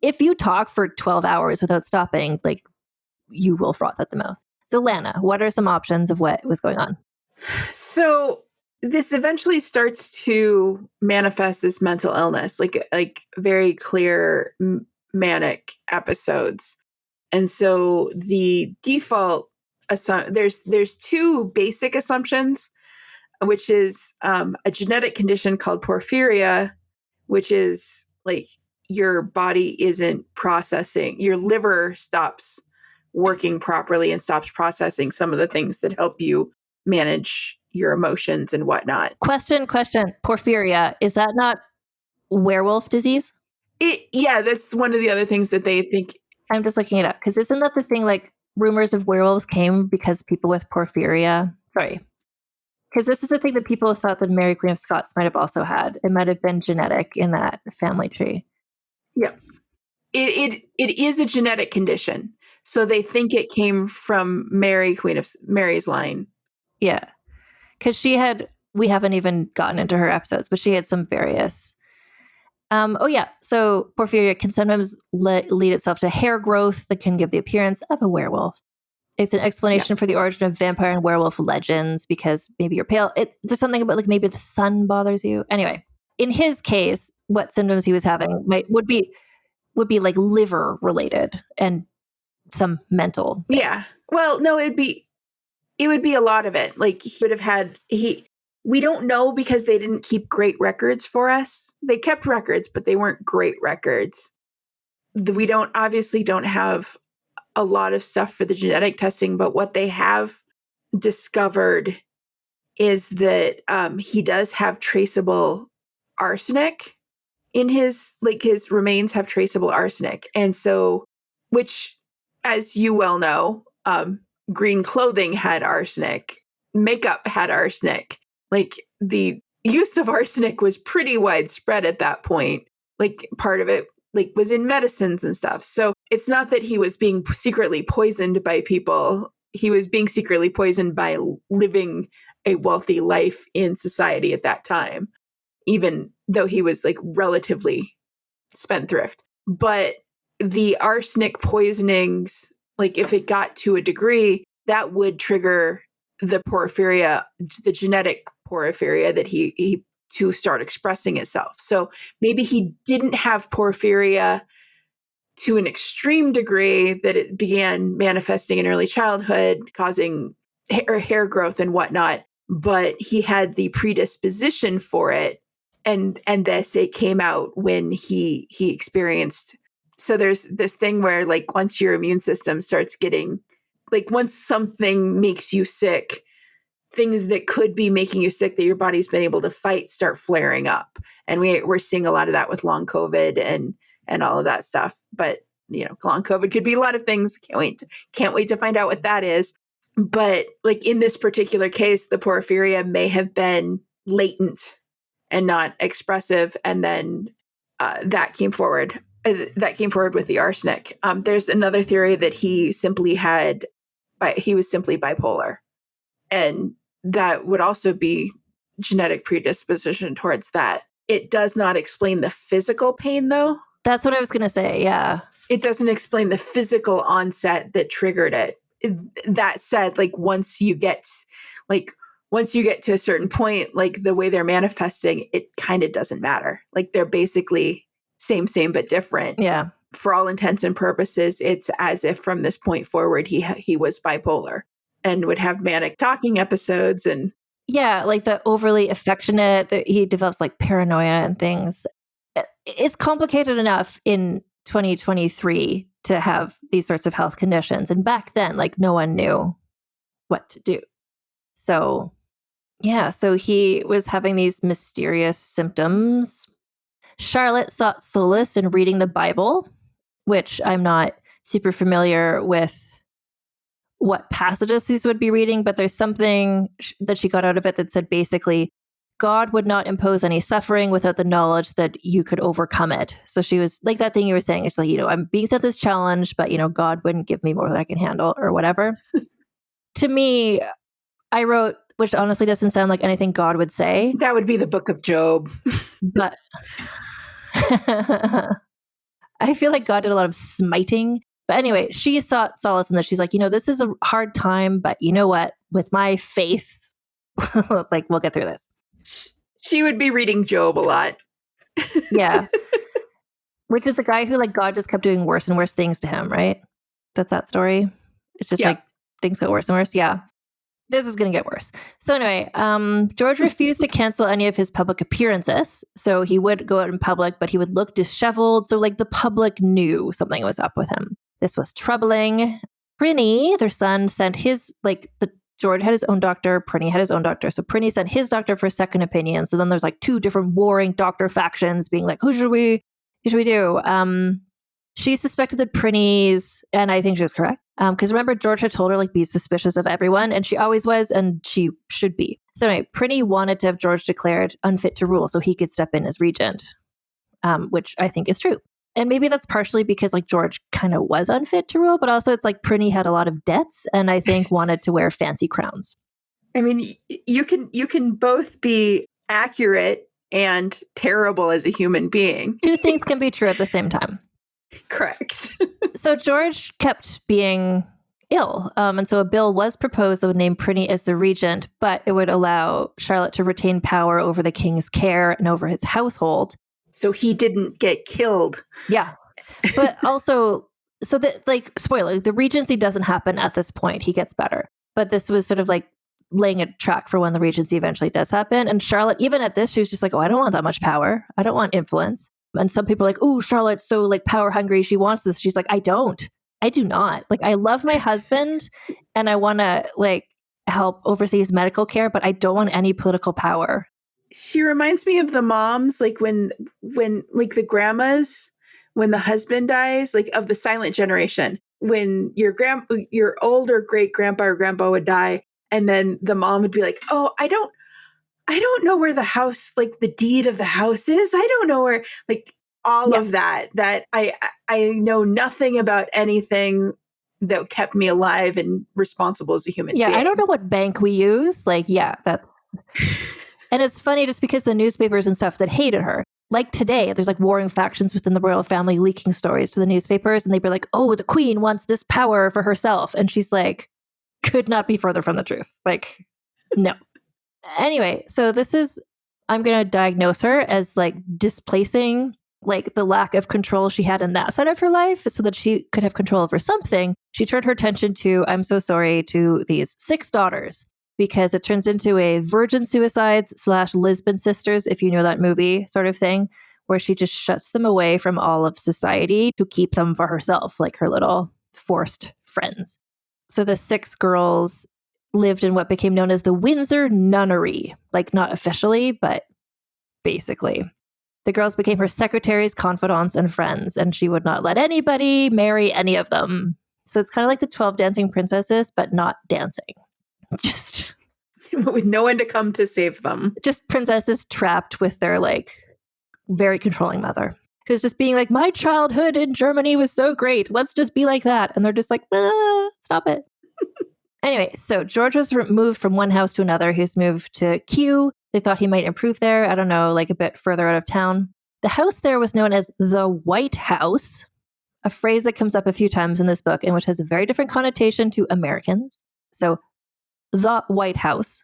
if you talk for 12 hours without stopping, like you will froth at the mouth. So Lana, what are some options of what was going on? So this eventually starts to manifest as mental illness, like very clear manic episodes. And so the default there's two basic assumptions, which is a genetic condition called porphyria, which is like your body isn't processing, your liver stops working properly and stops processing some of the things that help you manage your emotions and whatnot. Question. Porphyria, is that not werewolf disease? Yeah, that's one of the other things that they think. I'm just looking it up because isn't that the thing, like rumors of werewolves came because people with porphyria, because this is the thing that people thought that Mary Queen of Scots might have also had. It might have been genetic in that family tree. Yeah. It is a genetic condition. So they think it came from Mary's line. Yeah. Because we haven't even gotten into her episodes, but she had some various. So porphyria can sometimes lead itself to hair growth that can give the appearance of a werewolf. It's an explanation for the origin of vampire and werewolf legends because maybe you're pale. There's something about like maybe the sun bothers you. Anyway, in his case, what symptoms he was having would be like liver related and some mental things. Yeah. Well, no, it would be a lot of it. Like he would have had we don't know because they didn't keep great records for us. They kept records, but they weren't great records. We don't have a lot of stuff for the genetic testing, but what they have discovered is that he does have traceable arsenic in his remains have traceable arsenic. And so, which, as you well know, green clothing had arsenic, makeup had arsenic. Like the use of arsenic was pretty widespread at that point. Like part of it was in medicines and stuff. So it's not that he was being secretly poisoned by people. He was being secretly poisoned by living a wealthy life in society at that time, even though he was like relatively spendthrift. But the arsenic poisonings, like if it got to a degree, that would trigger the porphyria, the genetic porphyria that he to start expressing itself. So maybe he didn't have porphyria to an extreme degree that it began manifesting in early childhood, causing hair growth and whatnot, but he had the predisposition for it. And this, it came out when he experienced. So there's this thing where like once your immune system starts getting, like once something makes you sick, things that could be making you sick that your body's been able to fight start flaring up. And we're seeing a lot of that with long COVID and all of that stuff. But long COVID could be a lot of things. Can't wait to find out what that is. But like in this particular case, the porphyria may have been latent and not expressive. And then that came forward. That came forward with the arsenic. There's another theory that he was simply bipolar. And that would also be genetic predisposition towards that. It does not explain the physical pain, though. That's what I was going to say, yeah. It doesn't explain the physical onset that triggered it. That said, like once you get to a certain point, like the way they're manifesting, it kind of doesn't matter. Like they're basically same, but different. Yeah. For all intents and purposes, it's as if from this point forward, he was bipolar and would have manic talking episodes. And yeah, like the overly affectionate, that he develops like paranoia and things. It's complicated enough in 2023 to have these sorts of health conditions. And back then, like no one knew what to do. So yeah, so he was having these mysterious symptoms. Charlotte sought solace in reading the Bible, which I'm not super familiar with what passages these would be reading, but there's something that she got out of it that said basically, God would not impose any suffering without the knowledge that you could overcome it. So she was like that thing you were saying. It's like, I'm being set this challenge, but God wouldn't give me more than I can handle or whatever. To me, I wrote, which honestly doesn't sound like anything God would say. That would be the book of Job. But I feel like God did a lot of smiting. But anyway, she sought solace in this. She's like, this is a hard time, but you know what? With my faith, like, we'll get through this. She would be reading Job a lot. Yeah. Which is the guy who, like, God just kept doing worse and worse things to him, right? That's that story. It's just like things got worse and worse. Yeah. This is going to get worse. So anyway, George refused to cancel any of his public appearances. So he would go out in public, but he would look disheveled. So like the public knew something was up with him. This was troubling. Prinny, their son, sent his, George had his own doctor. Prinny had his own doctor. So Prinny sent his doctor for a second opinion. So then there's like two different warring doctor factions being like, who should we do? She suspected that Prinny's, and I think she was correct. Because remember, George had told her, like, be suspicious of everyone, and she always was, and she should be. So anyway, Prinny wanted to have George declared unfit to rule so he could step in as regent, which I think is true. And maybe that's partially because, like, George kind of was unfit to rule, but also it's like Prinny had a lot of debts, and I think wanted to wear fancy crowns. I mean, you can both be accurate and terrible as a human being. Two things can be true at the same time. Correct. So George kept being ill. And so a bill was proposed that would name Prinny as the regent, but it would allow Charlotte to retain power over the king's care and over his household. So he didn't get killed. Yeah. But also, so that, like, spoiler, the regency doesn't happen at this point. He gets better. But this was sort of like laying a track for when the regency eventually does happen. And Charlotte, even at this, she was just like, oh, I don't want that much power. I don't want influence. And some people are like, oh, Charlotte's so like power hungry. She wants this. She's like, I do not. Like, I love my husband and I want to like help oversee his medical care, but I don't want any political power. She reminds me of the moms, like when like the grandmas, when the husband dies, like of the silent generation, when your older great grandpa or grandpa would die. And then the mom would be like, oh, I don't know where the house, like the deed of the house is. I don't know where, like all of that I know nothing about anything that kept me alive and responsible as a human being. I don't know what bank we use. Like, that's, and it's funny just because the newspapers and stuff that hated her, like today, there's like warring factions within the royal family leaking stories to the newspapers. And they'd be like, oh, the queen wants this power for herself. And she's like, could not be further from the truth. Like, no. Anyway, so I'm going to diagnose her as like displacing like the lack of control she had in that side of her life so that she could have control over something. She turned her attention to, I'm so sorry, to these 6 daughters, because it turns into a virgin suicides / Lisbon Sisters, if you know that movie sort of thing, where she just shuts them away from all of society to keep them for herself, like her little forced friends. So the 6 girls lived in what became known as the Windsor Nunnery, like not officially, but basically. The girls became her secretaries, confidants, and friends, and she would not let anybody marry any of them. So it's kind of like the 12 Dancing Princesses, but not dancing. Just with no one to come to save them. Just princesses trapped with their like very controlling mother, who's just being like, my childhood in Germany was so great. Let's just be like that. And they're just like, stop it. Anyway, so George was moved from one house to another. He's moved to Kew. They thought he might improve there. I don't know, like a bit further out of town. The house there was known as the White House, a phrase that comes up a few times in this book and which has a very different connotation to Americans. So the White House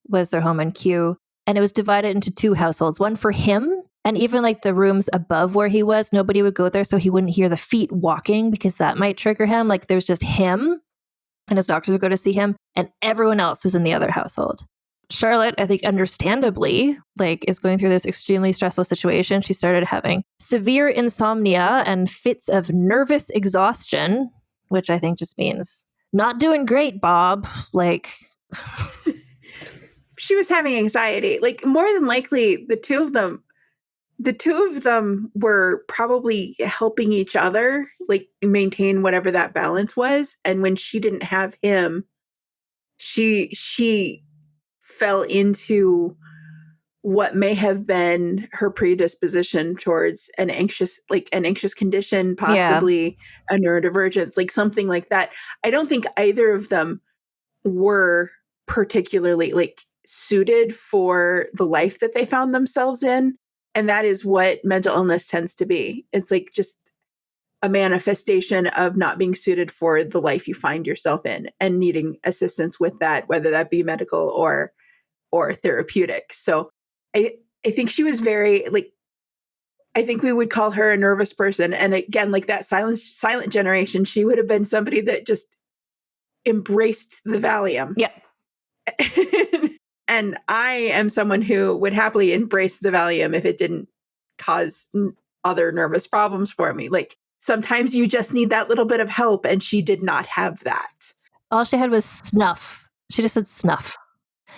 was their home in Kew, and it was divided into 2 households, one for him, and even like the rooms above where he was, nobody would go there so he wouldn't hear the feet walking because that might trigger him. Like there's just him, and his doctors would go to see him, and everyone else was in the other household. Charlotte, I think understandably, like is going through this extremely stressful situation. She started having severe insomnia and fits of nervous exhaustion, which I think just means not doing great, Bob. Like she was having anxiety. Like more than likely, the two of them were probably helping each other, like maintain whatever that balance was. And when she didn't have him, she fell into what may have been her predisposition towards an anxious condition, possibly a neurodivergence, like something like that. I don't think either of them were particularly like suited for the life that they found themselves in. And that is what mental illness tends to be. It's like just a manifestation of not being suited for the life you find yourself in and needing assistance with that, whether that be medical or therapeutic. So I think she was very like, I think we would call her a nervous person. And again, like that silent generation, she would have been somebody that just embraced the Valium. Yeah. And I am someone who would happily embrace the Valium if it didn't cause other nervous problems for me. Like sometimes you just need that little bit of help, and she did not have that. All she had was snuff. She just had snuff.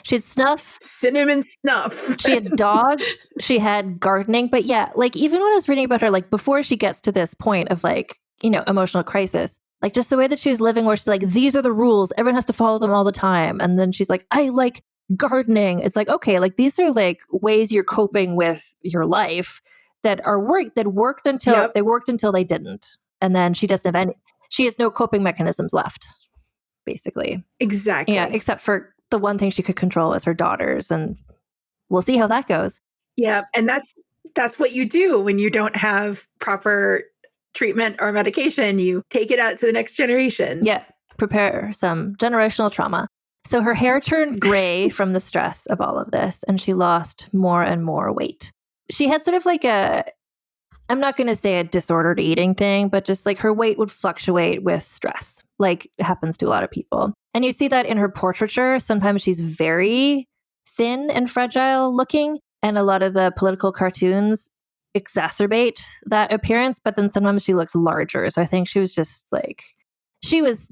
She had snuff. Cinnamon snuff. She had dogs. She had gardening. But yeah, like even when I was reading about her, like before she gets to this point of like, you know, emotional crisis, like just the way that she was living where she's like, these are the rules. Everyone has to follow them all the time. And then she's like, I like gardening. It's like, okay, like these are like ways you're coping with your life that worked until they didn't. And then she doesn't have she has no coping mechanisms left, basically. Exactly. Yeah, except for the one thing she could control is her daughters, and we'll see how that goes. Yeah, and that's what you do when you don't have proper treatment or medication. You take it out to the next generation. Yeah, prepare some generational trauma. So her hair turned gray from the stress of all of this, and she lost more and more weight. She had sort of like I'm not going to say a disordered eating thing, but just like her weight would fluctuate with stress, like it happens to a lot of people. And you see that in her portraiture. Sometimes she's very thin and fragile looking, and a lot of the political cartoons exacerbate that appearance, but then sometimes she looks larger. So I think she was just like, she was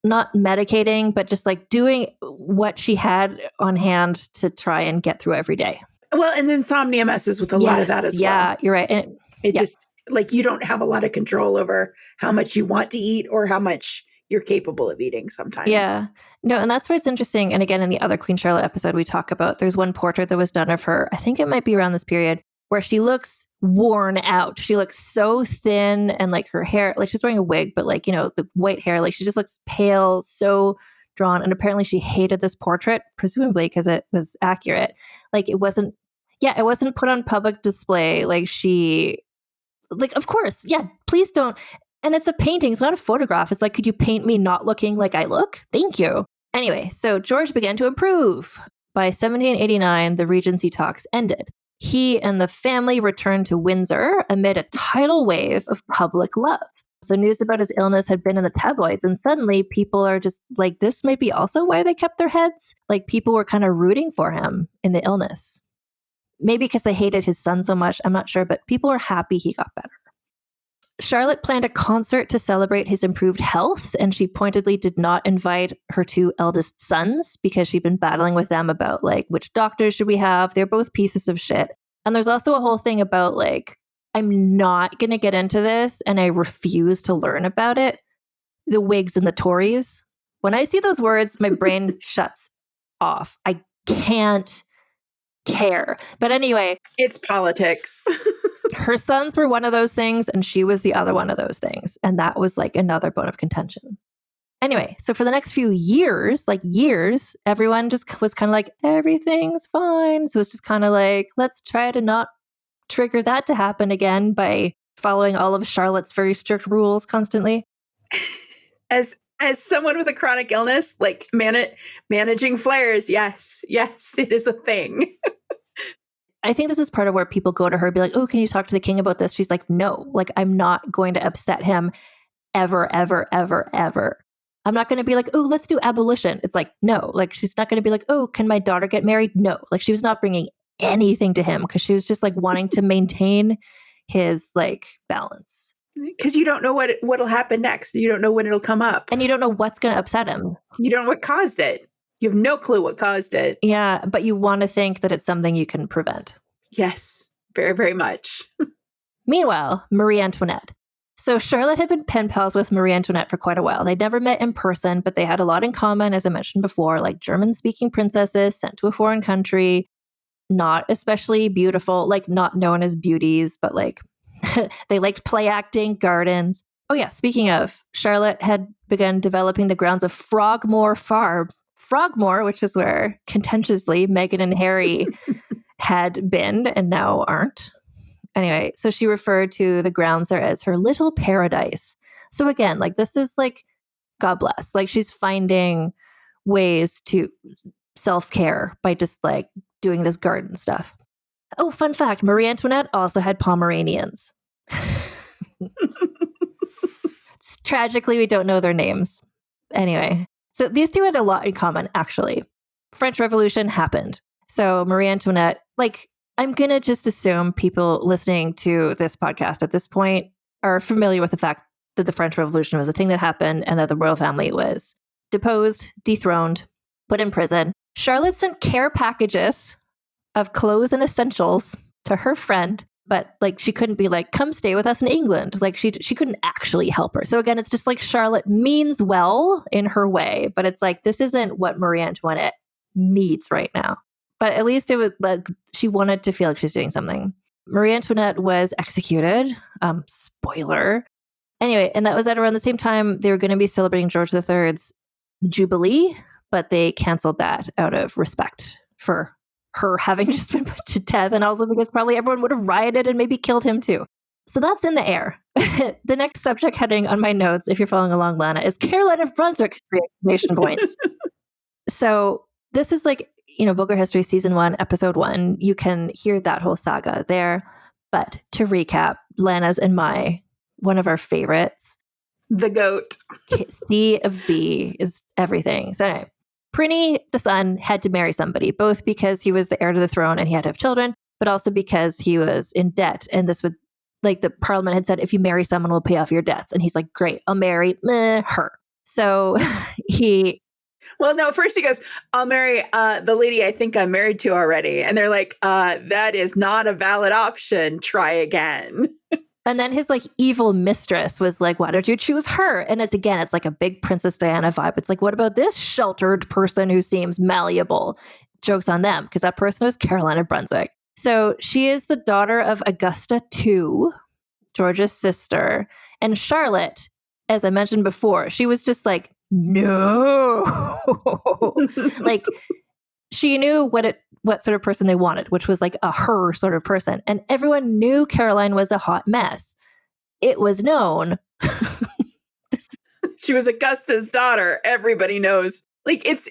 not medicating, but just like doing what she had on hand to try and get through every day. Well, and insomnia messes with a lot of that as well. Yeah, you're right. And it just like you don't have a lot of control over how much you want to eat or how much you're capable of eating sometimes. Yeah. No, and that's where it's interesting. And again, in the other Queen Charlotte episode we talk about, there's one portrait that was done of her, I think it might be around this period, where she looks worn out. She looks so thin, and like her hair, like she's wearing a wig, but like, you know, the white hair, like she just looks pale, so drawn. And apparently she hated this portrait, presumably because it was accurate. Like it wasn't put on public display. Like of course, yeah, please don't. And it's a painting. It's not a photograph. It's like, could you paint me not looking like I look? Thank you. Anyway, so George began to improve. By 1789, the Regency talks ended. He and the family returned to Windsor amid a tidal wave of public love. So news about his illness had been in the tabloids, and suddenly people are just like, this might be also why they kept their heads. Like people were kind of rooting for him in the illness. Maybe because they hated his son so much, I'm not sure, but people were happy he got better. Charlotte planned a concert to celebrate his improved health, and she pointedly did not invite her two eldest sons because she'd been battling with them about like, which doctors should we have? They're both pieces of shit. And there's also a whole thing about like, I'm not going to get into this, and I refuse to learn about it. The Whigs and the Tories. When I see those words, my brain shuts off. I can't care. But anyway, it's politics. Her sons were one of those things, and she was the other one of those things. And that was like another bone of contention. Anyway, so for the next few years, everyone just was kind of like, everything's fine. So it's just kind of like, let's try to not trigger that to happen again by following all of Charlotte's very strict rules constantly. As someone with a chronic illness, like managing flares, yes, it is a thing. I think this is part of where people go to her and be like, oh, can you talk to the king about this? She's like, no, like I'm not going to upset him ever, ever, ever, ever. I'm not going to be like, oh, let's do abolition. It's like, no, like she's not going to be like, oh, can my daughter get married? No, like she was not bringing anything to him because she was just like wanting to maintain his like balance. Because you don't know what'll happen next. You don't know when it'll come up. And you don't know what's going to upset him. You don't know what caused it. You have no clue what caused it. Yeah, but you want to think that it's something you can prevent. Yes, very, very much. Meanwhile, Marie Antoinette. So Charlotte had been pen pals with Marie Antoinette for quite a while. They'd never met in person, but they had a lot in common, as I mentioned before, like German-speaking princesses sent to a foreign country, not especially beautiful, like not known as beauties, but like they liked play acting, gardens. Oh yeah, speaking of, Charlotte had begun developing the grounds of Frogmore Farm. Frogmore, which is where contentiously Meghan and Harry had been and now aren't. Anyway, so she referred to the grounds there as her little paradise. So again, like this is like, God bless. Like she's finding ways to self-care by just like doing this garden stuff. Oh, fun fact, Marie Antoinette also had Pomeranians. Tragically, we don't know their names. Anyway, so these two had a lot in common, actually. French Revolution happened. So Marie Antoinette, like, I'm going to just assume people listening to this podcast at this point are familiar with the fact that the French Revolution was a thing that happened and that the royal family was deposed, dethroned, put in prison. Charlotte sent care packages of clothes and essentials to her friend, but like she couldn't be like, come stay with us in England. Like she couldn't actually help her. So again, it's just like Charlotte means well in her way, but it's like, this isn't what Marie Antoinette needs right now. But at least it was like she wanted to feel like she's doing something. Marie Antoinette was executed. Spoiler. Anyway, and that was at around the same time they were going to be celebrating George III's Jubilee, but they canceled that out of respect for her having just been put to death, and also because probably everyone would have rioted and maybe killed him too. So that's in the air. The next subject heading on my notes, if you're following along, Lana, is Caroline of Brunswick, 3 exclamation points. So this is like, Vulgar History Season 1, Episode 1. You can hear that whole saga there. But to recap, Lana's and one of our favorites. The goat. C of B is everything. So anyway, Prinny, the son, had to marry somebody, both because he was the heir to the throne and he had to have children, but also because he was in debt. And this would, like the parliament had said, if you marry someone, we'll pay off your debts. And he's like, great, I'll marry her. So Well, no, first he goes, I'll marry the lady I think I'm married to already. And they're like, that is not a valid option. Try again. And then his like evil mistress was like, why don't you choose her? And it's like a big Princess Diana vibe. It's like, what about this sheltered person who seems malleable? Joke's on them, because that person was Caroline of Brunswick. So she is the daughter of Augusta II, George's sister. And Charlotte, as I mentioned before, she was just like, no. Like she knew what sort of person they wanted, which was like a her sort of person. And everyone knew Caroline was a hot mess. It was known. She was Augusta's daughter. Everybody knows. Like it's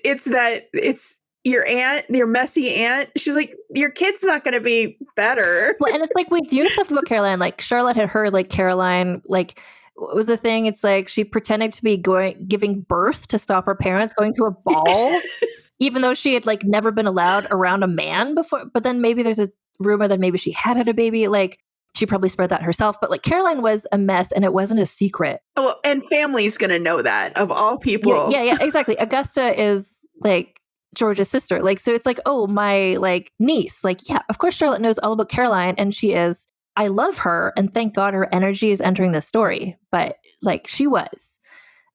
your aunt, your messy aunt. She's like, your kid's not going to be better. Well, and it's like we knew stuff about Caroline. Like Charlotte had heard like Caroline, like what was the thing? It's like she pretended to be giving birth to stop her parents going to a ball. Even though she had like never been allowed around a man before, but then maybe there's a rumor that maybe she had a baby. Like she probably spread that herself, but like Caroline was a mess and it wasn't a secret. Oh, and family's going to know that of all people. Yeah, exactly. Augusta is like George's sister. Like, so it's like, oh, my like niece. Like, yeah, of course Charlotte knows all about Caroline and I love her and thank God her energy is entering the story. But like she was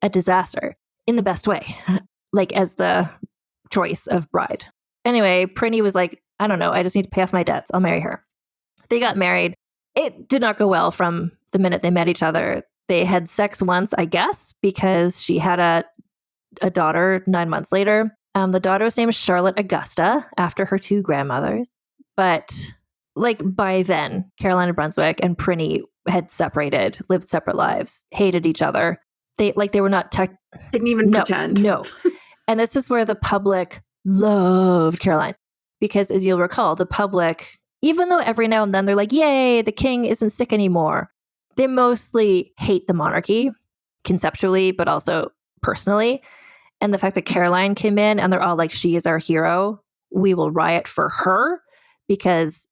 a disaster in the best way, like as the choice of bride. Anyway, Prinny was like, I don't know, I just need to pay off my debts. I'll marry her. They got married. It did not go well from the minute they met each other. They had sex once, I guess, because she had a daughter 9 months later. The daughter was named Charlotte Augusta after her 2 grandmothers. But like by then, Caroline of Brunswick and Prinny had separated, lived separate lives, hated each other. They were not didn't even pretend. No. And this is where the public loved Caroline. Because as you'll recall, the public, even though every now and then they're like, yay, the king isn't sick anymore, they mostly hate the monarchy conceptually, but also personally. And the fact that Caroline came in and they're all like, she is our hero. We will riot for her because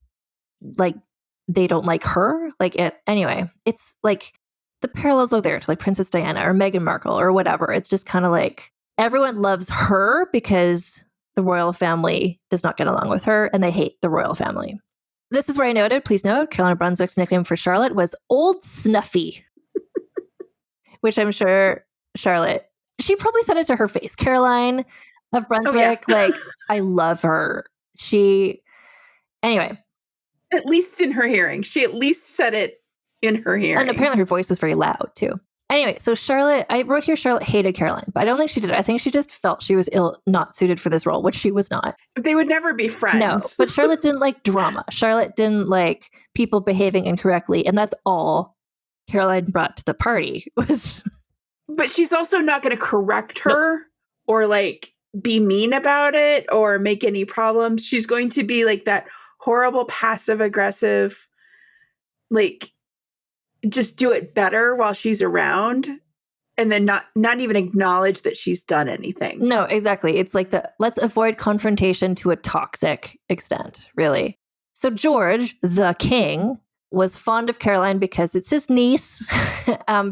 like they don't like her. Anyway, it's like the parallels are there to like Princess Diana or Meghan Markle or whatever. It's just kind of like, everyone loves her because the royal family does not get along with her and they hate the royal family. This is where I noted, please note, Caroline of Brunswick's nickname for Charlotte was Old Snuffy, which I'm sure Charlotte, she probably said it to her face. Caroline of Brunswick, like, I love her. Anyway. At least in her hearing. She at least said it in her hearing. And apparently her voice was very loud too. Anyway, so Charlotte, I wrote here Charlotte hated Caroline, but I don't think she did. I think she just felt she was not suited for this role, which she was not. They would never be friends. No, but Charlotte didn't like drama. Charlotte didn't like people behaving incorrectly. And that's all Caroline brought to the party was. But she's also not going to correct her or like be mean about it or make any problems. She's going to be like that horrible passive aggressive, like just do it better while she's around and then not even acknowledge that she's done anything. No, exactly. It's like let's avoid confrontation to a toxic extent, really. So George, the king, was fond of Caroline because it's his niece,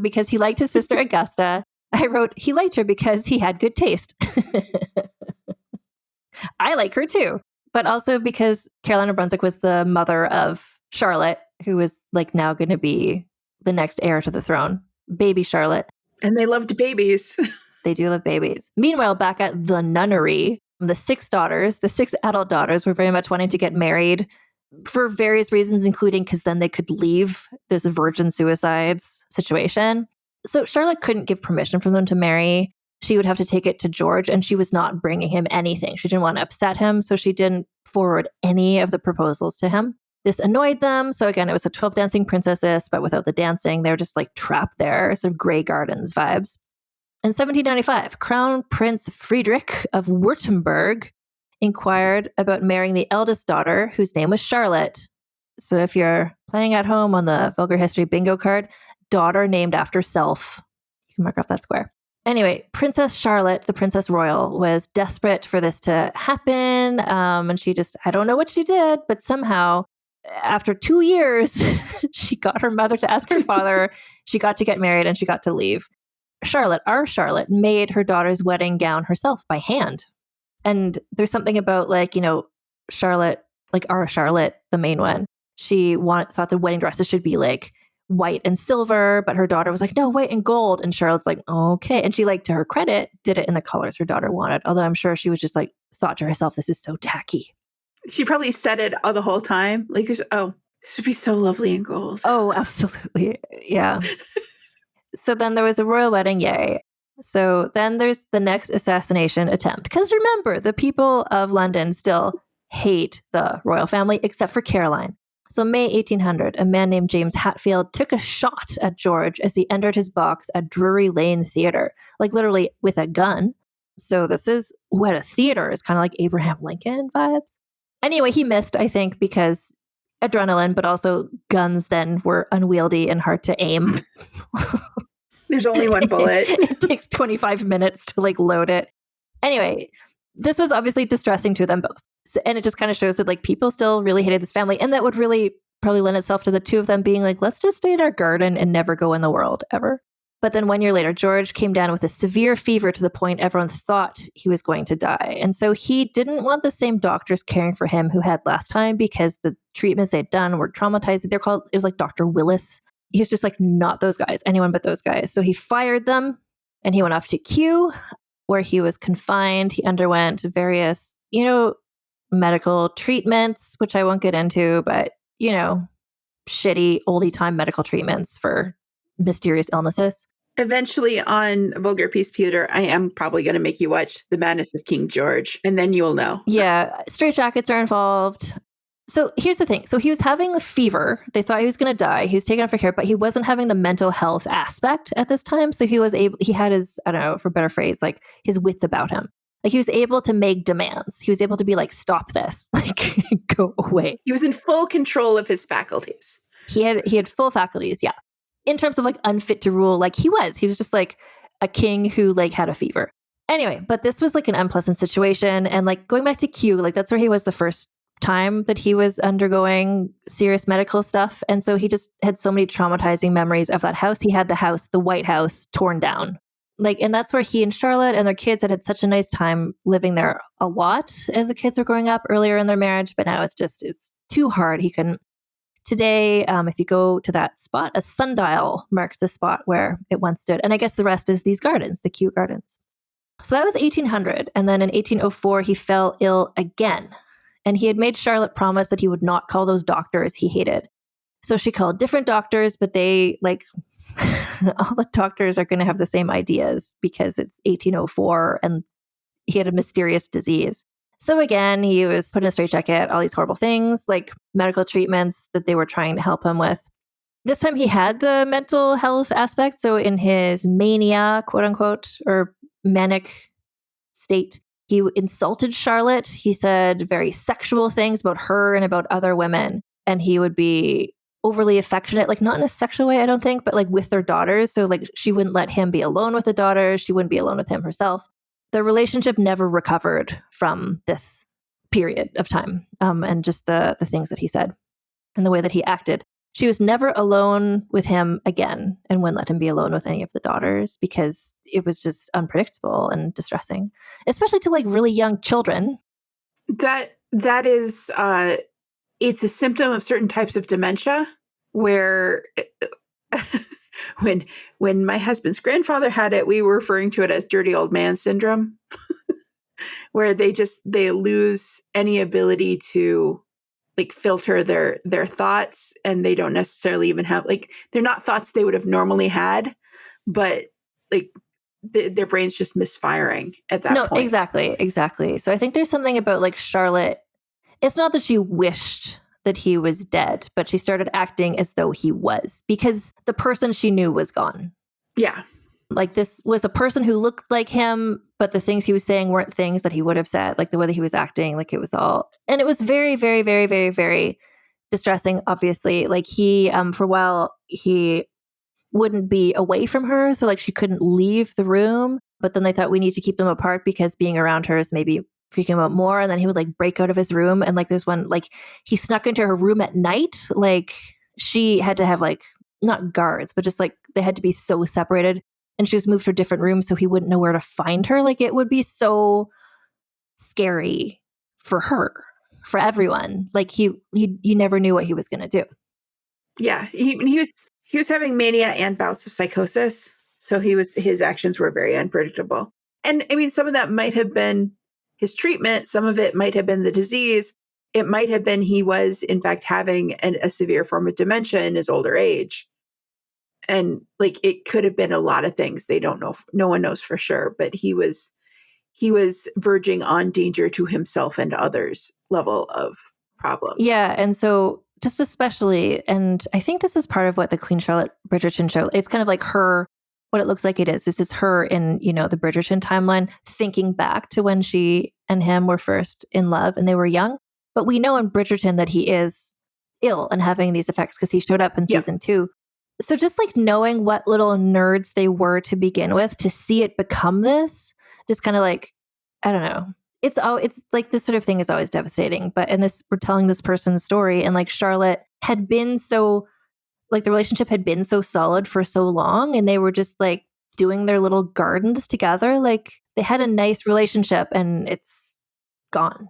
because he liked his sister Augusta. I wrote, he liked her because he had good taste. I like her too. But also because Caroline of Brunswick was the mother of Charlotte, who was like now going to be the next heir to the throne, baby Charlotte. And they loved babies. They do love babies. Meanwhile, back at the nunnery, the six adult daughters were very much wanting to get married for various reasons, including because then they could leave this virgin suicides situation. So Charlotte couldn't give permission for them to marry. She would have to take it to George, and she was not bringing him anything. She didn't want to upset him, so she didn't forward any of the proposals to him. This annoyed them. So again, it was a 12 dancing princesses, but without the dancing, they were just like trapped there, sort of Grey Gardens vibes. In 1795, Crown Prince Friedrich of Württemberg inquired about marrying the eldest daughter, whose name was Charlotte. So if you're playing at home on the Vulgar History bingo card, daughter named after self. You can mark off that square. Anyway, Princess Charlotte, the Princess Royal, was desperate for this to happen. And she just, I don't know what she did, but somehow after 2 years, she got her mother to ask her father. She got to get married and she got to leave. Charlotte, our Charlotte, made her daughter's wedding gown herself by hand. And there's something about like, Charlotte, like our Charlotte, the main one, she thought the wedding dresses should be like white and silver, but her daughter was like, no, white and gold. And Charlotte's like, okay. And she, like, to her credit, did it in the colors her daughter wanted. Although I'm sure she was just like, thought to herself, this is so tacky. She probably said it all the whole time. Like, oh, this would be so lovely in gold. Oh, absolutely. Yeah. So then there was a royal wedding. Yay. So then there's the next assassination attempt. Because remember, the people of London still hate the royal family, except for Caroline. So May 1800, a man named James Hatfield took a shot at George as he entered his box at Drury Lane Theatre, like literally with a gun. So this is what a theater is, kind of like Abraham Lincoln vibes. Anyway, he missed, I think, because adrenaline, but also guns then were unwieldy and hard to aim. There's only one bullet. It takes 25 minutes to like load it. Anyway, this was obviously distressing to them both. So, and it just kind of shows that like people still really hated this family. And that would really probably lend itself to the two of them being like, let's just stay in our garden and never go in the world ever. But then 1 year later, George came down with a severe fever to the point everyone thought he was going to die. And so he didn't want the same doctors caring for him who had last time because the treatments they'd done were traumatizing. It was like Dr. Willis. He was just like, not those guys, anyone but those guys. So he fired them and he went off to Kew, where he was confined. He underwent various, medical treatments, which I won't get into, but, shitty oldie time medical treatments for mysterious illnesses. Eventually on Vulgar Peace Pewter, I am probably going to make you watch The Madness of King George, and then you'll know. Yeah, straitjackets are involved. So here's the thing. So he was having a fever. They thought he was going to die. He was taken out for care, but he wasn't having the mental health aspect at this time. So he had his, I don't know, for a better phrase, like his wits about him. Like he was able to make demands. He was able to be like, stop this, like go away. He was in full control of his faculties. He had full faculties. Yeah. In terms of like unfit to rule, like he was just like a king who like had a fever. Anyway, but this was like an unpleasant situation. And like going back to Kew, like that's where he was the first time that he was undergoing serious medical stuff. And so he just had so many traumatizing memories of that house. He had the White House torn down. And that's where he and Charlotte and their kids had such a nice time living there a lot as the kids were growing up earlier in their marriage. But now it's too hard. He couldn't. Today, if you go to that spot, a sundial marks the spot where it once stood. And I guess the rest is these gardens, the Kew Gardens. So that was 1800. And then in 1804, he fell ill again. And he had made Charlotte promise that he would not call those doctors he hated. So she called different doctors, but they all the doctors are going to have the same ideas because it's 1804 and he had a mysterious disease. So again, he was put in a straitjacket, all these horrible things, like medical treatments that they were trying to help him with. This time he had the mental health aspect. So in his mania, quote unquote, or manic state, he insulted Charlotte. He said very sexual things about her and about other women. And he would be overly affectionate, like not in a sexual way, I don't think, but like with their daughters. So like she wouldn't let him be alone with the daughters. She wouldn't be alone with him herself. The relationship never recovered from this period of time, and just the things that he said and the way that he acted. She was never alone with him again and wouldn't let him be alone with any of the daughters because it was just unpredictable and distressing, especially to like really young children. That is, it's a symptom of certain types of dementia where when my husband's grandfather had it, we were referring to it as dirty old man syndrome, where they lose any ability to like filter their thoughts, and they don't necessarily even have like, they're not thoughts they would have normally had, but like their brain's just misfiring at that point. Exactly. So I think there's something about like Charlotte. It's not that she wished that he was dead, but she started acting as though he was because the person she knew was gone. Yeah. Like this was a person who looked like him, but the things he was saying weren't things that he would have said, like the way that he was acting, like it was all, and it was very, very, very, very, very distressing, obviously. Like he, for a while, he wouldn't be away from her. So like she couldn't leave the room, but then they thought we need to keep them apart because being around her is maybe freaking him out more. And then he would like break out of his room. And like there's one, like he snuck into her room at night. Like she had to have like, not guards, but just like they had to be so separated. And she was moved to a different room so he wouldn't know where to find her. Like it would be so scary for her, for everyone. Like you never knew what he was going to do. Yeah. He was having mania and bouts of psychosis. So his actions were very unpredictable. And I mean, some of that might have been his treatment. Some of it might have been the disease. It might have been he was in fact having a severe form of dementia in his older age. And like, it could have been a lot of things. They don't know. No one knows for sure, but he was verging on danger to himself and others level of problems. Yeah. And so just especially, and I think this is part of what the Queen Charlotte Bridgerton show, it's kind of like her, what it looks like it is. This is her in, the Bridgerton timeline, thinking back to when she and him were first in love and they were young. But we know in Bridgerton that he is ill and having these effects because he showed up in season 2. So just like knowing what little nerds they were to begin with, to see it become this, just kind of like, I don't know. It's like this sort of thing is always devastating. But in this, we're telling this person's story, and like Charlotte had been so, like the relationship had been so solid for so long, and they were just like doing their little gardens together. Like they had a nice relationship, and it's gone.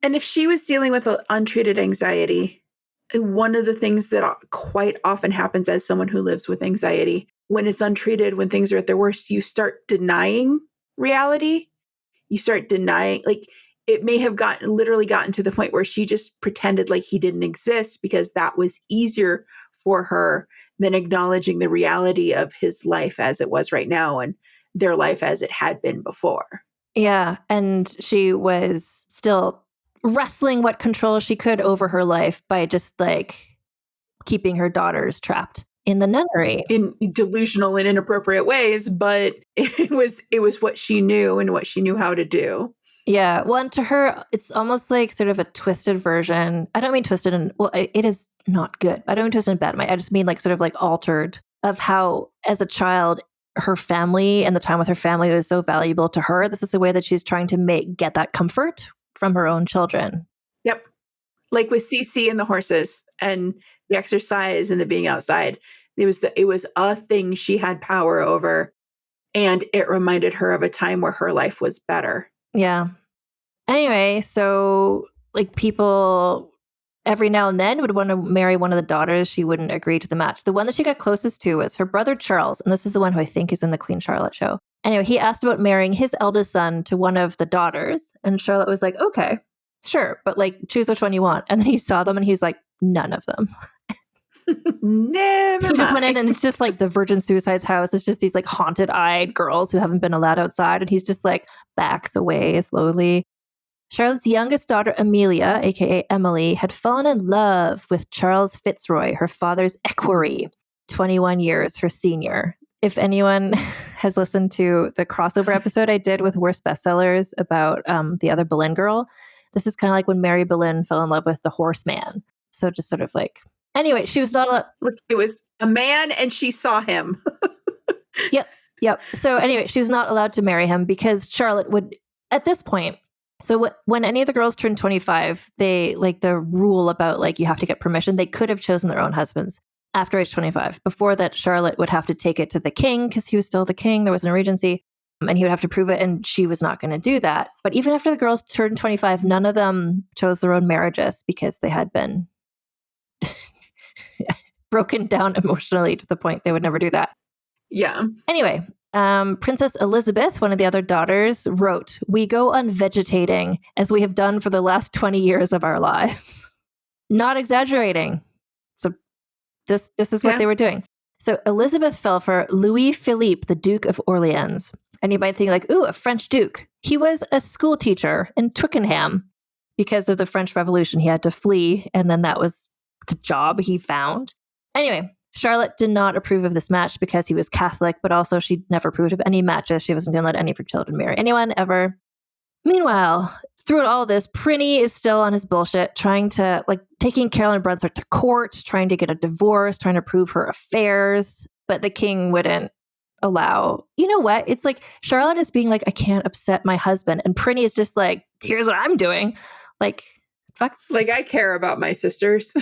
And if she was dealing with untreated anxiety, one of the things that quite often happens as someone who lives with anxiety, when it's untreated, when things are at their worst, you start denying reality. You start denying, like it may have literally gotten to the point where she just pretended like he didn't exist because that was easier for her than acknowledging the reality of his life as it was right now and their life as it had been before. Yeah. And she was still wrestling what control she could over her life by just like keeping her daughters trapped in the nunnery in delusional and inappropriate ways, but it was what she knew and what she knew how to do. Yeah. Well, and to her, it's almost like sort of a twisted version. I don't mean twisted and well, it is not good. I don't mean twisted in bad way. I just mean like sort of like altered of how as a child, her family and the time with her family was so valuable to her. This is the way that she's trying to get that comfort from her own children. Yep. Like with CC and the horses and the exercise and the being outside. It was a thing she had power over, and it reminded her of a time where her life was better. Yeah. Anyway, so like people every now and then would want to marry one of the daughters. She wouldn't agree to the match. The one that she got closest to was her brother Charles, and this is the one who I think is in the Queen Charlotte show. Anyway, he asked about marrying his eldest son to one of the daughters, and Charlotte was like, okay, sure, but like choose which one you want. And then he saw them and he's like, none of them. Never He just went in mind. and it's just like the Virgin Suicide's house. It's just these like haunted-eyed girls who haven't been allowed outside. And he's just like backs away slowly. Charlotte's youngest daughter, Amelia, aka Emily, had fallen in love with Charles Fitzroy, her father's equerry, 21 years her senior. If anyone has listened to the crossover episode I did with Worst Bestsellers about the other Boleyn girl, this is kind of like when Mary Boleyn fell in love with the horseman. So just sort of like, anyway, she was not allowed. Look, it was a man and she saw him. Yep. So anyway, she was not allowed to marry him because Charlotte would, at this point, so when any of the girls turned 25, they like the rule about like you have to get permission, they could have chosen their own husbands after age 25. Before that, Charlotte would have to take it to the king because he was still the king. There wasn't a regency and he would have to prove it. And she was not going to do that. But even after the girls turned 25, none of them chose their own marriages because they had been broken down emotionally to the point they would never do that. Yeah. Anyway, Princess Elizabeth, one of the other daughters, wrote, "We go on vegetating as we have done for the last 20 years of our lives." Not exaggerating. So this is what they were doing. So Elizabeth fell for Louis Philippe, the Duke of Orleans. And you might think like, ooh, a French duke. He was a school teacher in Twickenham because of the French Revolution. He had to flee, and then that was the job he found. Anyway, Charlotte did not approve of this match because he was Catholic, but also she never approved of any matches. She wasn't going to let any of her children marry anyone ever. Meanwhile, through all this, Prinny is still on his bullshit, trying to, like, taking Caroline of Brunswick to court, trying to get a divorce, trying to prove her affairs, but the king wouldn't allow. You know what? It's like Charlotte is being like, I can't upset my husband. And Prinny is just like, here's what I'm doing. Like, fuck. Like, I care about my sisters.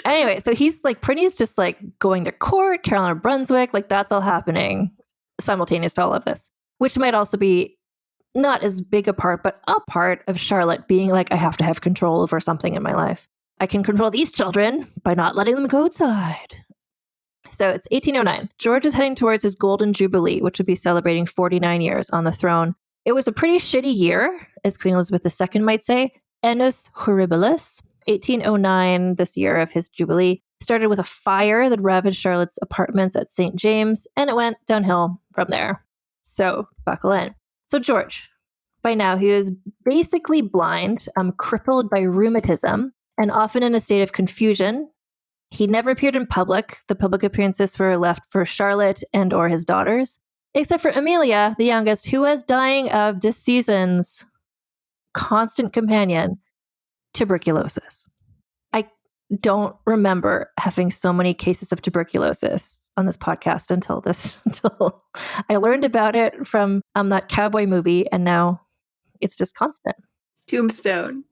Anyway, so he's like, Prinny's just like going to court, Caroline of Brunswick, like that's all happening simultaneous to all of this, which might also be not as big a part, but a part of Charlotte being like, I have to have control over something in my life. I can control these children by not letting them go outside. So it's 1809. George is heading towards his golden jubilee, which would be celebrating 49 years on the throne. It was a pretty shitty year, as Queen Elizabeth II might say. Annus horribilis. 1809, this year of his jubilee, started with a fire that ravaged Charlotte's apartments at St. James, and it went downhill from there. So buckle in. So George, by now he was basically blind, crippled by rheumatism, and often in a state of confusion. He never appeared in public. The public appearances were left for Charlotte and or his daughters, except for Amelia, the youngest, who was dying of this season's constant companion, tuberculosis. I don't remember having so many cases of tuberculosis on this podcast until I learned about it from that cowboy movie, and now it's just constant. Tombstone.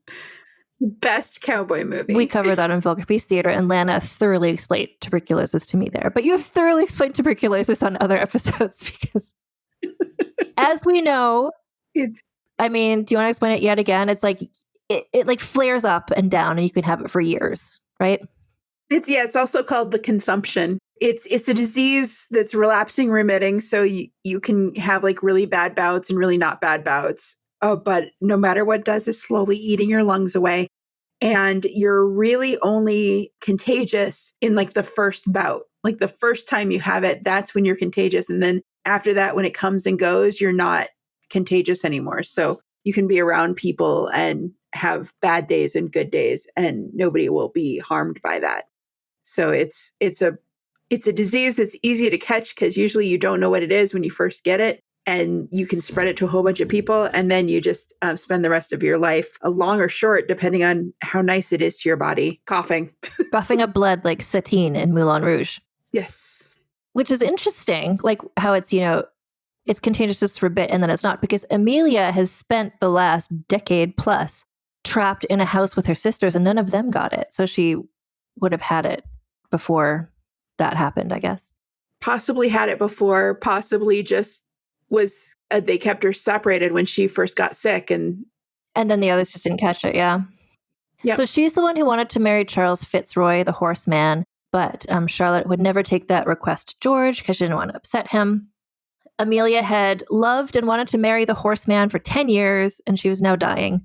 Best cowboy movie. We cover that in Vulgar Peace Theater, and Lana thoroughly explained tuberculosis to me there. But you have thoroughly explained tuberculosis on other episodes because, as we know, do you want to explain it yet again? It's like, it like flares up and down and you can have it for years, right? It's also called the consumption. It's a disease that's relapsing remitting. So you can have like really bad bouts and really not bad bouts. But no matter what it does, is slowly eating your lungs away. And you're really only contagious in like the first bout. Like the first time you have it, that's when you're contagious. And then after that, when it comes and goes, you're not contagious anymore. So you can be around people and have bad days and good days, and nobody will be harmed by that. So it's a disease that's easy to catch because usually you don't know what it is when you first get it, and you can spread it to a whole bunch of people, and then you just spend the rest of your life, long or short, depending on how nice it is to your body, coughing. Coughing up blood like Satine in Moulin Rouge. Yes. Which is interesting, like how it's, it's contagious just for a bit and then it's not, because Amelia has spent the last decade plus trapped in a house with her sisters and none of them got it. So she would have had it before that happened, I guess. Possibly had it before, possibly just was, they kept her separated when she first got sick. And then the others just didn't catch it, yeah. Yep. So she's the one who wanted to marry Charles Fitzroy, the horseman, but Charlotte would never take that request to George because she didn't want to upset him. Amelia had loved and wanted to marry the horseman for 10 years, and she was now dying.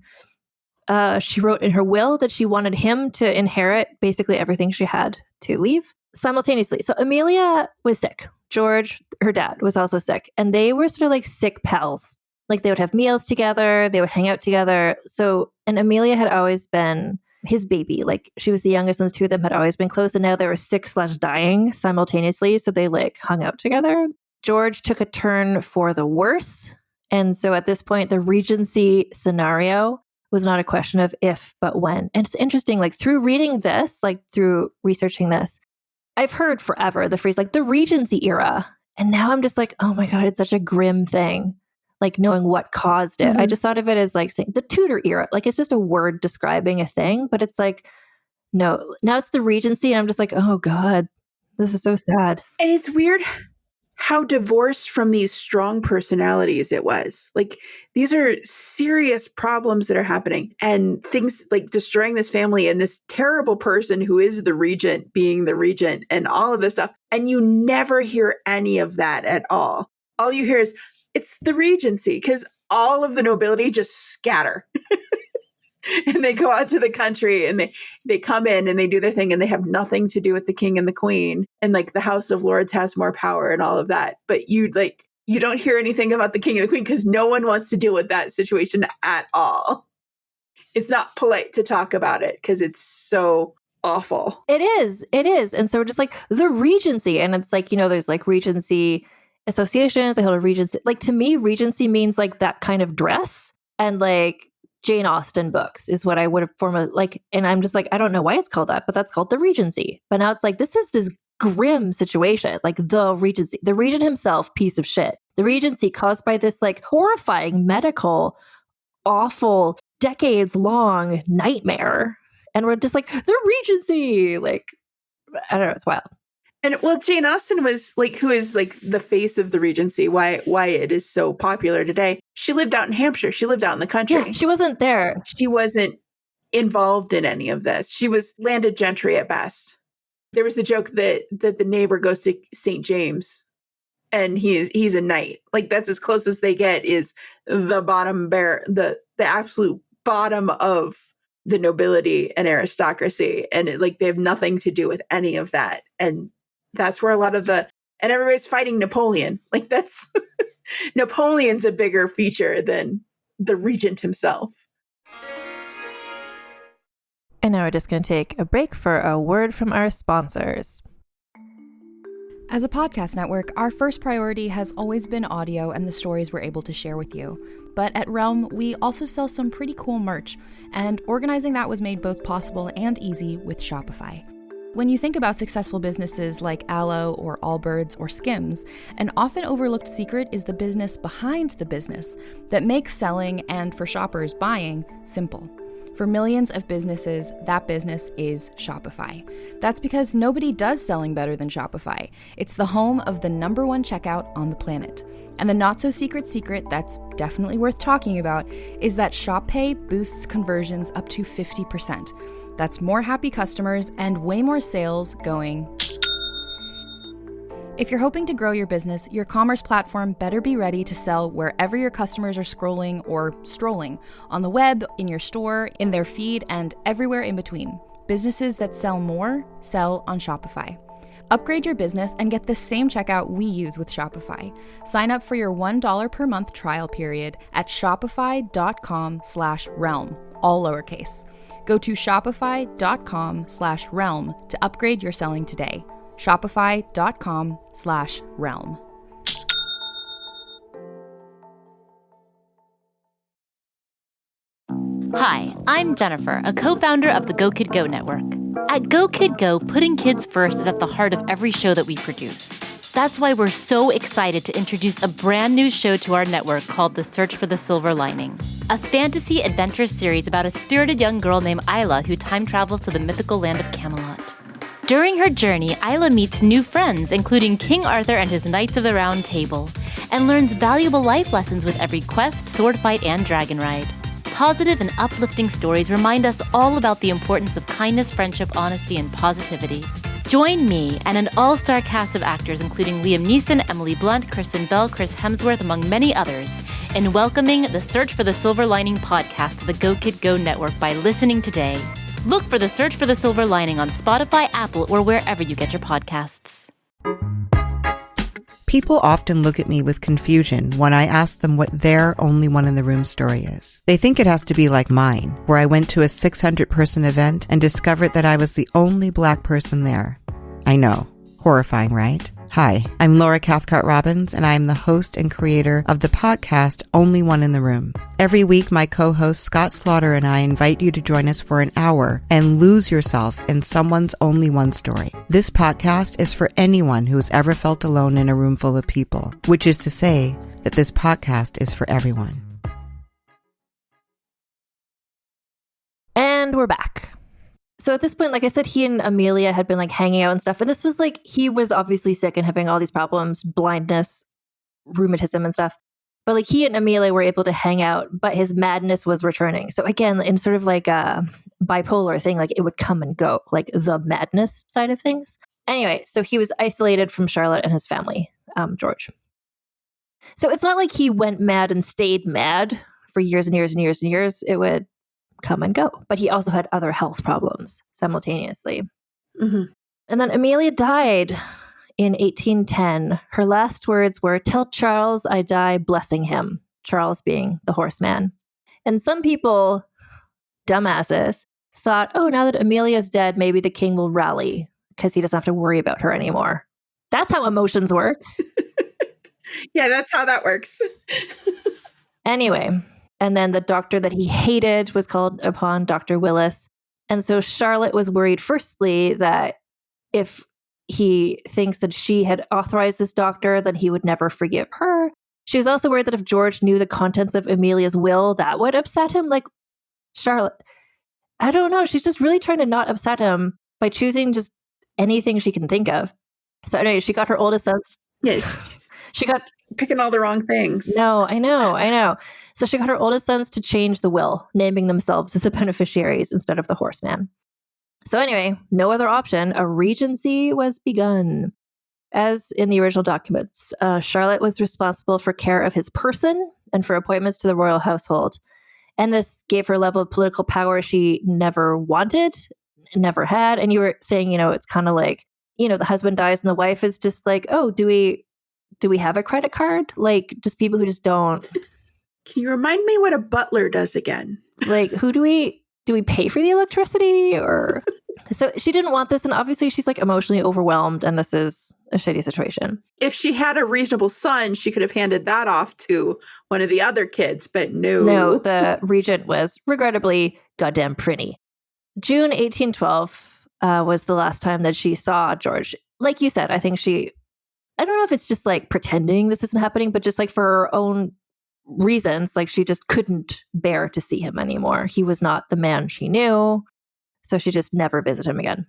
She wrote in her will that she wanted him to inherit basically everything she had to leave simultaneously. So Amelia was sick. George, her dad, was also sick. And they were sort of like sick pals. Like they would have meals together. They would hang out together. And Amelia had always been his baby. Like she was the youngest, and the two of them had always been close. And now they were sick/dying simultaneously. So they like hung out together. George took a turn for the worse. And so at this point, the regency scenario was not a question of if, but when. And it's interesting, like through reading this, like through researching this, I've heard forever the phrase like the Regency era. And now I'm just like, oh my God, it's such a grim thing. Like knowing what caused it. I just thought of it as like saying the Tudor era. Like it's just a word describing a thing, but it's like, no, now it's the Regency. And I'm just like, oh God, this is so sad. And it's weird how divorced from these strong personalities it was. Like these are serious problems that are happening and things like destroying this family and this terrible person who is the regent being the regent and all of this stuff. And you never hear any of that at all. All you hear is it's the Regency because all of the nobility just scatter. And they go out to the country and they come in and they do their thing and they have nothing to do with the king and the queen. And like the House of Lords has more power and all of that. But you don't hear anything about the king and the queen because no one wants to deal with that situation at all. It's not polite to talk about it because it's so awful. It is. And so we're just like the Regency. And it's like, there's like Regency associations. They hold a Regency. Like to me, Regency means like that kind of dress and like Jane Austen books is what I would have formed like, and I'm just like, I don't know why it's called that, but that's called the Regency. But now it's like, this is this grim situation, like the Regency, the regent himself, piece of shit. The Regency caused by this like horrifying medical, awful, decades long nightmare. And we're just like, the Regency, like, I don't know, it's wild. And well, Jane Austen was like, who is like the face of the Regency, why it is so popular today. She lived out in Hampshire. She lived out in the country. Yeah, she wasn't there. She wasn't involved in any of this. She was landed gentry at best. There was the joke that the neighbor goes to St. James and he's a knight. Like that's as close as they get is the bottom the absolute bottom of the nobility and aristocracy. And they have nothing to do with any of that. And that's where a lot of and everybody's fighting Napoleon. Like that's, Napoleon's a bigger feature than the regent himself. And now we're just going to take a break for a word from our sponsors. As a podcast network, our first priority has always been audio and the stories we're able to share with you. But at Realm, we also sell some pretty cool merch, and organizing that was made both possible and easy with Shopify. When you think about successful businesses like Aloe or Allbirds or Skims, an often overlooked secret is the business behind the business that makes selling and, for shoppers, buying simple. For millions of businesses, that business is Shopify. That's because nobody does selling better than Shopify. It's the home of the #1 checkout on the planet. And the not-so-secret secret that's definitely worth talking about is that Shop Pay boosts conversions up to 50%. That's more happy customers and way more sales going. If you're hoping to grow your business, your commerce platform better be ready to sell wherever your customers are scrolling or strolling, on the web, in your store, in their feed, and everywhere in between. Businesses that sell more, sell on Shopify. Upgrade your business and get the same checkout we use with Shopify. Sign up for your $1 per month trial period at shopify.com/realm, all lowercase. Go to shopify.com/realm to upgrade your selling today. Shopify.com/realm. Hi, I'm Jennifer, a co-founder of the Go Kid Go Network. At Go Kid Go, putting kids first is at the heart of every show that we produce. That's why we're so excited to introduce a brand new show to our network called The Search for the Silver Lining, a fantasy adventure series about a spirited young girl named Isla who time travels to the mythical land of Camelot. During her journey, Isla meets new friends, including King Arthur and his Knights of the Round Table, and learns valuable life lessons with every quest, sword fight, and dragon ride. Positive and uplifting stories remind us all about the importance of kindness, friendship, honesty, and positivity. Join me and an all-star cast of actors including Liam Neeson, Emily Blunt, Kristen Bell, Chris Hemsworth, among many others, in welcoming the Search for the Silver Lining podcast to the Go Kid Go Network by listening today. Look for The Search for the Silver Lining on Spotify, Apple, or wherever you get your podcasts. People often look at me with confusion when I ask them what their only one in the room story is. They think it has to be like mine, where I went to a 600-person event and discovered that I was the only Black person there. I know. Horrifying, right? Hi, I'm Laura Cathcart-Robbins, and I am the host and creator of the podcast Only One in the Room. Every week, my co-host Scott Slaughter and I invite you to join us for an hour and lose yourself in someone's only one story. This podcast is for anyone who's ever felt alone in a room full of people, which is to say that this podcast is for everyone. And we're back. So at this point, like I said, he and Amelia had been like hanging out and stuff. And this was like, he was obviously sick and having all these problems, blindness, rheumatism and stuff. But like he and Amelia were able to hang out, but his madness was returning. So again, in sort of like a bipolar thing, like it would come and go, like the madness side of things. Anyway, so he was isolated from Charlotte and his family, George. So it's not like he went mad and stayed mad for years and years and years and years. It would come and go. But he also had other health problems simultaneously. Mm-hmm. And then Amelia died in 1810. Her last words were, "Tell Charles I die blessing him." Charles being the horseman. And some people, dumbasses, thought, oh, now that Amelia's dead, maybe the king will rally because he doesn't have to worry about her anymore. That's how emotions work. Yeah, that's how that works. Anyway, and then the doctor that he hated was called upon, Dr. Willis. And so Charlotte was worried, firstly, that if he thinks that she had authorized this doctor, then he would never forgive her. She was also worried that if George knew the contents of Amelia's will, that would upset him. Like, Charlotte, I don't know. She's just really trying to not upset him by choosing just anything she can think of. So anyway, she got her oldest son's... Yes. She got... Picking all the wrong things. No, I know. So she got her oldest sons to change the will, naming themselves as the beneficiaries instead of the horseman. So anyway, no other option. A regency was begun. As in the original documents, Charlotte was responsible for care of his person and for appointments to the royal household. And this gave her a level of political power she never wanted, never had. And you were saying, it's kind of like, the husband dies and the wife is just like, oh, do we have a credit card? Like, just people who just don't. Can you remind me what a butler does again? Like, who do we pay for the electricity? Or so she didn't want this. And obviously she's like emotionally overwhelmed. And this is a shitty situation. If she had a reasonable son, she could have handed that off to one of the other kids. But no. No, the regent was regrettably goddamn pretty. June 1812 was the last time that she saw George. Like you said, I think I don't know if it's just like pretending this isn't happening, but just like for her own reasons, like she just couldn't bear to see him anymore. He was not the man she knew. So she just never visited him again.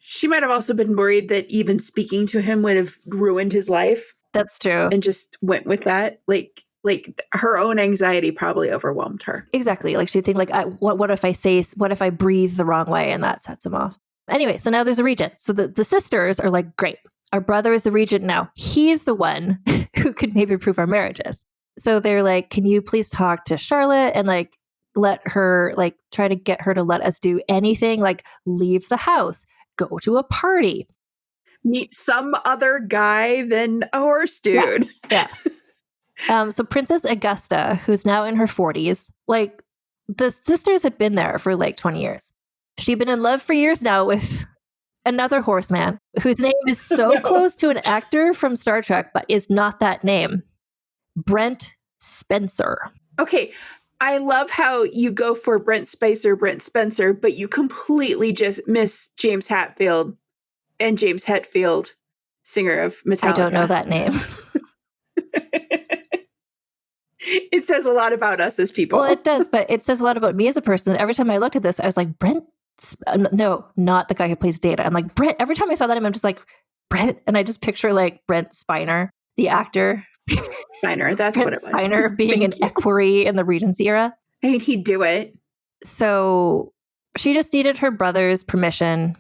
She might have also been worried that even speaking to him would have ruined his life. That's true. And just went with that. Like her own anxiety probably overwhelmed her. Exactly. Like she'd think like, what if I breathe the wrong way? And that sets him off. Anyway, so now there's a regent. So the sisters are like, great. Our brother is the regent now. He's the one who could maybe prove our marriages. So they're like, can you please talk to Charlotte and like let her, like try to get her to let us do anything, like leave the house, go to a party. Meet some other guy than a horse dude. Yeah. So Princess Augusta, who's now in her 40s, like the sisters had been there for like 20 years. She'd been in love for years now with another horseman whose name is so close to an actor from Star Trek, but is not that name. Brent Spencer. Okay. I love how you go for Brent Spencer, but you completely just miss James Hetfield and James Hetfield, singer of Metallica. I don't know that name. It says a lot about us as people. Well, it does, but it says a lot about me as a person. Every time I looked at this, I was like, Brent? No, not the guy who plays Data. I'm like, Brent. Every time I saw that name, I'm just like, Brent. And I just picture like Brent Spiner, the actor. Spiner, that's Brent what it was. Spiner being an equerry in the Regency era. I mean, he'd do it. So she just needed her brother's permission.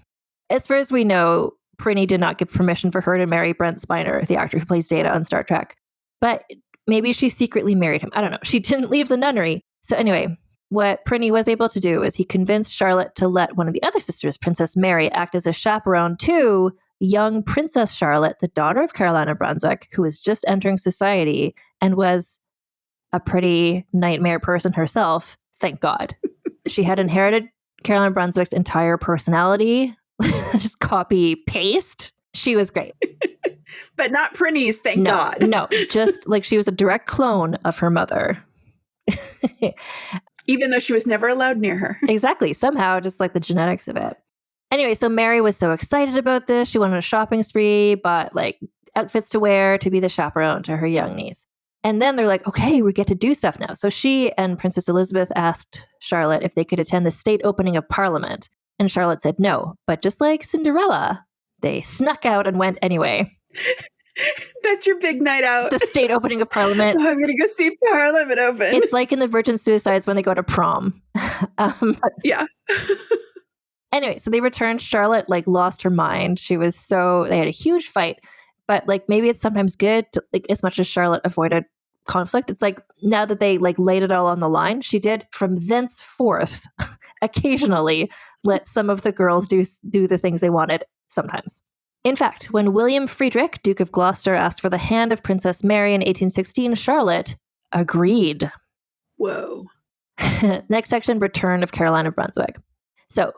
As far as we know, Prinny did not give permission for her to marry Brent Spiner, the actor who plays Data on Star Trek. But maybe she secretly married him. I don't know. She didn't leave the nunnery. So anyway, what Prinny was able to do is he convinced Charlotte to let one of the other sisters, Princess Mary, act as a chaperone to young Princess Charlotte, the daughter of Caroline of Brunswick, who was just entering society and was a pretty nightmare person herself. Thank God. She had inherited Caroline of Brunswick's entire personality. Just copy paste. She was great. But not Prinny's, thank God. No, just like she was a direct clone of her mother. Even though she was never allowed near her. Exactly. Somehow, just like the genetics of it. Anyway, so Mary was so excited about this. She went on a shopping spree, bought like outfits to wear to be the chaperone to her young niece. And then they're like, okay, we get to do stuff now. So she and Princess Elizabeth asked Charlotte if they could attend the state opening of Parliament. And Charlotte said no. But just like Cinderella, they snuck out and went anyway. That's your big night out. The state opening of Parliament. Oh, I'm going to go see Parliament open. It's like in the Virgin Suicides when they go to prom. Yeah. Anyway, so they returned. Charlotte like lost her mind. They had a huge fight. But like maybe it's sometimes good to, like, as much as Charlotte avoided conflict, it's like now that they like laid it all on the line, she did from thenceforth occasionally let some of the girls do the things they wanted sometimes. In fact, when William Friedrich, Duke of Gloucester, asked for the hand of Princess Mary in 1816, Charlotte agreed. Whoa. Next section, Return of Caroline of Brunswick. So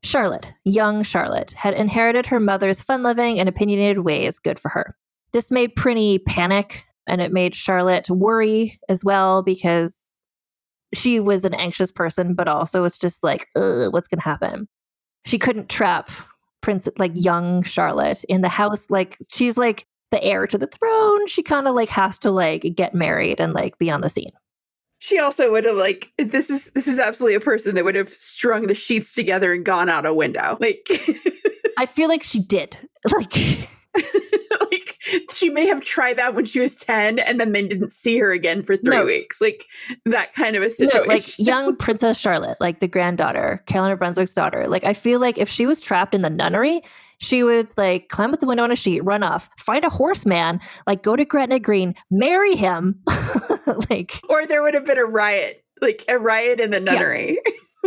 Charlotte, young Charlotte, had inherited her mother's fun-loving and opinionated ways. Good for her. This made Prinny panic, and it made Charlotte worry as well because she was an anxious person, but also was just like, what's going to happen? She couldn't trap young Charlotte in the house. Like, she's like the heir to the throne. She kind of like has to like get married and like be on the scene. She also would have like, this is absolutely a person that would have strung the sheets together and gone out a window. Like, I feel like she did. Like, like she may have tried that when she was 10 and then they didn't see her again for 3 weeks. Like that kind of a situation. No, like young Princess Charlotte, like the granddaughter, Caroline of Brunswick's daughter. Like, I feel like if she was trapped in the nunnery, she would like climb out the window on a sheet, run off, find a horseman, like go to Gretna Green, marry him. Like, or there would have been a riot in the nunnery. Yeah.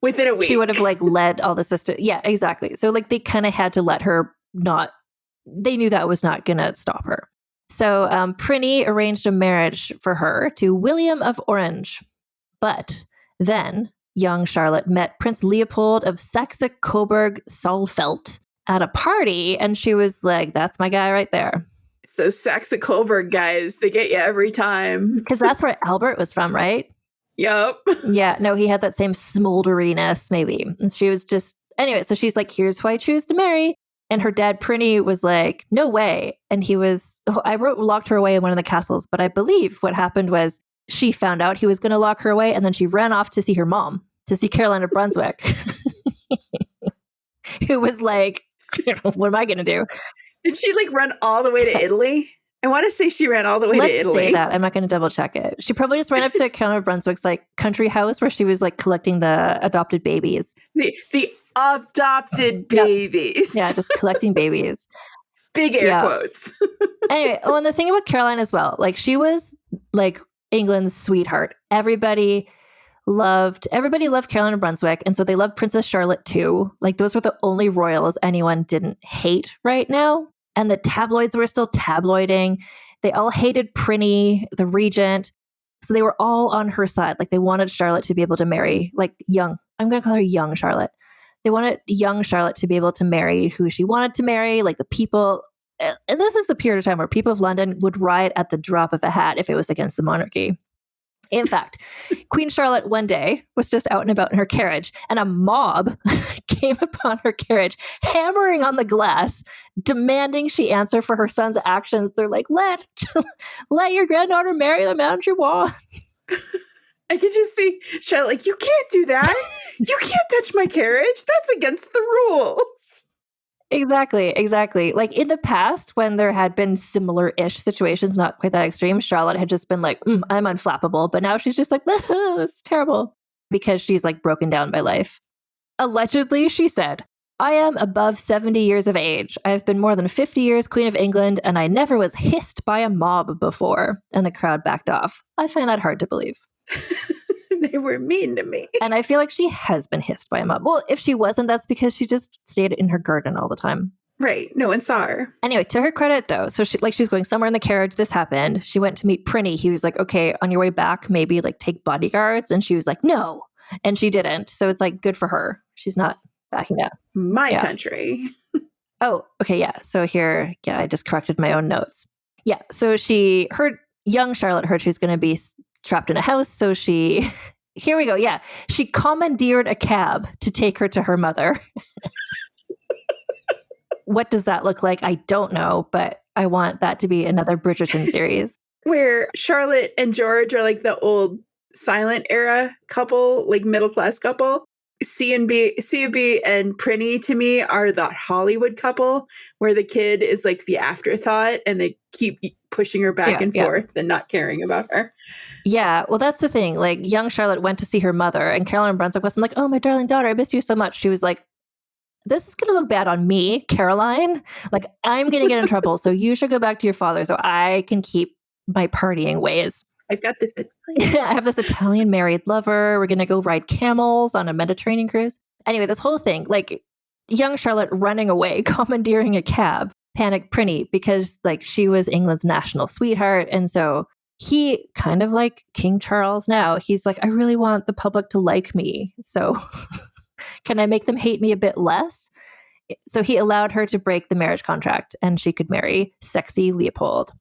within a week. She would have like led all the sisters. Yeah, exactly. So like they kind of had to let her they knew that was not going to stop her. So Prinny arranged a marriage for her to William of Orange. But then young Charlotte met Prince Leopold of Saxe-Coburg-Saalfeld at a party, and she was like, that's my guy right there. It's those Saxe-Coburg guys. They get you every time. Because that's where Albert was from, right? Yep. Yeah, no, he had that same smolderiness, maybe. And she was just, anyway, so she's like, here's who I choose to marry. And her dad, Prinny, was like, no way. And he was, locked her away in one of the castles. But I believe what happened was she found out he was going to lock her away. And then she ran off to see her mom, to see Caroline of Brunswick, who was like, what am I going to do? Did she like run all the way to Italy? I want to say she ran all the way to Italy. Let's say that. I'm not going to double check it. She probably just ran up to Caroline of Brunswick's like country house where she was like collecting the adopted babies. The adopted babies. Yeah, just collecting babies. Big air quotes. Anyway, and the thing about Caroline as well, like she was like England's sweetheart. Everybody loved Caroline of Brunswick, and so they loved Princess Charlotte too. Like those were the only royals anyone didn't hate right now. And the tabloids were still tabloiding. They all hated Prinny, the regent. So they were all on her side. Like they wanted Charlotte to be able to marry, like young, I'm going to call her young Charlotte. They wanted young Charlotte to be able to marry who she wanted to marry, like the people. And this is the period of time where people of London would riot at the drop of a hat if it was against the monarchy. In fact, Queen Charlotte one day was just out and about in her carriage, and a mob came upon her carriage, hammering on the glass, demanding she answer for her son's actions. They're like, let your granddaughter marry the man she wants. I could just see Charlotte like, you can't do that. You can't touch my carriage. That's against the rules. Exactly. Like in the past, when there had been similar-ish situations, not quite that extreme, Charlotte had just been like, I'm unflappable. But now she's just like, it's terrible. Because she's like broken down by life. Allegedly, she said, I am above 70 years of age. I have been more than 50 years Queen of England, and I never was hissed by a mob before. And the crowd backed off. I find that hard to believe. They were mean to me. And I feel like she has been hissed by a mom. Well, if she wasn't, that's because she just stayed in her garden all the time. Right. No one saw her. Anyway, to her credit, though, so she's going somewhere in the carriage. This happened. She went to meet Prinny. He was like, okay, on your way back, maybe like take bodyguards. And she was like, no. And she didn't. So it's like good for her. She's not backing down. My country. Oh, okay. Yeah. So here, I just corrected my own notes. Yeah. So young Charlotte heard she was going to be trapped in a house. So here we go. Yeah. She commandeered a cab to take her to her mother. What does that look like? I don't know, but I want that to be another Bridgerton series. Where Charlotte and George are like the old silent era couple, like middle class couple. C&B and Prinny to me are the Hollywood couple where the kid is like the afterthought and they keep pushing her back and forth and not caring about her. Yeah, well, that's the thing. Like young Charlotte went to see her mother and Caroline Brunswick wasn't like, oh, my darling daughter, I missed you so much. She was like, this is going to look bad on me, Caroline. Like, I'm going to get in trouble. So you should go back to your father so I can keep my partying ways. I've got this. I have this Italian married lover. We're going to go ride camels on a Mediterranean cruise. Anyway, this whole thing, like young Charlotte running away, commandeering a cab, panicked Prinny because like she was England's national sweetheart. And so he kind of like King Charles now, he's like, I really want the public to like me. So can I make them hate me a bit less? So he allowed her to break the marriage contract and she could marry sexy Leopold.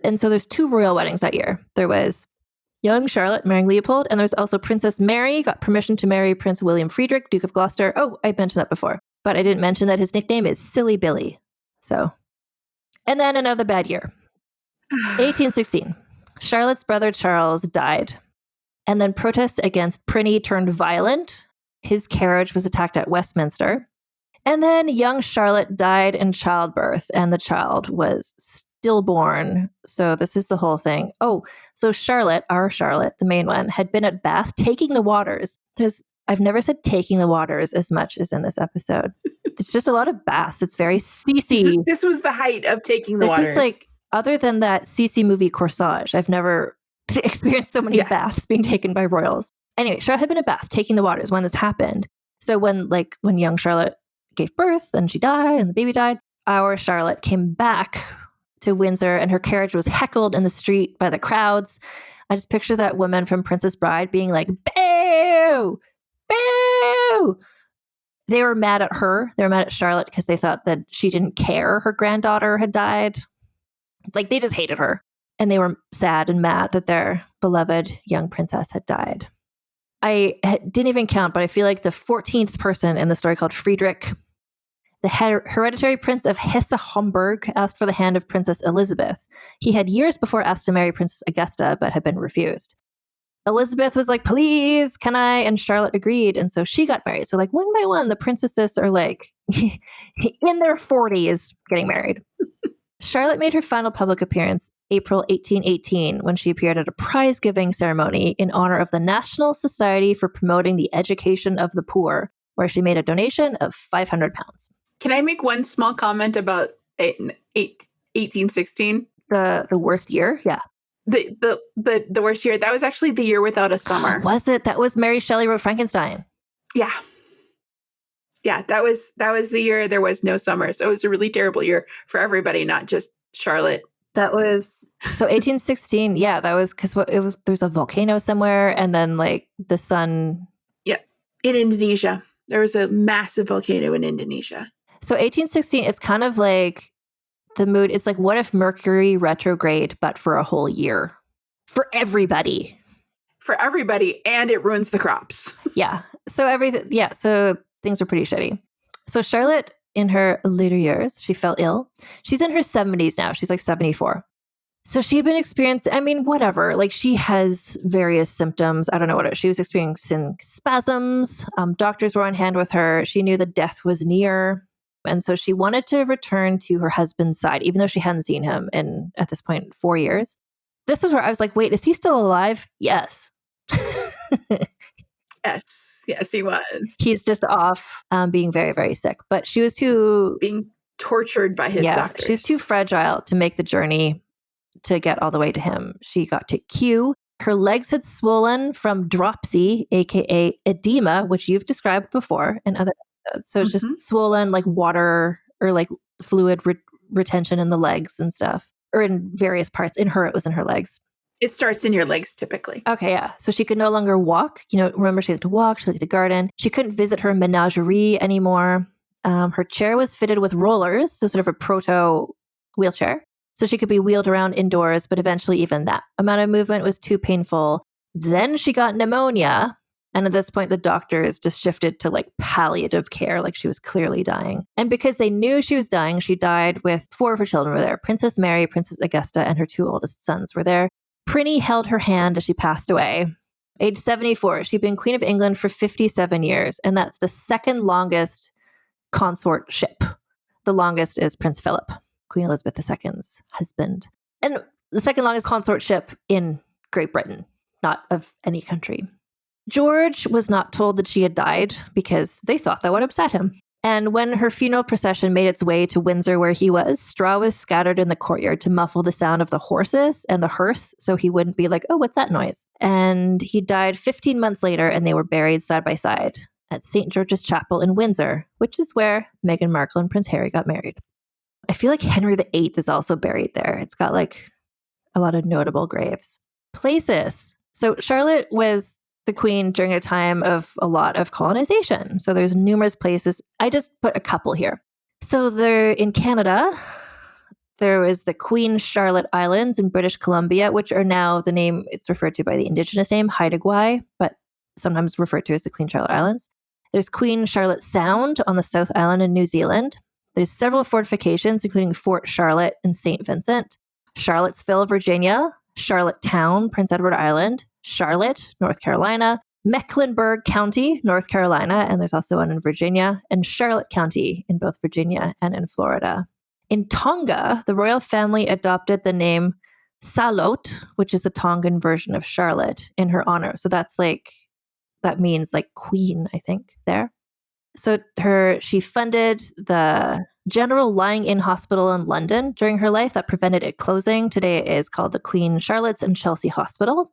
And so there's 2 royal weddings that year. There was young Charlotte marrying Leopold, and there's also Princess Mary got permission to marry Prince William Friedrich, Duke of Gloucester. Oh, I mentioned that before, but I didn't mention that his nickname is Silly Billy. So, and then another bad year. 1816. Charlotte's brother Charles died. And then protests against Prinny turned violent. His carriage was attacked at Westminster. And then young Charlotte died in childbirth, and the child was stillborn. So this is the whole thing. Oh, so Charlotte, the main one, had been at Bath taking the waters. I've never said taking the waters as much as in this episode. It's just a lot of baths. It's very CC. This was the height of taking the waters. This is like, other than that CC movie Corsage, I've never experienced so many baths being taken by royals. Anyway, Charlotte had been at Bath taking the waters when this happened. So when young Charlotte gave birth and she died and the baby died, our Charlotte came back to Windsor and her carriage was heckled in the street by the crowds. I just picture that woman from Princess Bride being like, boo, boo. They were mad at her. They were mad at Charlotte because they thought that she didn't care her granddaughter had died. Like they just hated her. And they were sad and mad that their beloved young princess had died. I didn't even count, but I feel like the 14th person in the story called Friedrich, the hereditary prince of Hesse-Homburg, asked for the hand of Princess Elizabeth. He had years before asked to marry Princess Augusta, but had been refused. Elizabeth was like, please, can I? And Charlotte agreed. And so she got married. So like one by one, the princesses are like in their 40s getting married. Charlotte made her final public appearance April 1818 when she appeared at a prize-giving ceremony in honor of the National Society for Promoting the Education of the Poor, where she made a donation of £500. Can I make one small comment about 1816? The worst year? Yeah. The worst year. That was actually the year without a summer. Was it? That was Mary Shelley wrote Frankenstein. Yeah. Yeah, that was the year there was no summer. So it was a really terrible year for everybody, not just Charlotte. That was so 1816. Yeah, that was because there's a volcano somewhere, and then like the sun. Yeah, in Indonesia, there was a massive volcano in Indonesia. So 1816 is kind of like the mood. It's like, what if Mercury retrograde, but for a whole year, for everybody. For everybody, and it ruins the crops. Yeah. So everything. Yeah. So things were pretty shitty. So Charlotte, in her later years, she fell ill. She's in her 70s now. She's like 74. So she had been experiencing, I mean, whatever. Like she has various symptoms. I don't know what she was experiencing spasms. Doctors were on hand with her. She knew that death was near. And so she wanted to return to her husband's side, even though she hadn't seen him in, at this point, 4 years. This is where I was like, wait, is he still alive? Yes. Yes, he was. He's just off being very, very sick. But she was being tortured by his doctors. She's too fragile to make the journey to get all the way to him. She got to Kew. Her legs had swollen from dropsy, aka edema, which you've described before in other episodes. So it's just swollen, like water or like fluid retention in the legs and stuff, or in various parts. In her, it was in her legs. It starts in your legs typically. Okay, yeah. So she could no longer walk. Remember, she liked to walk, she liked to garden. She couldn't visit her menagerie anymore. Her chair was fitted with rollers, so sort of a proto wheelchair. So she could be wheeled around indoors, but eventually even that amount of movement was too painful. Then she got pneumonia. And at this point, the doctors just shifted to like palliative care, like she was clearly dying. And because they knew she was dying, she died with 4 of her children were there. Princess Mary, Princess Augusta, and her 2 oldest sons were there. Prinny held her hand as she passed away. Age 74, she'd been Queen of England for 57 years, and that's the second longest consortship. The longest is Prince Philip, Queen Elizabeth II's husband. And the second longest consortship in Great Britain, not of any country. George was not told that she had died because they thought that would upset him. And when her funeral procession made its way to Windsor where he was, straw was scattered in the courtyard to muffle the sound of the horses and the hearse so he wouldn't be like, oh, what's that noise? And he died 15 months later and they were buried side by side at St. George's Chapel in Windsor, which is where Meghan Markle and Prince Harry got married. I feel like Henry VIII is also buried there. It's got like a lot of notable graves. Places. So Charlotte was the queen during a time of a lot of colonization. So there's numerous places. I just put a couple here. So there in Canada, there was the Queen Charlotte Islands in British Columbia, which are now the name, it's referred to by the indigenous name, Haida Gwaii, but sometimes referred to as the Queen Charlotte Islands. There's Queen Charlotte Sound on the South Island in New Zealand. There's several fortifications, including Fort Charlotte and St. Vincent, Charlottesville, Virginia, Charlottetown, Prince Edward Island, Charlotte, North Carolina, Mecklenburg County, North Carolina, and there's also one in Virginia, and Charlotte County in both Virginia and in Florida. In Tonga, the royal family adopted the name Salot, which is the Tongan version of Charlotte, in her honor. So that means like queen, I think, there. So she funded the General Lying-in Hospital in London during her life that prevented it closing. Today it is called the Queen Charlotte's and Chelsea Hospital.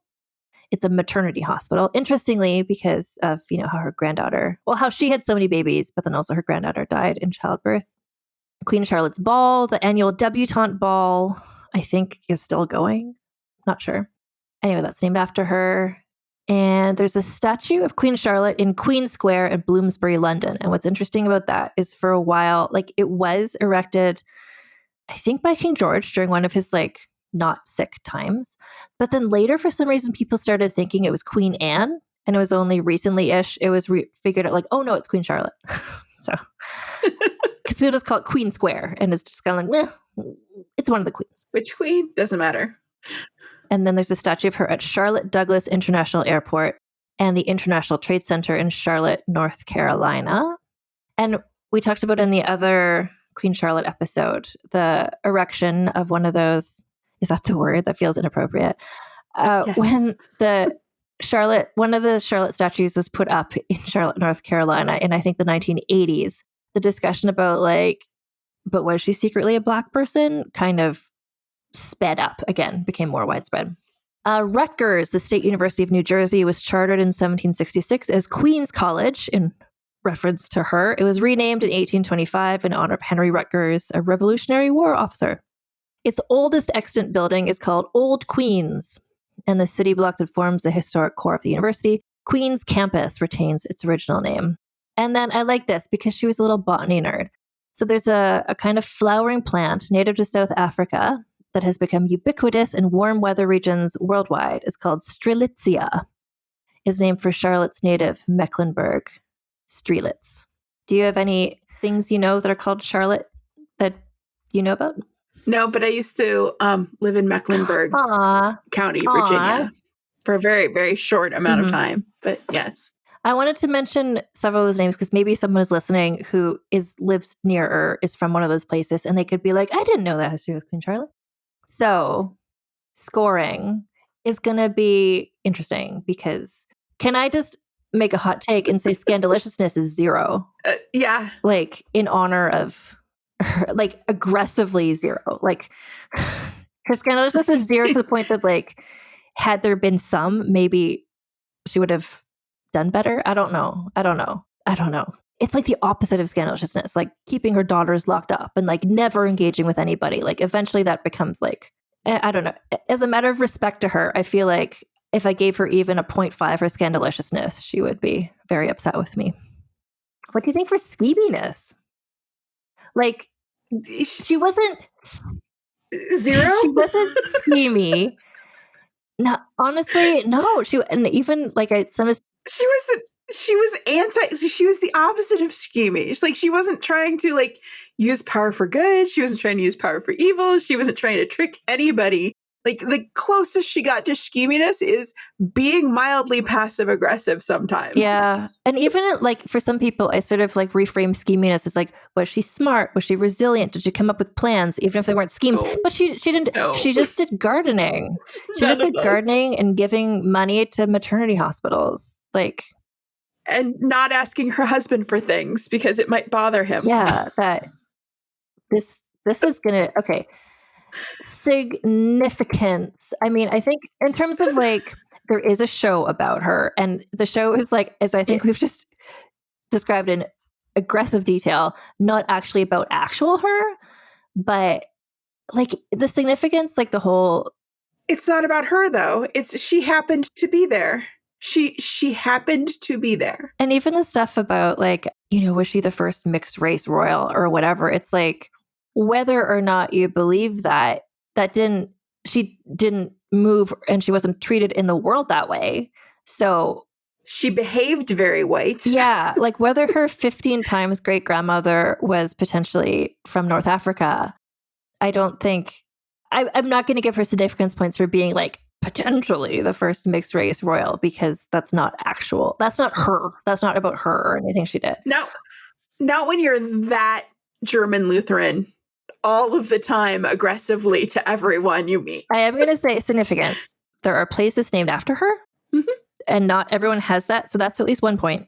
It's a maternity hospital. Interestingly, because of, how she had so many babies, but then also her granddaughter died in childbirth. Queen Charlotte's Ball, the annual debutante ball, I think is still going. Not sure. Anyway, that's named after her. And there's a statue of Queen Charlotte in Queen Square in Bloomsbury, London. And what's interesting about that is for a while, it was erected, I think by King George during one of his not sick times. But then later, for some reason, people started thinking it was Queen Anne. And it was only recently-ish, it was figured out oh no, it's Queen Charlotte. So, because people just call it Queen Square. And it's just kind of it's one of the queens. Which queen? Doesn't matter. And then there's a statue of her at Charlotte Douglas International Airport and the International Trade Center in Charlotte, North Carolina. And we talked about in the other Queen Charlotte episode, the erection of one of those, is that the word? That feels inappropriate. Yes. When one of the Charlotte statues was put up in Charlotte, North Carolina in, I think, the 1980s, the discussion about but was she secretly a Black person kind of sped up again, became more widespread. Rutgers, the State University of New Jersey, was chartered in 1766 as Queen's College in reference to her. It was renamed in 1825 in honor of Henry Rutgers, a Revolutionary War officer. Its oldest extant building is called Old Queen's, and the city block that forms the historic core of the university, Queen's Campus, retains its original name. And then I like this because she was a little botany nerd. So there's a kind of flowering plant native to South Africa that has become ubiquitous in warm weather regions worldwide. Is called Strelitzia. Is named for Charlotte's native Mecklenburg-Strelitz. Do you have any things that are called Charlotte that you know about? No, but I used to live in Mecklenburg County, Virginia, for a very, very short amount of time. But yes. I wanted to mention several of those names because maybe someone is listening who lives near or is from one of those places, and they could be like, I didn't know that has to do with Queen Charlotte. So scoring is going to be interesting because can I just make a hot take and say Scandaliciousness is 0? Yeah. In honor of her, aggressively 0. Her Scandaliciousness is 0 to the point that had there been some, maybe she would have done better. I don't know. It's like the opposite of scandalousness, like keeping her daughters locked up and like never engaging with anybody. Like eventually that becomes like, I don't know. As a matter of respect to her, I feel like if I gave her even a 0.5 for scandaliciousness, she would be very upset with me. What do you think for scheminess? Like, she wasn't 0. She wasn't schemy. No, honestly, no. And even like she was the opposite of scheming. It's like she wasn't trying to like use power for good. She wasn't trying to use power for evil. She wasn't trying to trick anybody. Like the closest she got to scheminess is being mildly passive aggressive sometimes. Yeah. And even like for some people, I sort of like reframe scheminess as like, was she smart? Was she resilient? Did she come up with plans, even if they weren't schemes? No. But she didn't. No. She just did gardening. She just did gardening and giving money to maternity hospitals. Like, and not asking her husband for things because it might bother him. Yeah, that this is gonna okay. Significance. I mean, I think in terms of like there is a show about her, and the show is like, as I think we've just described in aggressive detail, not actually about actual her, but like the significance, like the whole. It's not about her though. It's she happened to be there. She happened to be there. And even the stuff about like, you know, was she the first mixed race royal or whatever? It's like whether or not you believe that she didn't move and she wasn't treated in the world that way. So she behaved very white. Yeah. Like whether her 15 times great grandmother was potentially from North Africa, I don't think I'm not going to give her significance points for being like potentially the first mixed race royal, because that's not actual. That's not her. That's not about her or anything she did. No, not when you're that German Lutheran all of the time aggressively to everyone you meet. I am going to say significance. There are places named after her, and not everyone has that. So that's at least 1 point.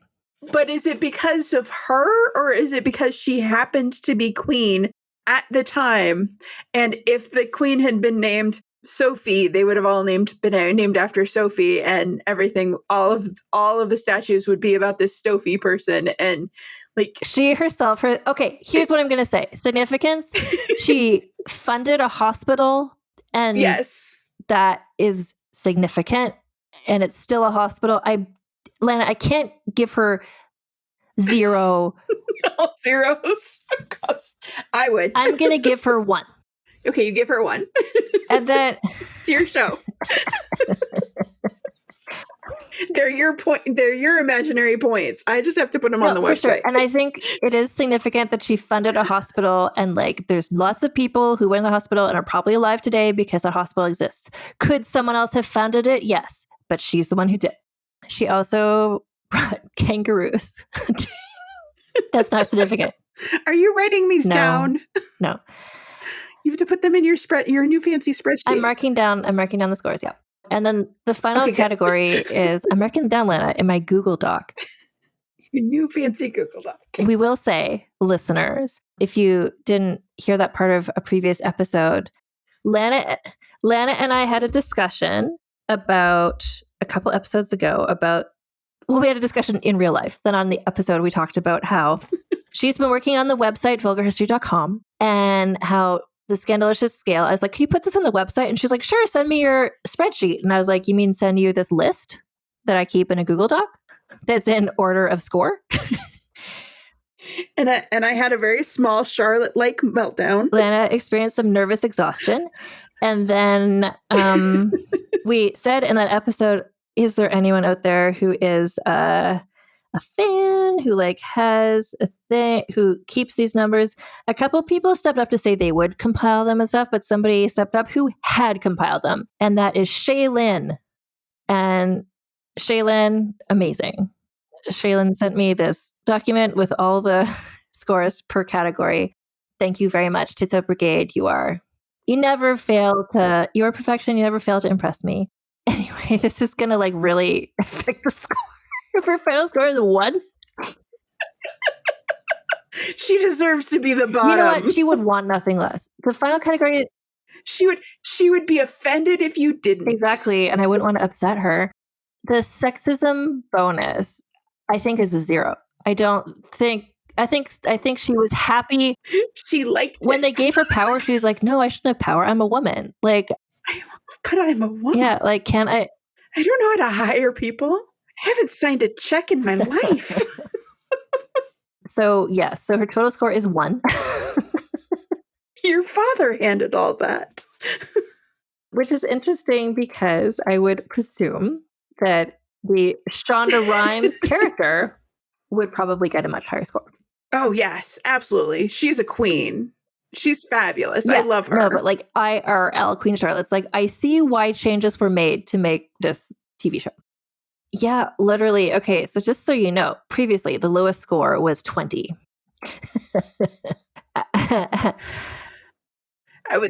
But is it because of her, or is it because she happened to be queen at the time? And if the queen had been named Sophie, they would have all been named after Sophie, and everything. All of the statues would be about this Sophie person, and like she herself. Okay, here's what I'm going to say: significance. She funded a hospital, and yes, that is significant, and it's still a hospital. Lana, I can't give her 0. All zeros. Of course, I would. I'm going to give her 1. Okay, you give her 1. And then it's your show. They're your point. They're your imaginary points. I just have to put them on the website. Sure. And I think it is significant that she funded a hospital, and like there's lots of people who went to the hospital and are probably alive today because that hospital exists. Could someone else have funded it? Yes, but she's the one who did. She also brought kangaroos. That's not significant. Are you writing these down? No. You have to put them in your new fancy spreadsheet. I'm marking down the scores, yeah. And then the final category is, I'm marking down, Lana, in my Google Doc. Your new fancy Google Doc. We will say, listeners, if you didn't hear that part of a previous episode, Lana and I had a discussion about a couple episodes ago we had a discussion in real life. Then on the episode, we talked about how she's been working on the website, vulgarhistory.com, and how the scandalous scale. I was like, can you put this on the website? And she's like, sure, send me your spreadsheet. And I was like, you mean send you this list that I keep in a Google Doc that's in order of score? And I had a very small Charlotte-like meltdown. Lana experienced some nervous exhaustion. And then we said in that episode, is there anyone out there who is a fan who like has a thing, who keeps these numbers? A couple people stepped up to say they would compile them and stuff, but somebody stepped up who had compiled them, and that is Shaylin. And Shaylin, amazing. Shaylin sent me this document with all the scores per category. Thank you very much, Tits Brigade. You're perfection. You never fail to impress me. Anyway, this is gonna like really affect the score. If her final score is 1, she deserves to be the bottom. You know what? She would want nothing less. The final category. She would be offended if you didn't. Exactly. And I wouldn't want to upset her. The sexism bonus, I think, is a 0. I think she was happy. She liked when it. They gave her power. She was like, no, I shouldn't have power. I'm a woman. Like, but I'm a woman. Yeah. Like, can I don't know how to hire people. I haven't signed a check in my life. So her total score is 1. Your father handed all that. Which is interesting because I would presume that the Shonda Rhimes character would probably get a much higher score. Oh, yes, absolutely. She's a queen. She's fabulous. Yeah, I love her. No, but like IRL Queen Charlotte's like, I see why changes were made to make this TV show. Yeah, literally. Okay, so just so you know, previously the lowest score was 20.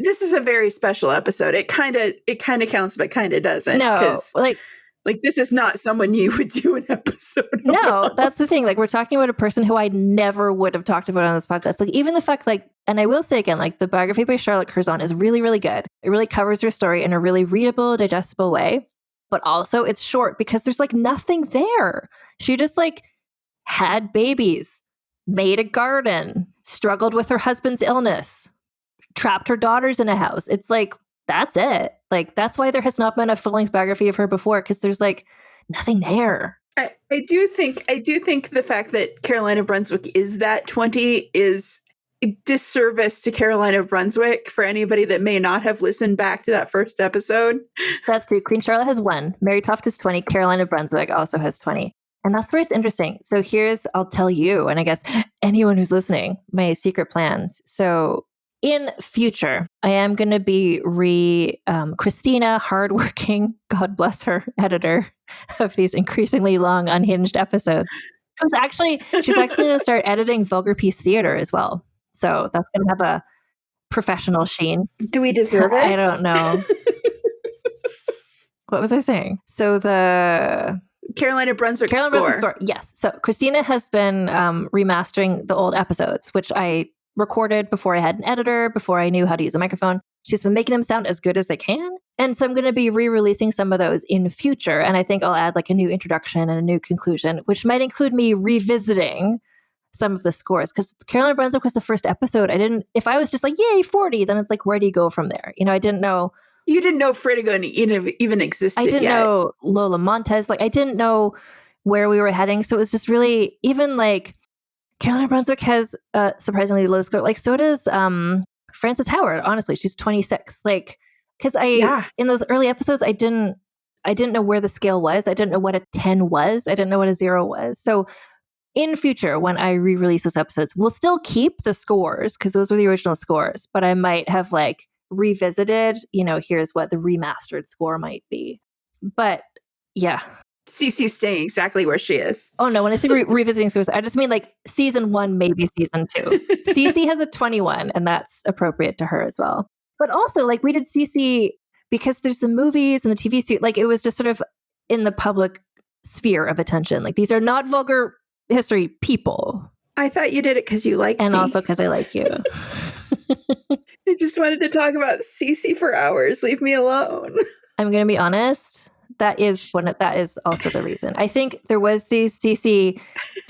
This is a very special episode. It kind of counts, but kind of doesn't. No, like this is not someone you would do an episode No, about. That's the thing. Like, we're talking about a person who I never would have talked about on this podcast. Like, even the fact, like, and I will say again, like, the biography by Charlotte Curzon is really, really good. It really covers her story in a really readable, digestible way. But also it's short because there's like nothing there. She just like had babies, made a garden, struggled with her husband's illness, trapped her daughters in a house. It's like, that's it. Like, that's why there has not been a full-length biography of her before, because there's like nothing there. I do think the fact that Caroline of Brunswick is that 20 is a disservice to Caroline of Brunswick for anybody that may not have listened back to that first episode. That's true. Queen Charlotte has 1. Mary Toft has 20. Caroline of Brunswick also has 20. And that's where it's interesting. So I'll tell you, and I guess anyone who's listening, my secret plans. So in future, I am going to be Christina, hardworking, God bless her, editor of these increasingly long, unhinged episodes. She's actually going to start editing Vulgar Peace Theater as well. So that's going to have a professional sheen. Do we deserve it? I don't know. What was I saying? So the Caroline of Brunswick score. Yes. So Christina has been remastering the old episodes, which I recorded before I had an editor, before I knew how to use a microphone. She's been making them sound as good as they can. And so I'm going to be re-releasing some of those in future. And I think I'll add like a new introduction and a new conclusion, which might include me revisiting some of the scores. Because Caroline of Brunswick was the first episode. If I was just like, yay, 40, then it's like, where do you go from there? You know, I didn't know. You didn't know Fritiga even existed I didn't yet. know Lola Montez. Like, I didn't know where we were heading. So it was just really, even like, Caroline of Brunswick has a surprisingly low score. Like, so does Frances Howard. Honestly, she's 26. Like, because in those early episodes, I didn't know where the scale was. I didn't know what a 10 was. I didn't know what a 0 was. So in future, when I re-release those episodes, we'll still keep the scores because those were the original scores. But I might have like revisited, you know, here's what the remastered score might be. But yeah. Cece's staying exactly where she is. Oh no, when I say revisiting scores, I just mean like season 1, maybe season 2. Cece has a 21 and that's appropriate to her as well. But also like we did Cece because there's the movies and the TV series, like it was just sort of in the public sphere of attention. Like these are not vulgar history people. I thought you did it because you liked me. And also because I like you. I just wanted to talk about Cece for hours. Leave me alone. I'm going to be honest. That is also the reason. I think there was these CC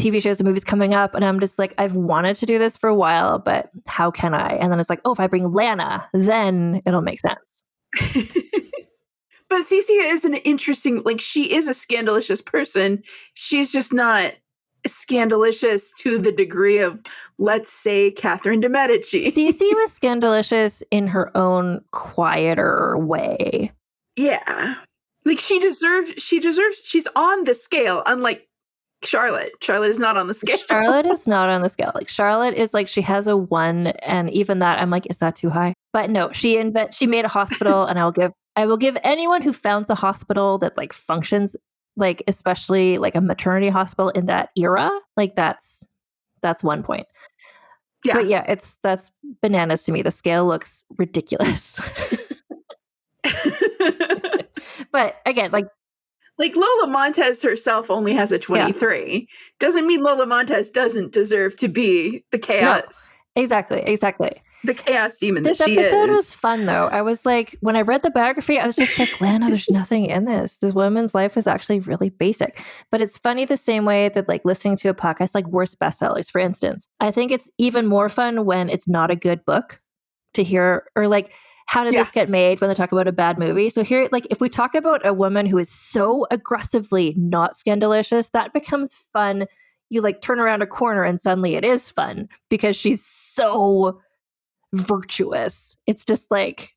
TV shows and movies coming up, and I'm just like, I've wanted to do this for a while, but how can I? And then it's like, oh, if I bring Lana, then it'll make sense. But Cece is an interesting, like, she is a scandalicious person. She's just not scandalicious to the degree of, let's say, Catherine de Medici. Cece was scandalicious in her own quieter way. Yeah. Like she's on the scale, unlike Charlotte. Charlotte is not on the scale. Charlotte is not on the scale. Like Charlotte is like, she has a 1, and even that, I'm like, is that too high? But no, she made a hospital, and I will give anyone who founds a hospital that like functions, like especially like a maternity hospital in that era, like that's 1 point. Yeah. But yeah, that's bananas to me. The scale looks ridiculous. But again, like Lola Montez herself only has a 23. Yeah. Doesn't mean Lola Montez doesn't deserve to be the chaos. No, exactly. the chaos demon This that she episode is. was fun, though. I was like, when I read the biography, I was just like, Lana, there's nothing in this. This woman's life is actually really basic. But it's funny the same way that like listening to a podcast like worst bestsellers, for instance. I think it's even more fun when it's not a good book to hear, or like, how did this get made when they talk about a bad movie? So here, like, if we talk about a woman who is so aggressively not scandalicious, that becomes fun. You like turn around a corner and suddenly it is fun because she's so virtuous. It's just like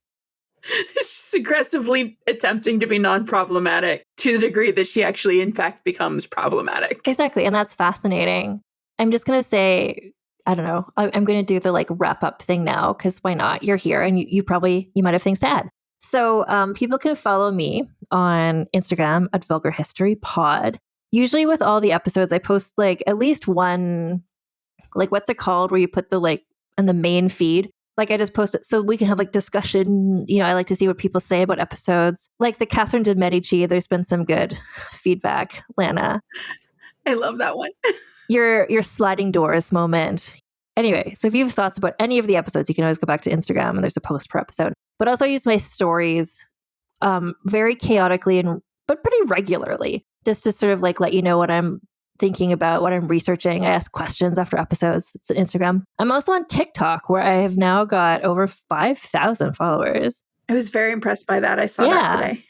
She's aggressively attempting to be non-problematic to the degree that she actually, in fact, becomes problematic. exactly, and that's fascinating. I'm just gonna say, I don't know. I'm gonna do the like wrap up thing now because why not? You're here, and you might have things to add. So people can follow me on Instagram at Vulgar History Pod. Usually, with all the episodes, I post like at least one, like what's it called, where you put the like in the main feed. Like I just post it so we can have like discussion. You know, I like to see what people say about episodes. Like the Catherine de Medici, there's been some good feedback, Lana. I love that one. Your sliding doors moment. Anyway, so if you have thoughts about any of the episodes, you can always go back to Instagram and there's a post per episode. But also I use my stories very chaotically but pretty regularly, just to sort of like let you know what I'm thinking about, what I'm researching. I ask questions after episodes. It's on Instagram. I'm also on TikTok, where I have now got over 5,000 followers. I was very impressed by that. I saw that today.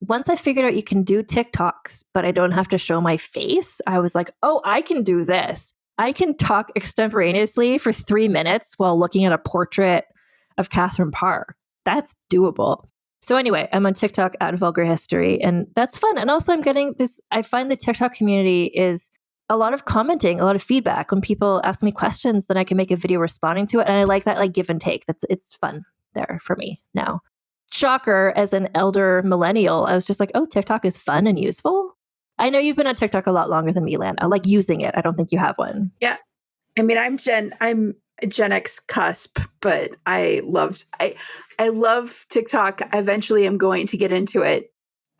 Once I figured out you can do TikToks, but I don't have to show my face, I was like, oh, I can do this. I can talk extemporaneously for 3 minutes while looking at a portrait of Catherine Parr. That's doable. So anyway, I'm on TikTok at Vulgar History, and that's fun. And also I'm getting this, I find the TikTok community is a lot of commenting, a lot of feedback. When people ask me questions, then I can make a video responding to it. And I like that like give and take. It's fun there for me now. Shocker, as an elder millennial, I was just like, oh, TikTok is fun and useful. I know you've been on TikTok a lot longer than me, Lana. Like using it. I don't think you have one. Yeah. I mean, I'm Gen X cusp, but I love TikTok. Eventually I'm going to get into it,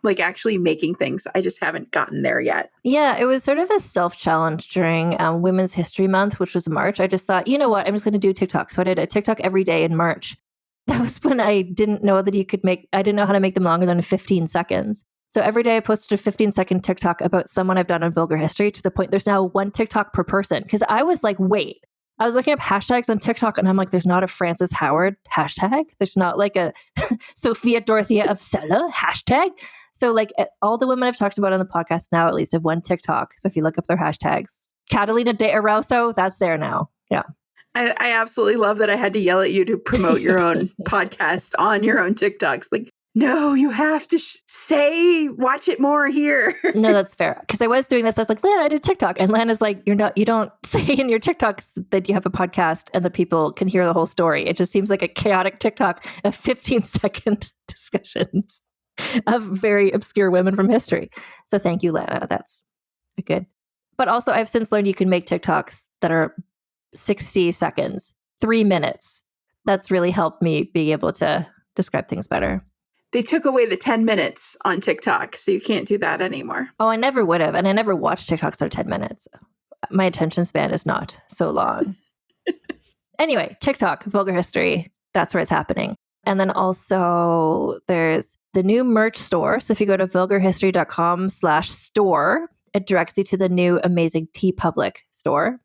like actually making things. I just haven't gotten there yet. Yeah, it was sort of a self-challenge during Women's History Month, which was March. I just thought, you know what, I'm just going to do TikTok. So I did a TikTok every day in March. That was when I didn't know that I didn't know how to make them longer than 15 seconds. So every day I posted a 15-second TikTok about someone I've done on Vulgar History, to the point there's now one TikTok per person. Because I was like, wait, I was looking up hashtags on TikTok and I'm like, there's not a Frances Howard hashtag. There's not like a Sophia Dorothea of Sela hashtag. So like all the women I've talked about on the podcast now at least have one TikTok. So if you look up their hashtags, Catalina de Arauso, that's there now. Yeah. I absolutely love that I had to yell at you to promote your own podcast on your own TikToks. Like, no, you have to watch it more here. No, that's fair. Because I was doing this. I was like, Lana, I did TikTok. And Lana's like, you don't say in your TikToks that you have a podcast and the people can hear the whole story. It just seems like a chaotic TikTok of 15-second discussions of very obscure women from history. So thank you, Lana. That's good. But also I've since learned you can make TikToks that are 60 seconds, 3 minutes. That's really helped me be able to describe things better. They took away the 10 minutes on TikTok, so you can't do that anymore. Oh, I never would have. And I never watched TikToks that are 10 minutes. My attention span is not so long. Anyway, TikTok, Vulgar History, that's where it's happening. And then also there's the new merch store. So if you go to vulgarhistory.com/store, it directs you to the new amazing TeePublic store.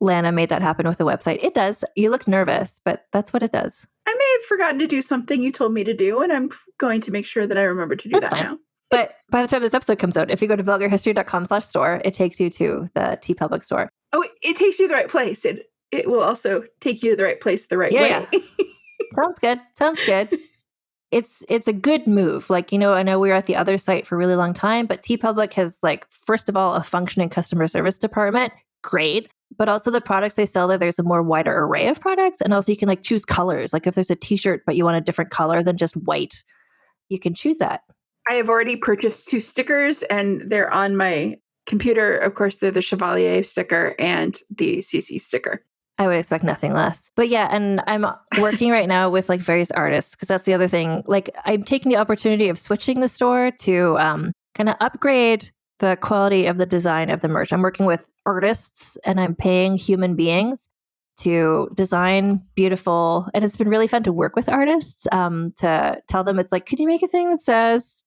Lana made that happen with the website. It does. You look nervous, but that's what it does. I may have forgotten to do something you told me to do, and I'm going to make sure that I remember to do That's that fine. now. But by the time this episode comes out, if you go to vulgarhistory.com/store, it takes you to the TeePublic store. Oh, it takes you to the right place. It will also take you to the right place the right way. Yeah. Sounds good. It's a good move. Like, you know, I know we were at the other site for a really long time, but TeePublic has, like, first of all, a functioning customer service department. Great. But also the products they sell there's a more wider array of products. And also you can like choose colors. Like if there's a t-shirt, but you want a different color than just white, you can choose that. I have already purchased 2 stickers and they're on my computer. Of course, they're the Chevalier sticker and the CC sticker. I would expect nothing less. But yeah, and I'm working right now with like various artists, because that's the other thing. Like I'm taking the opportunity of switching the store to kind of upgrade the quality of the design of the merch. I'm working with artists and I'm paying human beings. to design beautiful, and it's been really fun to work with artists, to tell them, it's like, could you make a thing that says,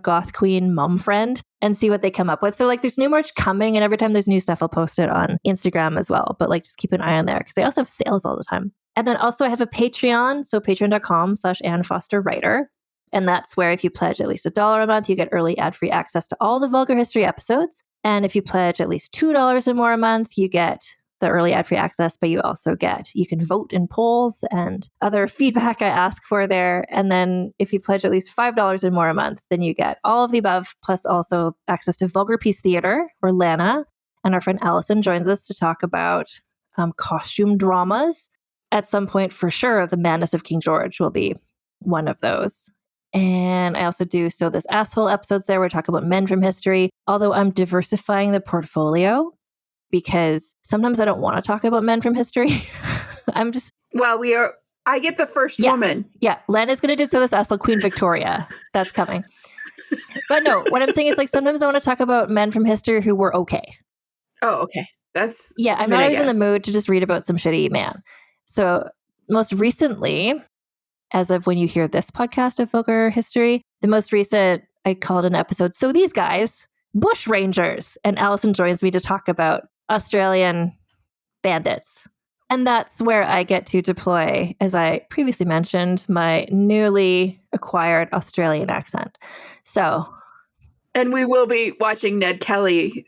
goth queen mom friend, and see what they come up with. So like there's new merch coming, and every time there's new stuff, I'll post it on Instagram as well. But like, just keep an eye on there because they also have sales all the time. And then also I have a Patreon. So patreon.com/AnnFosterWriter. And that's where if you pledge at least $1 a month, you get early ad-free access to all the Vulgar History episodes. And if you pledge at least $2 or more a month, you get the early ad-free access, but you can vote in polls and other feedback I ask for there. And then if you pledge at least $5 or more a month, then you get all of the above, plus also access to Vulgar Peace Theater, where Lana and our friend Allison joins us to talk about costume dramas. At some point, for sure, The Madness of King George will be one of those. And I also do So This Asshole episodes there where we talk about men from history, although I'm diversifying the portfolio because sometimes I don't want to talk about men from history. I get the first woman. Yeah, Lana's going to do So This Asshole Queen Victoria. That's coming. But no, what I'm saying is like sometimes I want to talk about men from history who were okay. Oh, okay. I'm not always in the mood to just read about some shitty man. So most recently, as of when you hear this podcast of Vulgar History, the most recent, I called an episode, So These Guys, Bush Rangers. And Allison joins me to talk about Australian bandits. And that's where I get to deploy, as I previously mentioned, my newly acquired Australian accent. And we will be watching Ned Kelly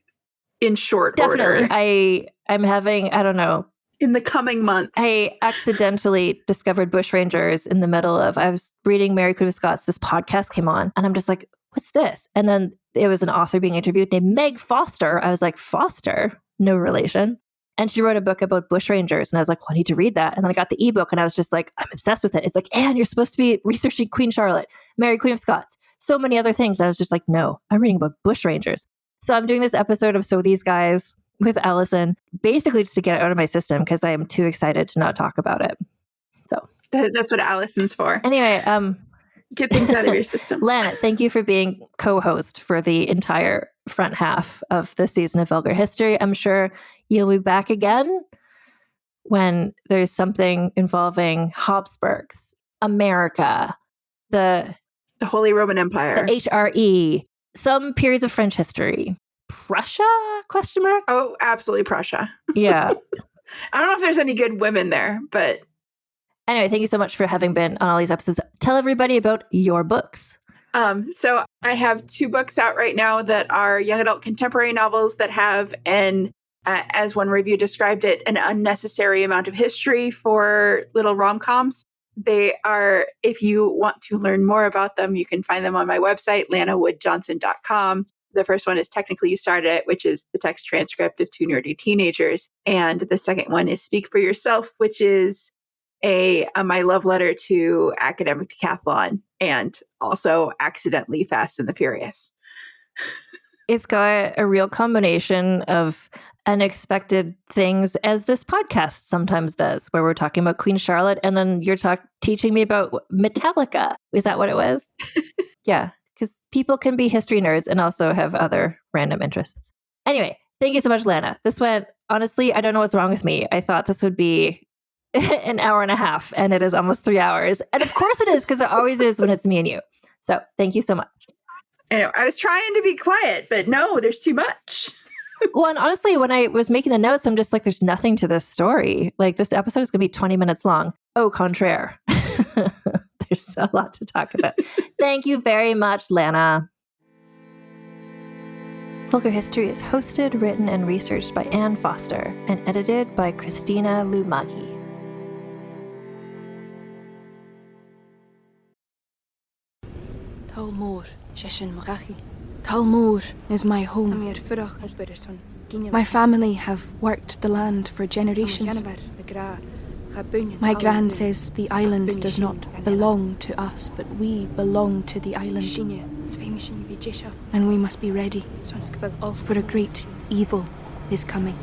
in short order. Definitely. I'm having, I don't know, in the coming months. I accidentally discovered Bushrangers in the middle of, I was reading Mary Queen of Scots, this podcast came on, and I'm just like, what's this? And then it was an author being interviewed named Meg Foster. I was like, Foster? No relation. And she wrote a book about Bushrangers, and I was like, well, I need to read that. And then I got the ebook, and I was just like, I'm obsessed with it. It's like, Anne, you're supposed to be researching Queen Charlotte, Mary Queen of Scots, so many other things. And I was just like, no, I'm reading about Bushrangers. So I'm doing this episode of So These Guys with Allison, basically just to get it out of my system because I am too excited to not talk about it. So that's what Allison's for. Anyway, get things out of your system. Lana, thank you for being co-host for the entire front half of the season of Vulgar History. I'm sure you'll be back again when there's something involving Habsburgs, America, the Holy Roman Empire, the HRE, some periods of French history. Prussia? ? Oh, absolutely Prussia. Yeah. I don't know if there's any good women there, but anyway, thank you so much for having been on all these episodes. Tell everybody about your books. So I have 2 books out right now that are young adult contemporary novels that have as one review described it, an unnecessary amount of history for little rom-coms. They are, if you want to learn more about them, you can find them on my website, lanawoodjohnson.com. The first one is Technically You Started It, which is the text transcript of 2 nerdy teenagers. And the second one is Speak for Yourself, which is my love letter to academic decathlon and also accidentally Fast and the Furious. It's got a real combination of unexpected things, as this podcast sometimes does, where we're talking about Queen Charlotte and then you're teaching me about Metallica. Is that what it was? Yeah. Because people can be history nerds and also have other random interests. Anyway, thank you so much, Lana. This went, honestly, I don't know what's wrong with me. I thought this would be an hour and a half, and it is almost 3 hours. And of course it is, because it always is when it's me and you. So thank you so much. I was trying to be quiet, but no, there's too much. Well, and honestly, when I was making the notes, I'm just like, there's nothing to this story. Like, this episode is going to be 20 minutes long. Au contraire. There's a lot to talk about. Thank you very much, Lana. Vulgar History is hosted, written, and researched by Anne Foster and edited by Christina Lumagi. Talmor, Sheshin Marachi. Talmor is my home. My family have worked the land for generations. My gran says the island does not belong to us, but we belong to the island. And we must be ready, for a great evil is coming,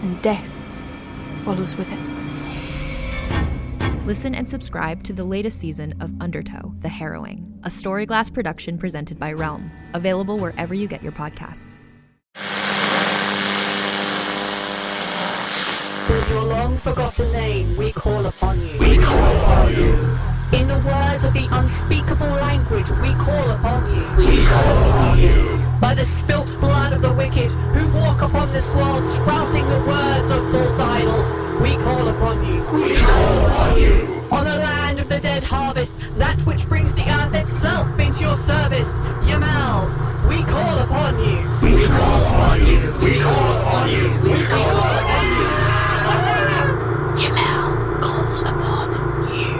and death follows with it. Listen and subscribe to the latest season of Undertow, The Harrowing, a Storyglass production presented by Realm, available wherever you get your podcasts. long-forgotten name, we call upon you. We call upon you. In the words of the unspeakable language, we call upon you. We call upon you. By the spilt blood of the wicked, who walk upon this world, sprouting the words of false idols, we call upon you. We call upon you. On the land of the dead harvest, that which brings the earth itself into your service, Yamal, we call upon you. We call upon you. We call upon you. We call upon you. Yamal calls upon you.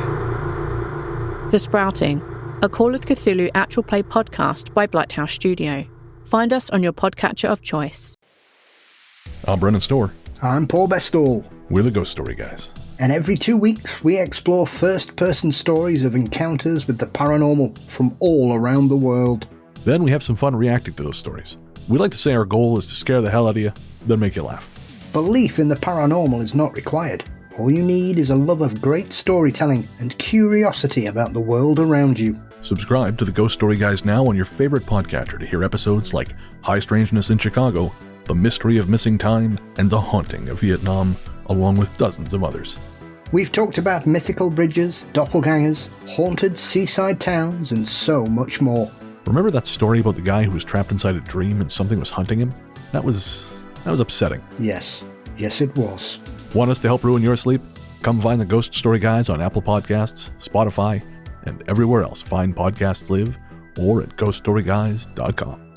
The Sprouting, a Call of Cthulhu actual play podcast by Blighthouse Studio. Find us on your podcatcher of choice. I'm Brennan Storr. I'm Paul Bestall. We're the Ghost Story Guys. And every 2 weeks, we explore first-person stories of encounters with the paranormal from all around the world. Then we have some fun reacting to those stories. We like to say our goal is to scare the hell out of you, then make you laugh. Belief in the paranormal is not required. All you need is a love of great storytelling and curiosity about the world around you. Subscribe to the Ghost Story Guys now on your favorite podcatcher to hear episodes like High Strangeness in Chicago, The Mystery of Missing Time, and The Haunting of Vietnam, along with dozens of others. We've talked about mythical bridges, doppelgangers, haunted seaside towns, and so much more. Remember that story about the guy who was trapped inside a dream and something was hunting him? That was upsetting. Yes it was. Want us to help ruin your sleep? Come find the Ghost Story Guys on Apple Podcasts, Spotify, and everywhere else fine podcasts live, or at ghoststoryguys.com.